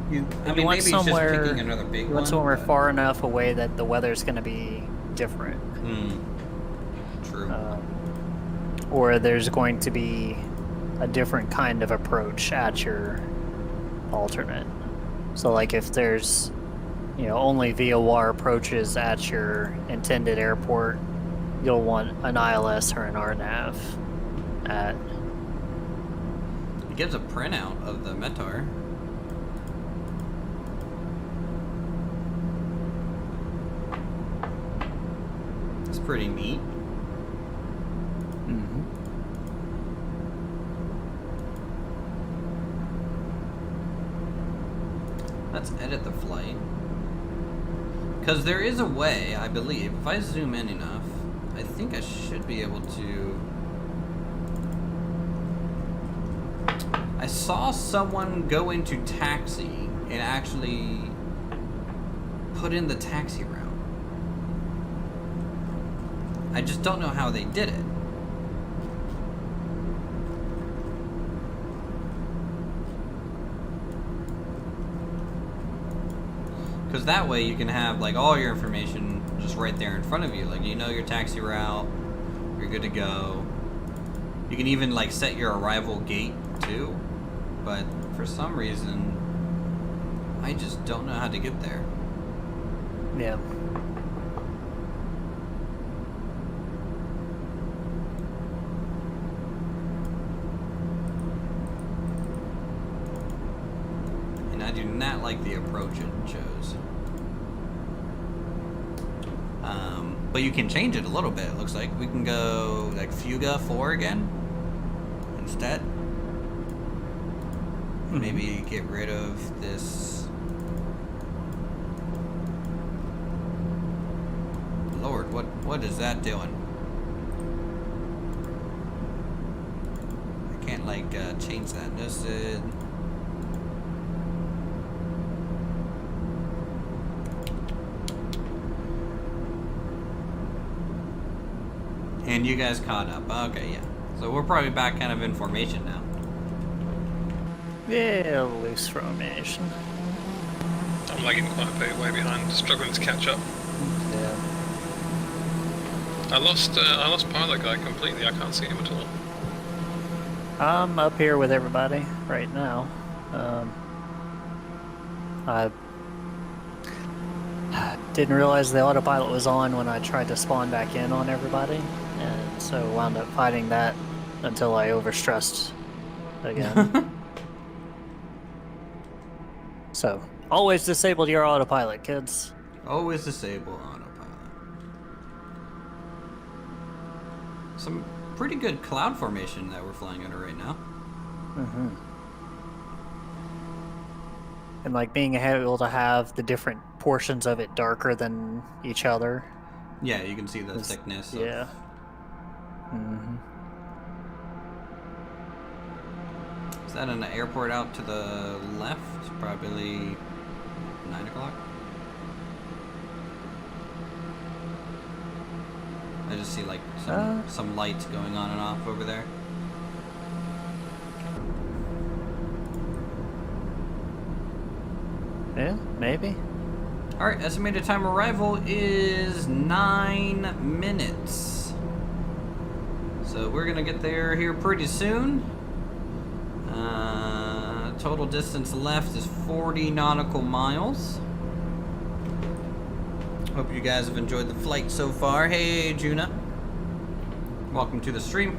S1: I mean,
S2: want
S1: maybe he's
S2: somewhere,
S1: just picking another big
S2: you
S1: one.
S2: want somewhere
S1: but-
S2: far enough away that the weather's going to be different.
S1: True.
S2: Or there's going to be a different kind of approach at your alternate. So like if there's, only VOR approaches at your intended airport, you'll want an ILS or an RNAV at.
S1: It gives a printout of the METAR. It's pretty neat.
S2: Mm-hmm.
S1: Let's edit the flight. Because there is a way, I believe, if I zoom in enough, I think I should be able to... I saw someone go into taxi and actually put in the taxi route. I just don't know how they did it. Because that way you can have like all your information just right there in front of you. Like your taxi route, you're good to go. You can even like set your arrival gate too. But for some reason, I just don't know how to get there.
S2: Yeah.
S1: And I do not like the approach it chose. But you can change it a little bit, it looks like. We can go like Fuga 4 again instead. Maybe get rid of this What is that doing? I can't like change that. This is. And you guys caught up. Okay, yeah. So we're probably back kind of in formation now.
S2: Yeah, loose formation.
S3: I'm lagging quite a bit way behind, struggling to catch up.
S2: Yeah.
S3: I lost Pilot Guy completely. I can't see him at all.
S2: I'm up here with everybody right now. I didn't realize the autopilot was on when I tried to spawn back in on everybody, and so wound up fighting that until I overstressed again. So, always disable your autopilot, kids.
S1: Always disable autopilot. Some pretty good cloud formation that we're flying under right now.
S2: Mm-hmm. And like being able to have the different portions of it darker than each other.
S1: Yeah, you can see the thickness.
S2: Yeah. Mm-hmm.
S1: Is that an airport out to the left? Probably 9 o'clock. I just see like some lights going on and off over there.
S2: Yeah, maybe.
S1: Alright, estimated time arrival is 9 minutes. So we're gonna get there here pretty soon. Total distance left is 40 nautical miles. Hope you guys have enjoyed the flight so far. Hey, Juna. Welcome to the stream.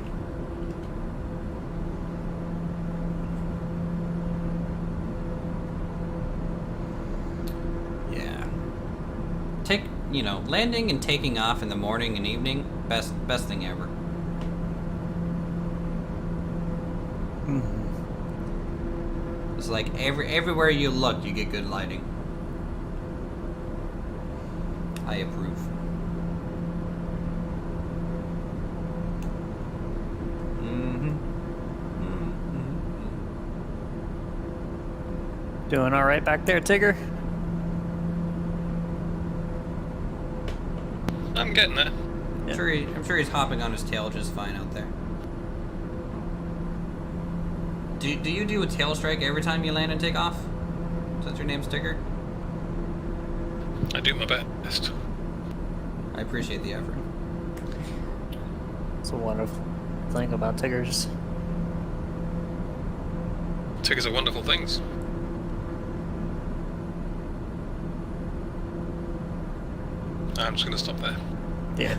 S1: Yeah. Landing and taking off in the morning and evening, best thing ever.
S2: Mm-hmm.
S1: It's like everywhere you look, you get good lighting. I approve.
S2: Doing all right back there, Tigger?
S3: I'm getting there.
S1: I'm sure he's hopping on his tail just fine out there. Do you do a tail strike every time you land and take off? Is that your name, Sticker?
S3: I do my best.
S1: I appreciate the effort.
S2: It's a wonderful thing about Tiggers.
S3: Tickers are wonderful things. I'm just going to stop there.
S2: Yeah.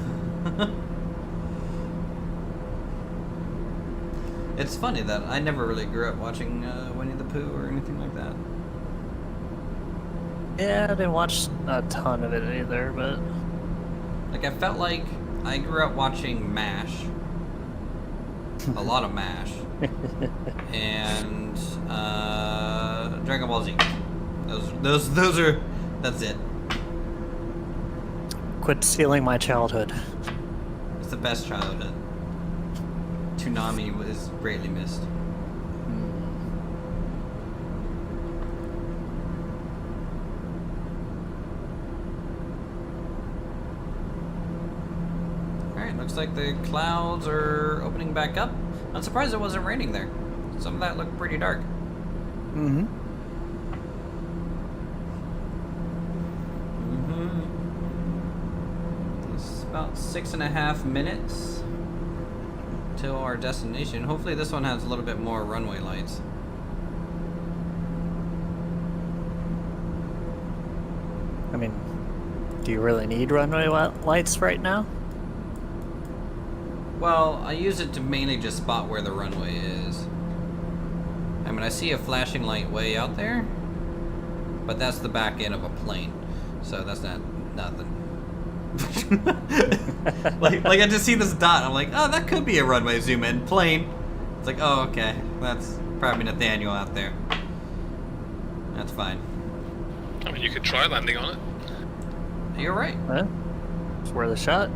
S1: It's funny that I never really grew up watching Winnie the Pooh or anything like that.
S2: Yeah, I didn't watch a ton of it either, but...
S1: Like, I felt like I grew up watching MASH. A lot of MASH. And Dragon Ball Z. Those are... That's it.
S2: Quit stealing my childhood.
S1: It's the best childhood. Toonami was greatly missed. Alright, looks like the clouds are opening back up. I'm surprised it wasn't raining there. Some of that looked pretty dark.
S2: Mm-hmm.
S1: It's about 6.5 minutes till our destination. Hopefully this one has a little bit more runway lights.
S2: I mean, do you really need runway lights right now?
S1: Well, I use it to mainly just spot where the runway is. I mean, I see a flashing light way out there, but that's the back end of a plane, so that's not nothing. like I just see this dot. I'm like, oh, that could be a runway zoom in plane. It's like, oh, okay, that's probably Nathaniel out there. That's fine.
S3: I mean, you could try landing on it.
S1: You're right.
S2: Huh? It's worth a shot.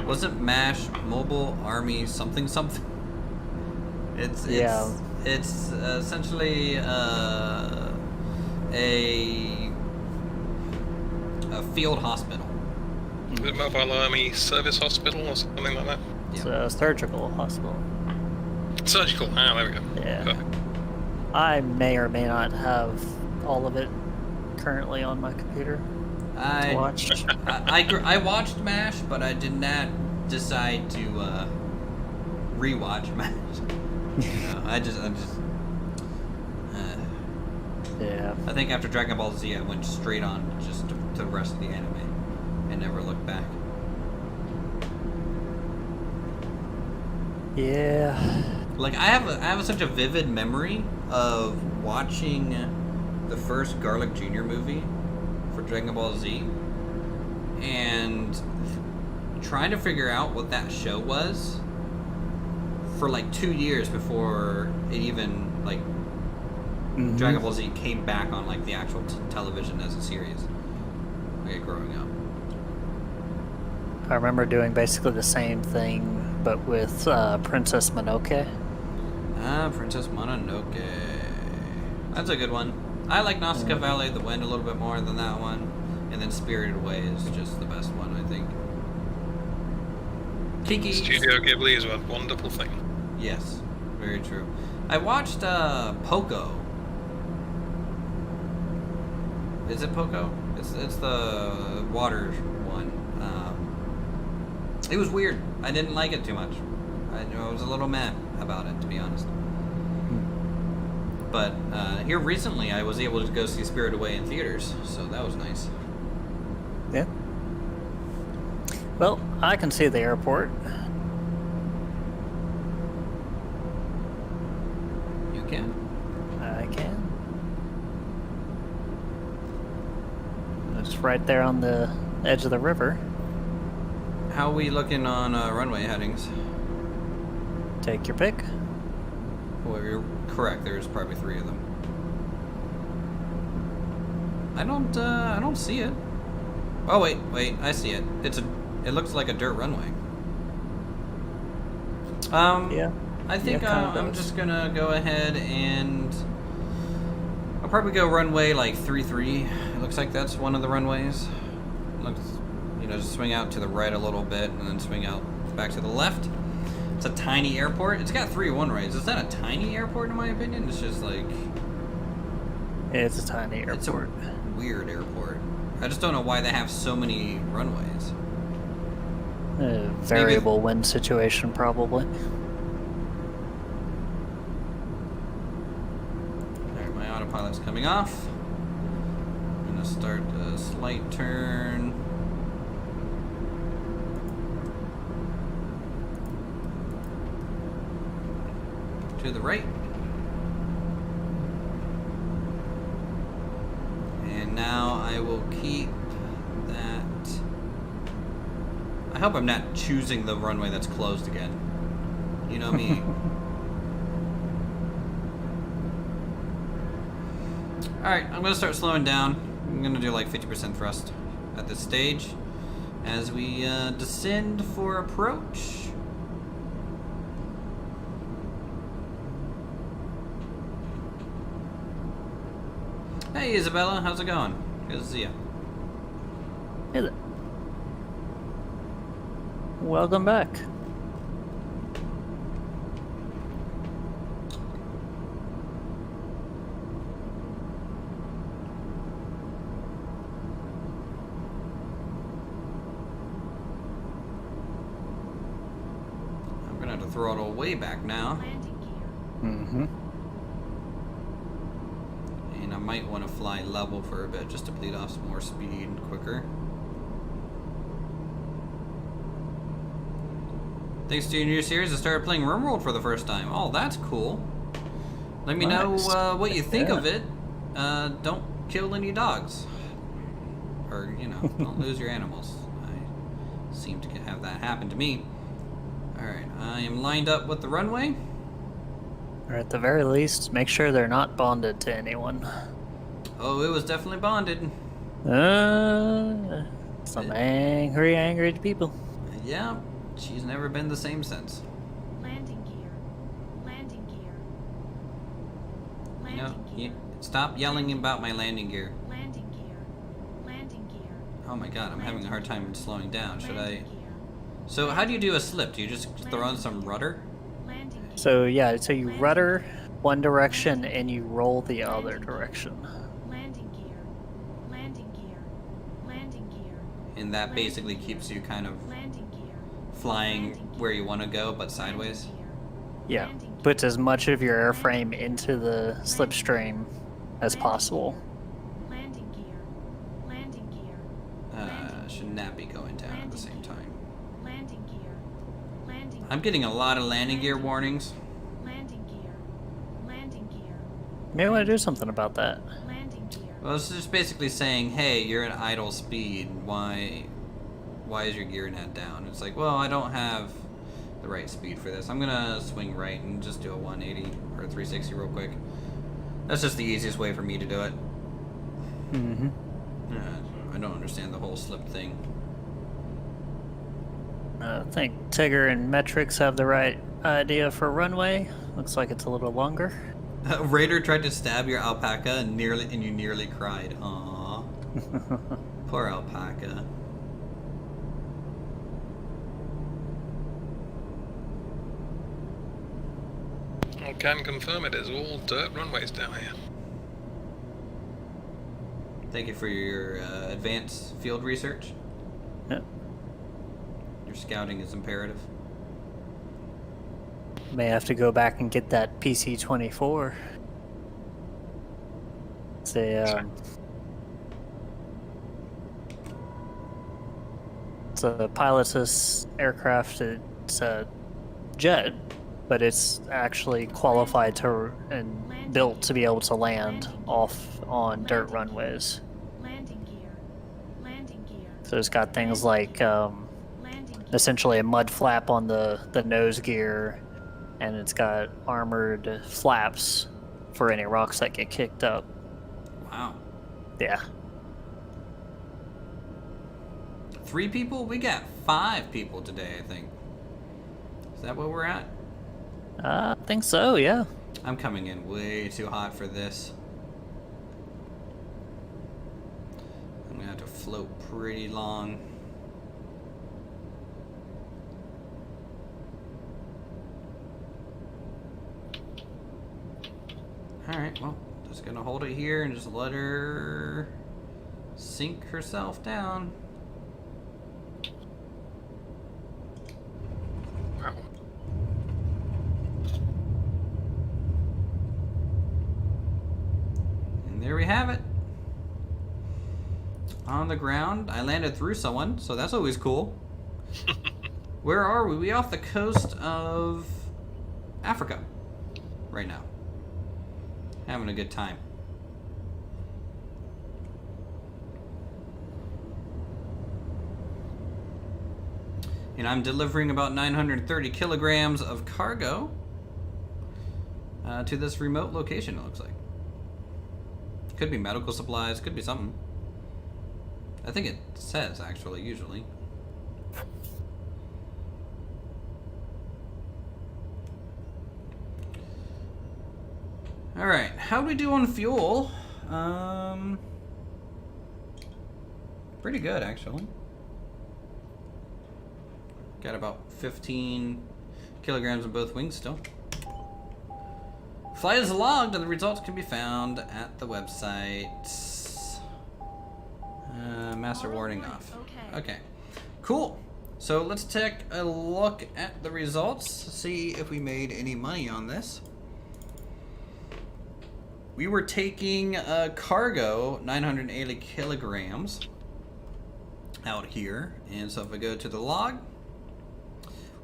S1: Wasn't MASH Mobile Army something something? It's essentially a field hospital.
S3: The Mobile Army Service Hospital or something like that?
S2: It's a surgical hospital.
S3: Surgical. Ah, there we go.
S2: Yeah.
S3: Perfect.
S2: I may or may not have all of it currently on my computer.
S1: I
S2: watched.
S1: I watched MASH, but I did not decide to rewatch MASH. I just
S2: yeah.
S1: I think after Dragon Ball Z, I went straight on just to the rest of the anime and never looked back.
S2: Yeah.
S1: Like I have such a vivid memory of watching the first Garlic Jr. movie for Dragon Ball Z and trying to figure out what that show was for like 2 years before it even like Dragon Ball Z came back on like the actual television as a series. Like growing up.
S2: I remember doing basically the same thing, but with Princess Mononoke.
S1: Princess Mononoke. That's a good one. I like Nausicaa Valley of the Wind a little bit more than that one. And then Spirited Away is just the best one, I think. Kiki.
S3: Studio Ghibli is a wonderful thing.
S1: Yes, very true. I watched Poco. Is it Poco? It's the water one. It was weird. I didn't like it too much. I was a little meh about it, to be honest. But here recently, I was able to go see Spirited Away in theaters, so that was nice.
S2: Yeah. Well, I can see the airport.
S1: You can.
S2: I can. It's right there on the edge of the river.
S1: How are we looking on runway headings?
S2: Take your pick.
S1: Well, you're correct. There's probably 3 of them. I don't see it. Oh wait, I see it. It looks like a dirt runway.
S2: Yeah.
S1: I think
S2: Yeah,
S1: I'm just gonna go ahead and I'll probably go runway like 33. It looks like that's one of the runways. Looks, just swing out to the right a little bit and then swing out back to the left. It's a tiny airport. It's got 3 runways. Is that a tiny airport in my opinion? It's just like
S2: It's a tiny airport.
S1: it's a weird airport. I just don't know why they have so many runways.
S2: Variable wind situation, probably.
S1: There, my autopilot's coming off. I'm gonna start a slight turn. To the right. And now I will keep that. I hope I'm not choosing the runway that's closed again. You know me. Alright, I'm going to start slowing down. I'm going to do like 50% thrust at this stage as we descend for approach. Hey Isabella, how's it going? Good to see you.
S2: Hey there. Welcome back.
S1: I'm gonna have to throttle way back now.
S2: Mm-hmm.
S1: And I might want to fly level for a bit just to bleed off some more speed quicker. Thanks to your new series, I started playing RimWorld for the first time. Oh, that's cool. Let me know what you think of it. Don't kill any dogs. Or, don't lose your animals. I seem to have that happen to me. Alright, I am lined up with the runway.
S2: Or at the very least, make sure they're not bonded to anyone.
S1: Oh, it was definitely bonded.
S2: Some angry people.
S1: Yeah, she's never been the same since.
S4: Landing gear. Landing gear.
S1: You know,
S4: Landing gear.
S1: stop yelling about my landing gear.
S4: Landing gear. Landing gear.
S1: Oh my god, I'm having a hard time slowing down. Should I?
S4: Landing gear.
S1: So how do you do a slip? Do you just throw on some rudder?
S4: Landing gear.
S2: So yeah, so you rudder one direction and you roll the other direction.
S4: Landing gear. Landing gear. Landing gear.
S1: And that basically keeps you kind of
S4: Landing gear.
S1: flying where you want to go, but sideways.
S2: Yeah, puts as much of your airframe into the slipstream as possible.
S4: Landing gear. Landing gear.
S1: Should not be going down at the same time.
S4: Landing gear. Landing.
S1: I'm getting a lot of landing gear warnings.
S4: Landing gear. Landing gear.
S2: Maybe I want to do something about that.
S4: Landing gear.
S1: Well, it's just basically saying, hey, you're at idle speed. Why is your gear not down? It's like, well, I don't have the right speed for this. I'm gonna swing right and just do a 180 or a 360 real quick. That's just the easiest way for me to do it.
S2: Mm-hmm.
S1: I don't understand the whole slip thing.
S2: I think Tigger and Metrics have the right idea for runway. Looks like it's a little longer.
S1: Raider tried to stab your alpaca and you nearly cried. Aww. Poor alpaca.
S3: I can confirm it is all dirt runways down here.
S1: Thank you for your advanced field research.
S2: Yep.
S1: Your scouting is imperative.
S2: May have to go back and get that PC-24. It's a pilotless aircraft. It's a jet, but it's actually qualified to and built to be able to land off on dirt runways.
S4: Landing gear. Landing gear.
S2: So it's got things like
S4: Landing gear.
S2: essentially a mud flap on the nose gear, and it's got armored flaps for any rocks that get kicked up.
S1: Wow.
S2: Yeah.
S1: 3 people? We got 5 people today, I think. Is that where we're at?
S2: I think so, yeah.
S1: I'm coming in way too hot for this. I'm gonna have to float pretty long. Alright, well, just gonna hold it here and just let her sink herself down.
S3: Wow.
S1: And there we have it. On the ground, I landed through someone, so that's always cool. Where are we? We off the coast of Africa right now. Having a good time. And I'm delivering about 930 kilograms of cargo to this remote location, it looks like. Could be medical supplies, could be something. I think it says, actually, usually. Alright, how do we do on fuel? Pretty good, actually. Got about 15 kilograms in both wings still. Flight is logged and the results can be found at the website. Master warning off. Okay, cool. So let's take a look at the results, see if we made any money on this. We were taking cargo, 980 kilograms, out here. And so if I go to the log,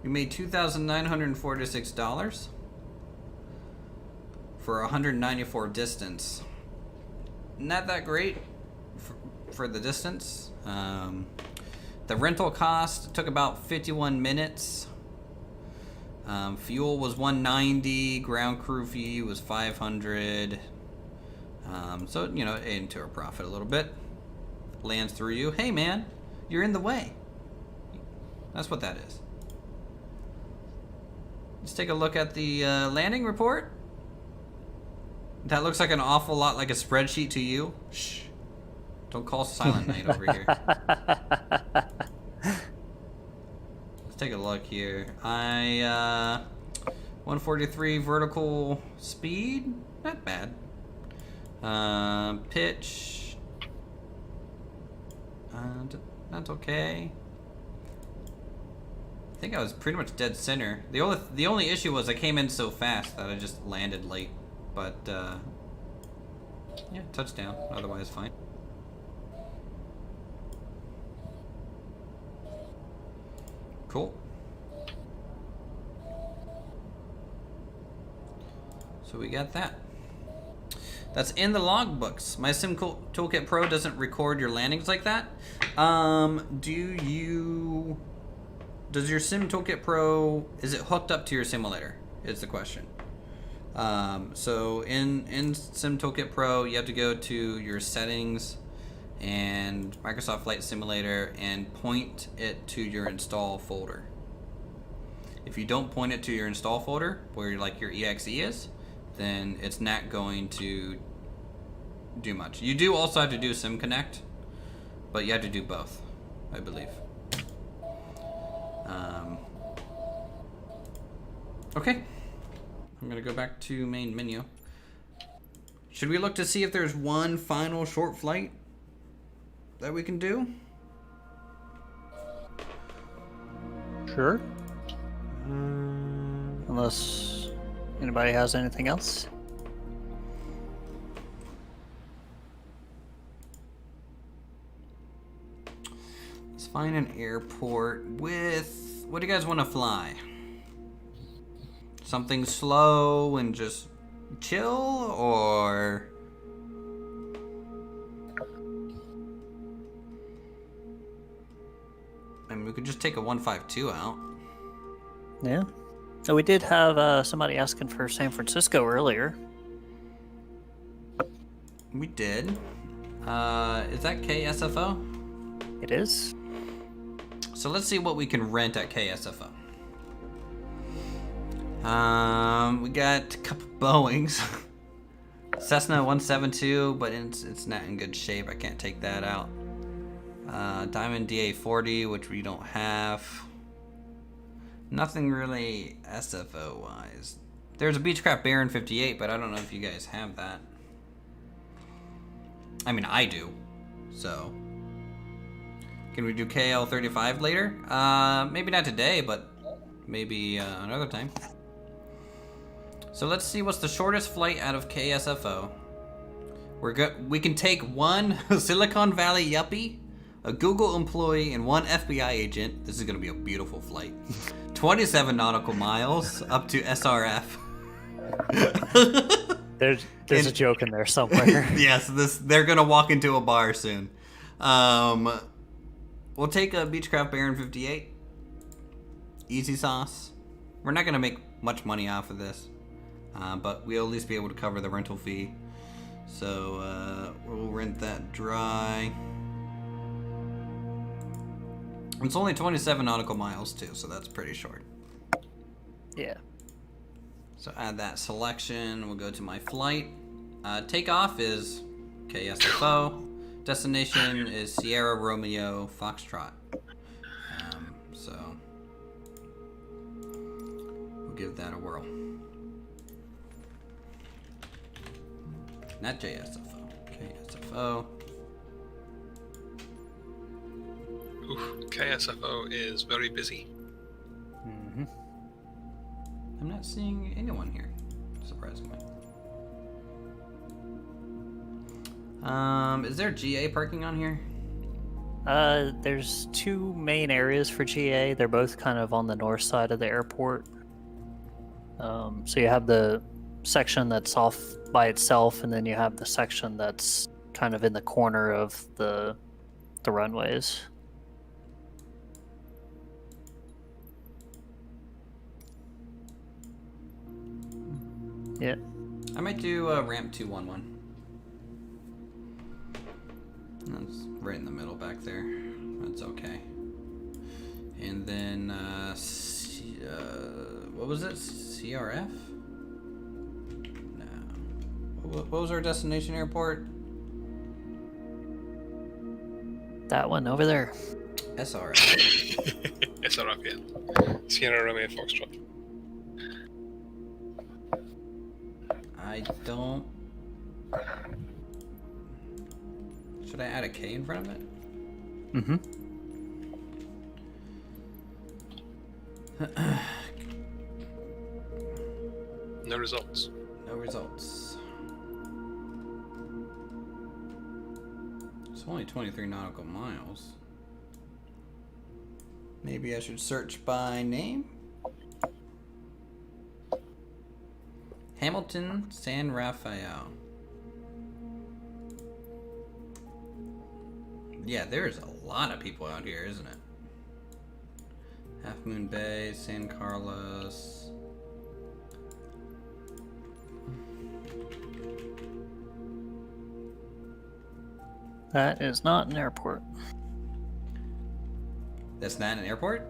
S1: we made $2,946 for 194 distance. Not that great for the distance. The rental cost took about 51 minutes. Fuel was 190. Ground crew fee was 500. So, you know, into our profit a little bit. lands through you. Hey man, you're in the way. That's what that is. Let's take a look at the landing report. That looks like an awful lot like a spreadsheet to you. Shh. Don't call Silent Night over here. Let's take a look here. 143 vertical speed. Not bad. Pitch. That's okay. I think I was pretty much dead center. The only issue was I came in so fast that I just landed late. But yeah, touchdown. Otherwise, fine. Cool. So we got that. That's in the logbooks. My Sim Toolkit Pro doesn't record your landings like that. Does your Sim Toolkit Pro, is it hooked up to your simulator? Is the question. So in Sim Toolkit Pro, you have to go to your settings and Microsoft Flight Simulator and point it to your install folder. If you don't point it to your install folder, where like your exe is, then it's not going to do much. You do also have to do Sim Connect, but you have to do both, I believe. Okay. I'm gonna go back to main menu. Should we look to see if there's one final short flight that we can do?
S2: Sure. Unless anybody has anything else.
S1: Let's find an airport with... What do you guys want to fly? Something slow and just chill, or... I mean, we could just take a 152 out.
S2: Yeah. So we did have somebody asking for San Francisco earlier.
S1: We did. Is that KSFO?
S2: It is.
S1: So let's see what we can rent at KSFO. We got a couple Boeings. Cessna 172, but it's not in good shape. I can't take that out. Diamond DA40, which we don't have. Nothing really SFO wise. There's a Beechcraft Baron 58, but I don't know if you guys have that. I mean, I do. So, can we do KL35 later? Maybe not today, but maybe another time. So let's see what's the shortest flight out of KSFO. We can take one Silicon Valley yuppie, a Google employee, and one FBI agent. This is gonna be a beautiful flight. 27 nautical miles up to SRF.
S2: There's a joke in there somewhere.
S1: Yes, they're gonna walk into a bar soon. We'll take a Beechcraft Baron 58. Easy sauce. We're not gonna make much money off of this, but we'll at least be able to cover the rental fee. So we'll rent that dry. It's only 27 nautical miles too, so that's pretty short.
S2: Yeah.
S1: So add that selection. We'll go to my flight. Takeoff is KSFO. Destination is Sierra Romeo Foxtrot. So we'll give that a whirl. Not JSFO. KSFO.
S3: Oof, KSFO is very busy.
S2: Mm-hmm.
S1: I'm not seeing anyone here, surprisingly. Is there GA parking on here?
S2: There's two main areas for GA. They're both kind of on the north side of the airport. So you have the section that's off by itself, and then you have the section that's kind of in the corner of the runways. Yeah.
S1: I might do ramp 211. It's right in the middle back there. That's okay. And then, what was it? CRF? No. What was our destination airport?
S2: That one over there.
S1: SRF.
S3: SRF, yeah. Sierra Romeo Foxtrot.
S1: I don't... Should I add a K in front of it?
S2: Mm-hmm.
S3: No results.
S1: No results. It's only 23 nautical miles. Maybe I should search by name? Hamilton, San Rafael. Yeah, there's a lot of people out here, isn't it? Half Moon Bay, San Carlos.
S2: That is not an airport.
S1: That's not an airport?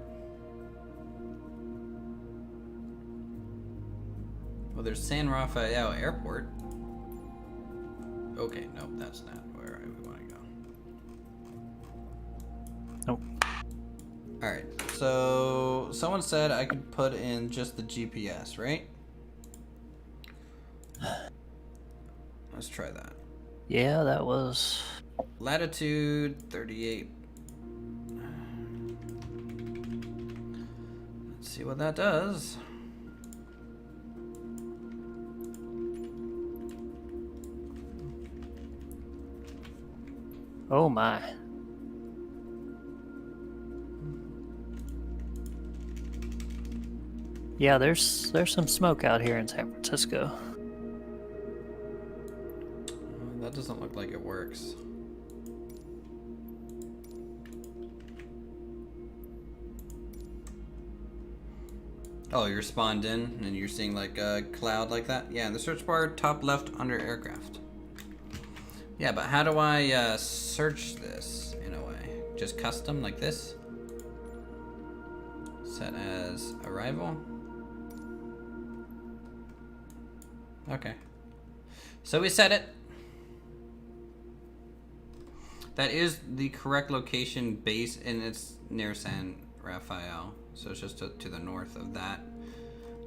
S1: Well, there's San Rafael Airport. Okay, nope, that's not where I want to go.
S2: Nope.
S1: Alright, so someone said I could put in just the GPS, right? Let's try that.
S2: Yeah, that was...
S1: Latitude 38. Let's see what that does.
S2: Oh my. Yeah, there's some smoke out here in San Francisco.
S1: That doesn't look like it works. Oh, you're spawned in and you're seeing like a cloud like that? Yeah, in the search bar, top left under aircraft. Yeah, but how do I search this in a way? Just custom like this? Set as arrival? Okay. So we set it. That is the correct location base, and it's near San Rafael. So it's just to the north of that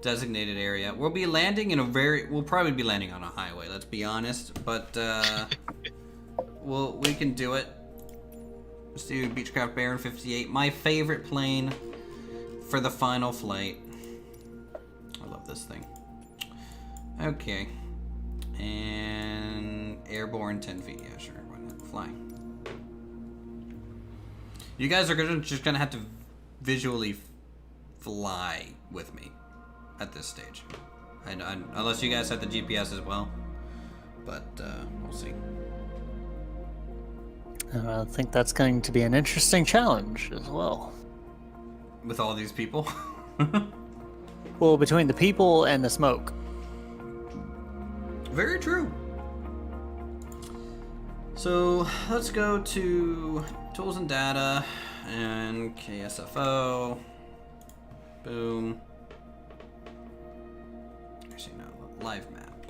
S1: designated area. We'll be landing in a we'll probably be landing on a highway, let's be honest, but we can do it. Let's do Beechcraft Baron 58, my favorite plane for the final flight. I love this thing. Okay. And airborne 10 feet, yeah, sure, why not? Fly. You guys are just gonna have to visually fly with me at this stage. Unless you guys have the GPS as well. But we'll see.
S2: I think that's going to be an interesting challenge as well.
S1: With all these people?
S2: Well, between the people and the smoke.
S1: Very true. So let's go to tools and data and KSFO. Boom. Actually, no, live map.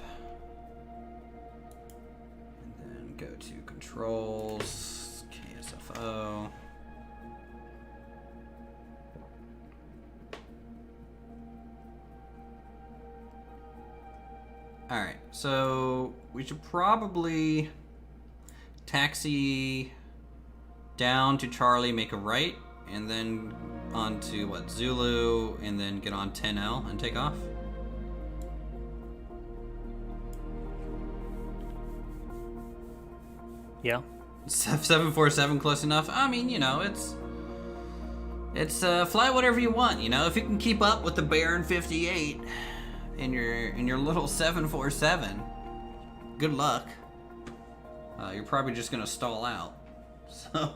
S1: And then go to controls, KSFO. Alright, so we should probably taxi down to Charlie, make a right, and then on to what, Zulu, and then get on 10L and take off.
S2: Yeah.
S1: 747 close enough. I mean, you know, it's fly whatever you want, you know. If you can keep up with the Baron 58 in your little 747, good luck. You're probably just gonna stall out. So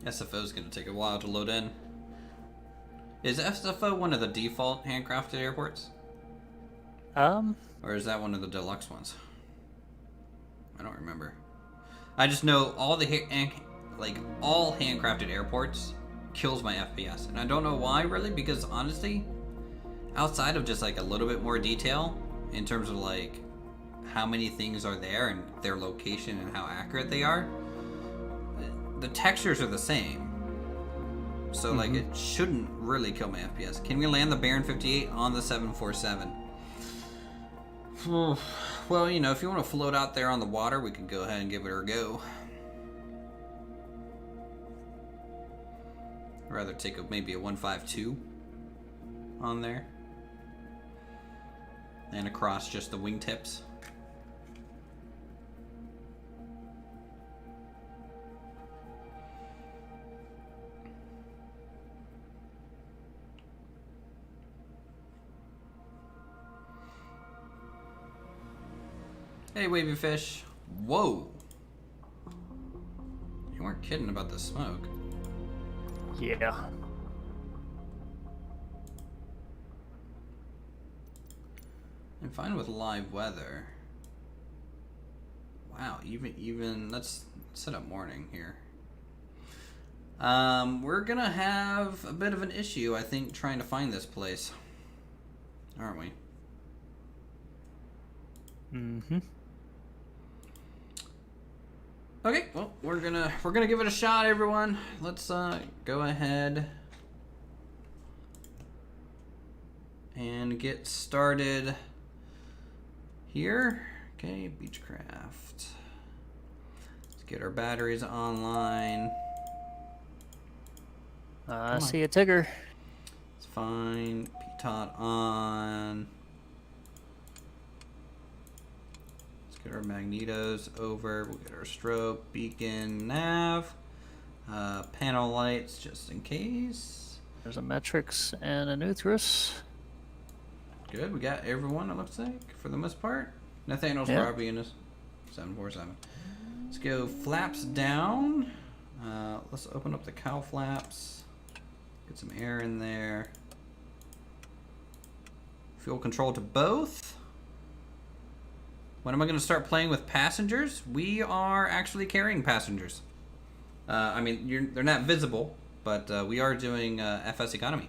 S1: SFO is going to take a while to load in. Is SFO one of the default handcrafted airports? Or is that one of the deluxe ones? I don't remember. I just know all the all handcrafted airports kills my FPS, and I don't know why really, because honestly, outside of just like a little bit more detail in terms of like how many things are there and their location and how accurate they are, the textures are the same. So like it shouldn't really kill my FPS. Can we land the Baron 58 on the 747? Well, you know, if you want to float out there on the water, we could go ahead and give it a go. I'd rather take maybe a 152 on there. And across just the wingtips. Hey, wavy fish. Whoa. You weren't kidding about the smoke.
S2: Yeah.
S1: I'm fine with live weather. Wow, even let's set up morning here. We're gonna have a bit of an issue, I think, trying to find this place, aren't we?
S2: Mm-hmm.
S1: Okay, well, we're gonna give it a shot, everyone. Let's go ahead and get started here. Okay, Beechcraft. Let's get our batteries online.
S2: I see a Tigger.
S1: It's fine. PTOT on. Get our magnetos over. We'll get our strobe, beacon, nav, panel lights just in case.
S2: There's a Metrix and a Nuthris.
S1: Good, we got everyone, it looks like, for the most part. Nathaniel's probably in us. 747. Let's go flaps down. Let's open up the cow flaps. Get some air in there. Fuel control to both. When am I going to start playing with passengers? We are actually carrying passengers. I mean, they're not visible, but we are doing FSEconomy.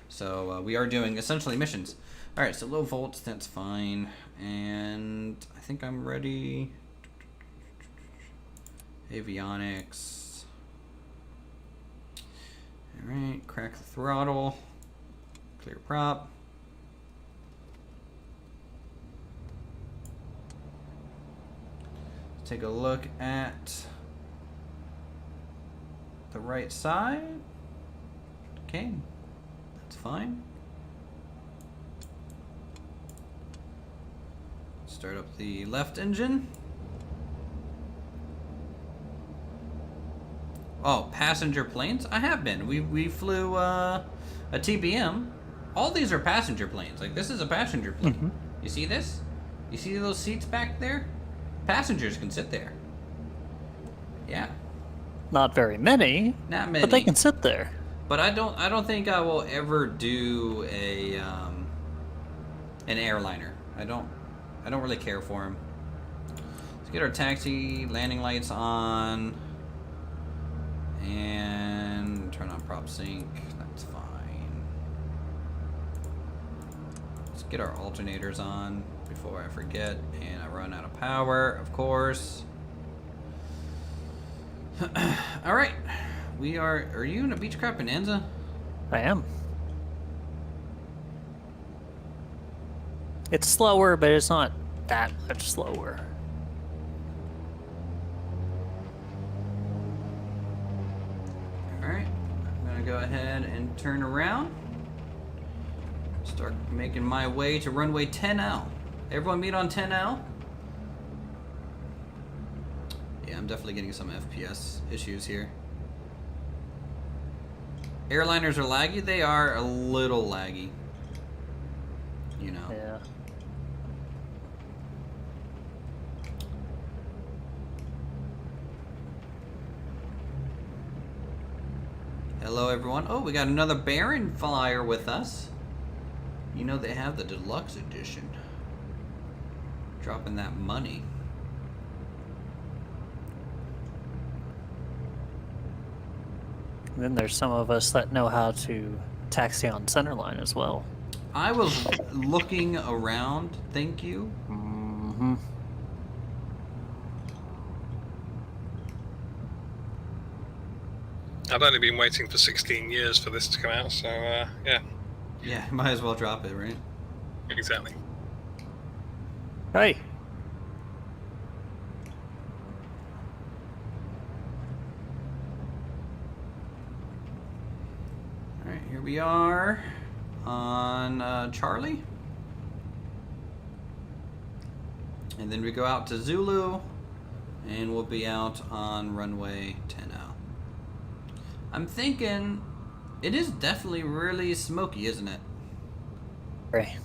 S1: So we are doing essentially missions. All right, so low volts, that's fine. And I think I'm ready. Avionics. All right, crack the throttle. Clear prop. Take a look at the right side. Okay, that's fine. Start up the left engine. Oh, passenger planes? I have been. We flew a TBM. All these are passenger planes. Like, this is a passenger plane. You see this? You see those seats back there? Passengers can sit there. Yeah.
S2: Not very many.
S1: Not many.
S2: But they can sit there.
S1: But I don't think I will ever do a an airliner. I don't really care for them. Let's get our taxi landing lights on and turn on prop sync. That's fine. Let's get our alternators on before I forget and I run out of power, of course. All right, we are you in a Beechcraft Bonanza?
S2: I am. It's slower, but it's not that much slower.
S1: All right, I'm gonna go ahead and turn around. Start making my way to runway 10L. Everyone meet on 10L. Yeah, I'm definitely getting some FPS issues here. Airliners are laggy. They are a little laggy. You know.
S2: Yeah.
S1: Hello, everyone. Oh, we got another Baron flyer with us. You know they have the deluxe edition. Dropping that money.
S2: And then there's some of us that know how to taxi on Centerline as well.
S1: I was looking around. Thank you.
S2: Mm-hmm.
S3: I'd only been waiting for 16 years for this to come out, so yeah,
S1: Yeah, might as well drop it, right?
S3: exactly.
S2: Hey.
S1: Alright, here we are on Charlie. And then we go out to Zulu, and we'll be out on runway 10 out. I'm thinking it is definitely really smoky, isn't it?
S2: Right.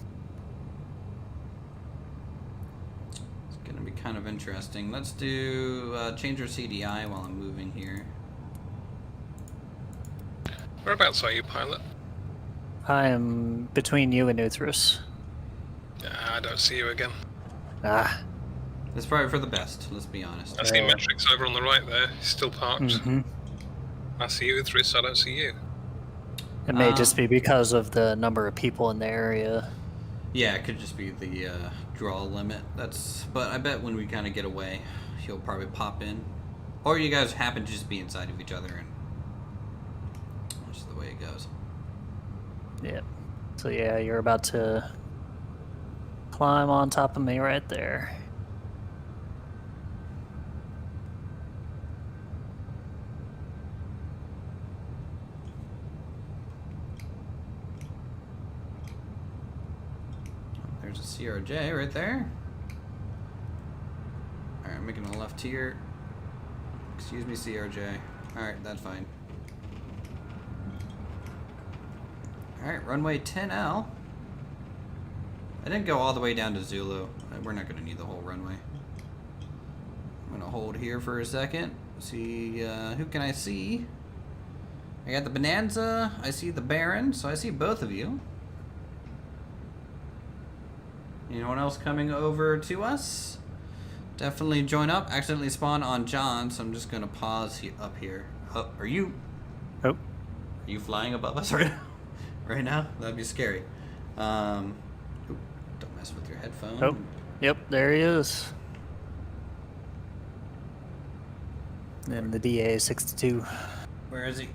S1: It's gonna be kind of interesting. Let's do change our CDI while I'm moving here.
S3: Whereabouts are you, pilot?
S2: I am between you and Uthris.
S3: I don't see you again.
S2: Ah.
S1: It's probably for the best, let's be honest.
S3: I see Metrics over on the right there. He's still parked.
S2: Mm-hmm.
S3: I see you, Uthris. I don't see you.
S2: It may just be because of the number of people in the area.
S1: Yeah, it could just be the draw limit. But I bet when we kind of get away, he'll probably pop in. Or you guys happen to just be inside of each other, and that's just the way it goes.
S2: Yeah. So yeah, you're about to climb on top of me right there.
S1: There's a CRJ right there. Alright, I'm making a left here. Excuse me, CRJ. Alright, that's fine. Alright, runway 10L. I didn't go all the way down to Zulu. We're not going to need the whole runway. I'm going to hold here for a second. See, who can I see? I got the Bonanza. I see the Baron. So I see both of you. Anyone else coming over to us? Definitely join up. Accidentally spawn on John, so I'm just going to pause up here. Oh, are you?
S2: Oh.
S1: Are you flying above us right now? Right now? That'd be scary. Oop, don't mess with your headphone.
S2: Oh. Yep, there he is. And the DA-62
S1: Where is he?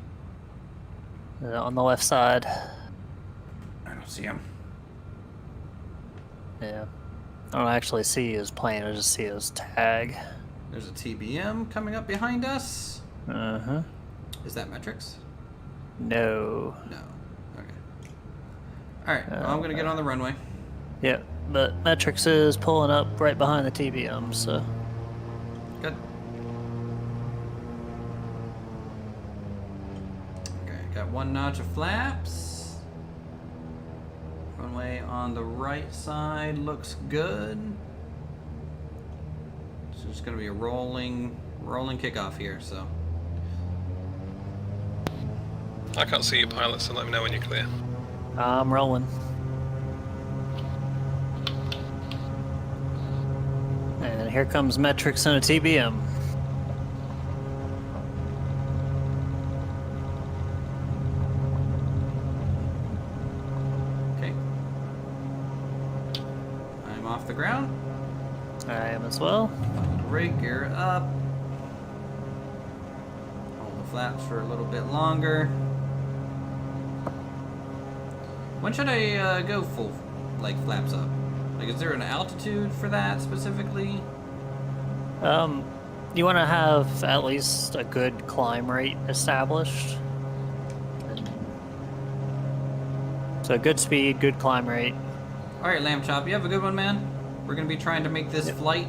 S2: on the left side.
S1: I don't see him.
S2: Yeah. I don't actually see his plane, I just see his tag.
S1: There's a TBM coming up behind us.
S2: Uh-huh.
S1: Is that Metrics?
S2: No.
S1: No. Okay. Alright, well, I'm going to get on the runway.
S2: Yeah, but Metrics is pulling up right behind the TBM, so...
S1: Good. Okay, got one notch of flaps. Runway on the right side looks good. So it's going to be a rolling kickoff here, so.
S3: I can't see you, pilot, so let me know when you're clear.
S2: I'm rolling. And here comes Metrics and a TBM.
S1: Okay. I'm off the ground.
S2: I am as well.
S1: Rig gear up. Hold the flaps for a little bit longer. When should I go full, like, flaps up? Like, is there an altitude for that specifically?
S2: You want to have at least a good climb rate established. So good speed, good climb rate.
S1: Alright, Lamb Chop, you have a good one, man. We're going to be trying to make this flight.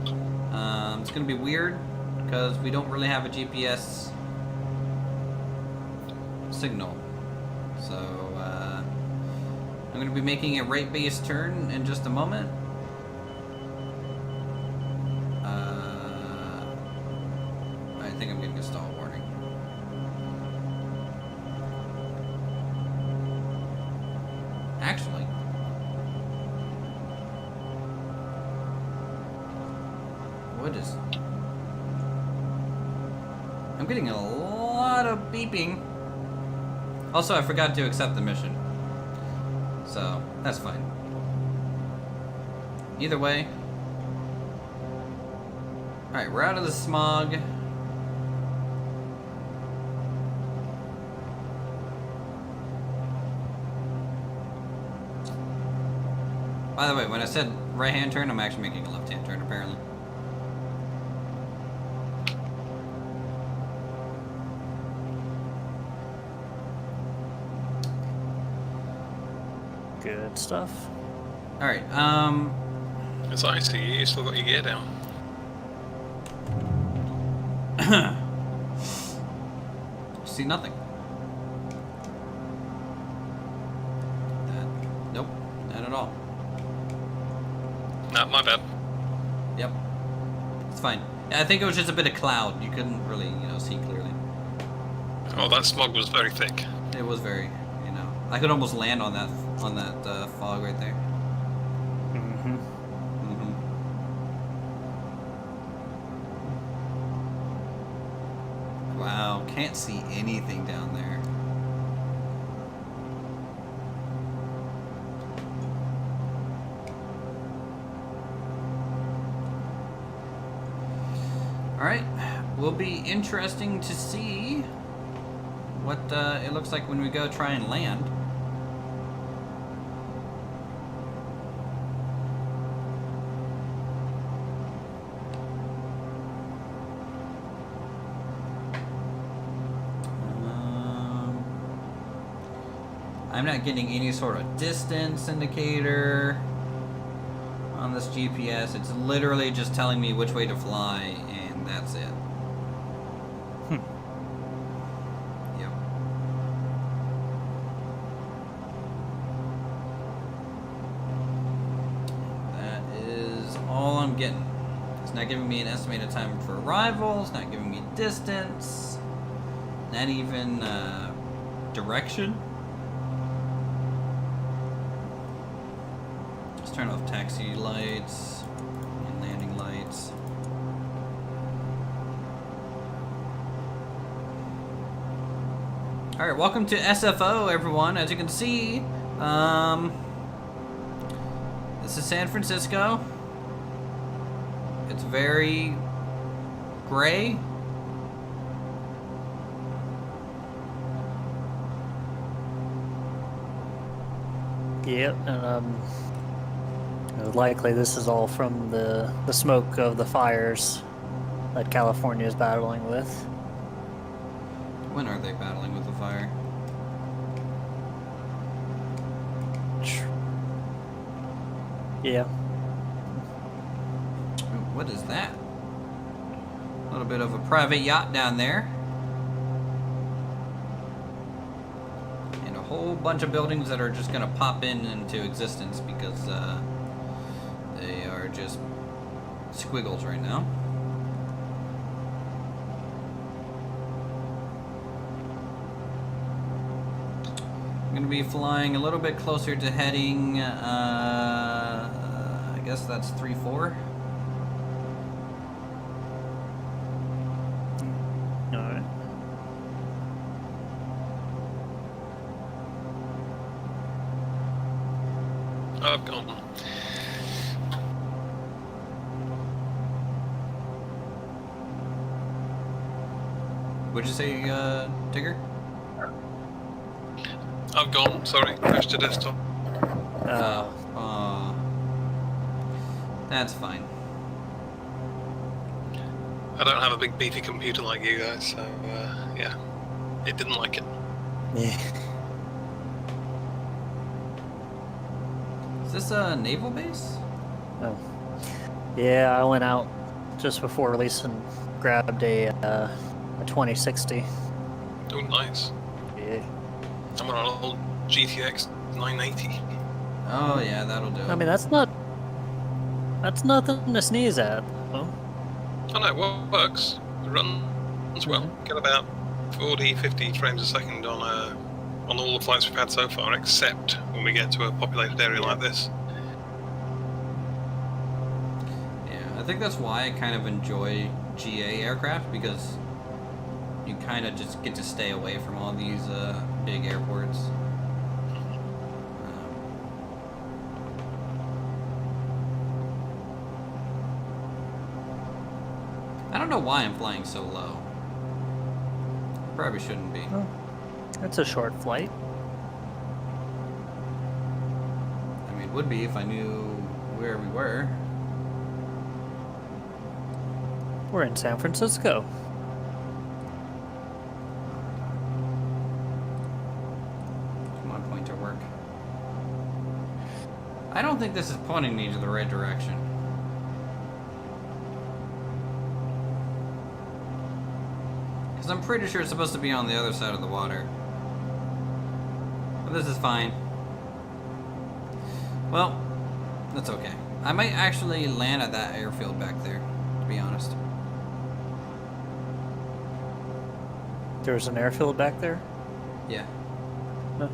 S1: It's going to be weird, because we don't really have a GPS signal. So, I'm going to be making a right-base turn in just a moment. I think I'm getting a stall warning. What is... I'm getting a lot of beeping. Also, I forgot to accept the mission. So, that's fine. Either way. Alright, we're out of the smog. By the way, when I said right-hand turn, I'm actually making a left-hand turn, apparently.
S2: Good stuff.
S1: Alright,
S3: It's icy, you still got your gear down.
S1: see nothing. Nope, not at all.
S3: No, my bad.
S1: Yep, it's fine. I think it was just a bit of cloud. You couldn't really, see clearly.
S3: Oh, that smog was very thick.
S1: It was very, I could almost land on that fog right there.
S2: Mm-hmm.
S1: Wow, can't see anything down there. Alright, will be interesting to see what it looks like when we go try and land. I'm not getting any sort of distance indicator on this GPS. It's literally just telling me which way to fly, and that's it. Yep. That is all I'm getting. It's not giving me an estimated time for arrival. It's not giving me distance. Not even direction. Turn off taxi lights and landing lights. Alright, welcome to SFO, everyone. As you can see, this is San Francisco. It's very gray.
S2: Yep, and likely this is all from the smoke of the fires that California is battling with.
S1: When are they battling with the fire?
S2: Yeah.
S1: Ooh, what is that? A little bit of a private yacht down there. And a whole bunch of buildings that are just going to pop into existence because they are just squiggles right now. I'm going to be flying a little bit closer to heading, I guess that's 3-4.
S2: Alright.
S3: I've gone.
S1: What'd you say, Tigger?
S3: I've gone, sorry, crashed the desktop.
S1: That's fine.
S3: I don't have a big beefy computer like you guys, so yeah, it didn't like it.
S2: Yeah.
S1: Is this a naval base?
S2: Oh. Yeah, I went out just before release and grabbed a 2060.
S3: Oh, nice.
S2: Yeah.
S3: I'm on an old GTX 980.
S1: Oh yeah, that'll do.
S2: I mean, that's nothing to sneeze at. Oh.
S3: Oh no, it works. It runs well. Get about 40, 50 frames a second on all the flights we've had so far, except when we get to a populated area like this.
S1: Yeah, I think that's why I kind of enjoy GA aircraft, because you kind of just get to stay away from all these big airports. I don't know why I'm flying so low. Probably shouldn't be.
S2: Oh, that's a short flight.
S1: I mean, it would be if I knew where we were.
S2: We're in San Francisco.
S1: Come on, pointer work. I don't think this is pointing me to the right direction. Because I'm pretty sure it's supposed to be on the other side of the water. But this is fine. Well, that's okay. I might actually land at that airfield back there, to be honest.
S2: There's an airfield back there?
S1: Yeah.
S2: No.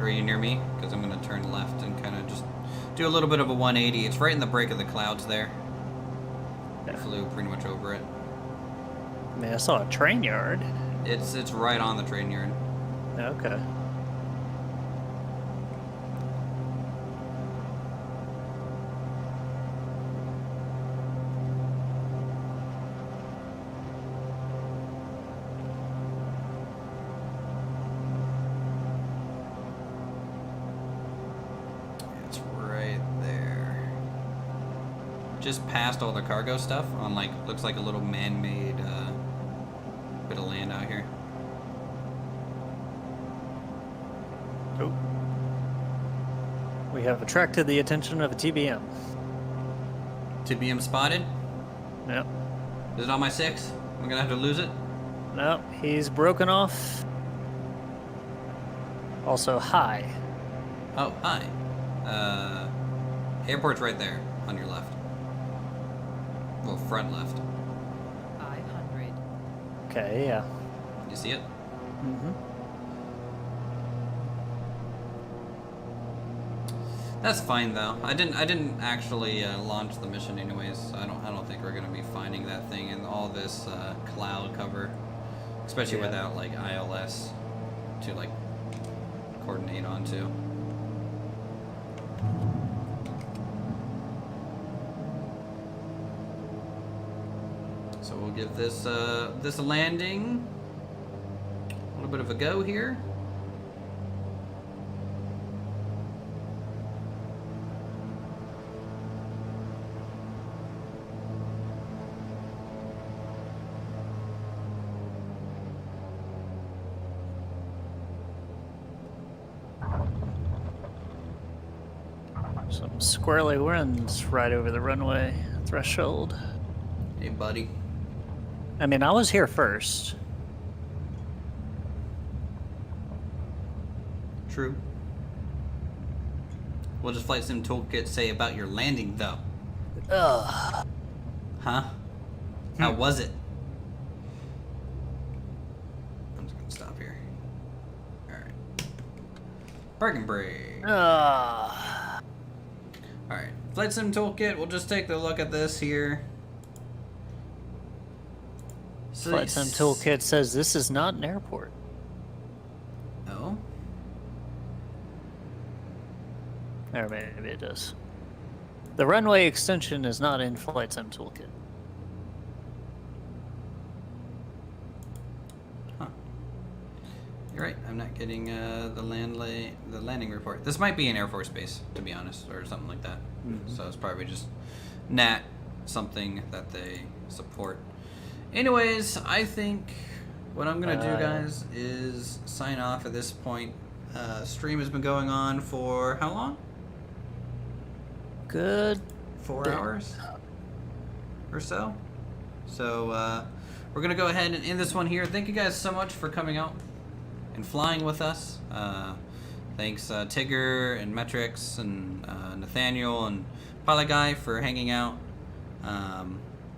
S1: Are you near me? Because I'm going to turn left and kind of just do a little bit of a 180. It's right in the break of the clouds there. I
S2: Yeah.
S1: flew pretty much over it.
S2: I mean, I saw a train yard.
S1: It's right on the train yard.
S2: Okay.
S1: It's right there. Just past all the cargo stuff on, like, looks like a little man-made bit of land out here.
S2: Oh. We have attracted the attention of a TBM.
S1: TBM spotted.
S2: Yep.
S1: Is it on my 6? I'm gonna have to lose it.
S2: Nope, he's broken off. Also, high.
S1: Oh, hi. Airport's right there on your left. Well, front left.
S4: 500.
S2: Okay, yeah.
S1: You see it?
S2: Mm-hmm.
S1: That's fine though. I didn't actually launch the mission anyways. So I don't think we're gonna be finding that thing in all this cloud cover, especially
S2: Yeah.
S1: without like ILS to like coordinate onto. So we'll give this this landing a little bit of a go here.
S2: Some squirrely winds right over the runway threshold.
S1: Hey, buddy.
S2: I mean, I was here first.
S1: True. What does Flight Sim Toolkit say about your landing, though?
S2: Ugh.
S1: Huh? How was it? I'm just gonna stop here. Alright. Parking brake.
S2: Ugh.
S1: Alright. Flight Sim Toolkit, we'll just take a look at this here. So
S2: Flight Sim Toolkit says this is not an airport.
S1: Oh?
S2: Or maybe it does. The runway extension is not in Flight Sim Toolkit.
S1: Huh. You're right. I'm not getting the landing report. This might be an Air Force base, to be honest, or something like that. So it's probably just NAT something that they support. Anyways, I think what I'm gonna do, guys, is sign off at this point. Stream has been going on for how long?
S2: Good.
S1: 4 hours or so. So we're gonna go ahead and end this one here. Thank you guys so much for coming out and flying with us. Thanks Tigger and Metrix and Nathaniel and Pilot Guy for hanging out.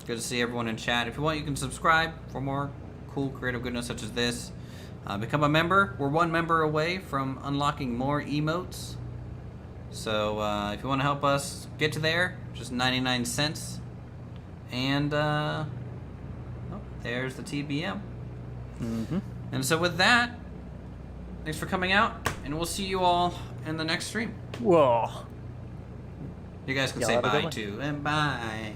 S1: Good to see everyone in chat. If you want, you can subscribe for more cool creative goodness such as this. Become a member. We're one member away from unlocking more emotes. So if you want to help us get to there, just 99 cents. And oh, there's the TBM.
S2: Mm-hmm.
S1: And so with that, thanks for coming out, and we'll see you all in the next stream.
S2: Whoa.
S1: You guys can
S2: Y'all
S1: say
S2: have a good
S1: bye
S2: one.
S1: too, and bye.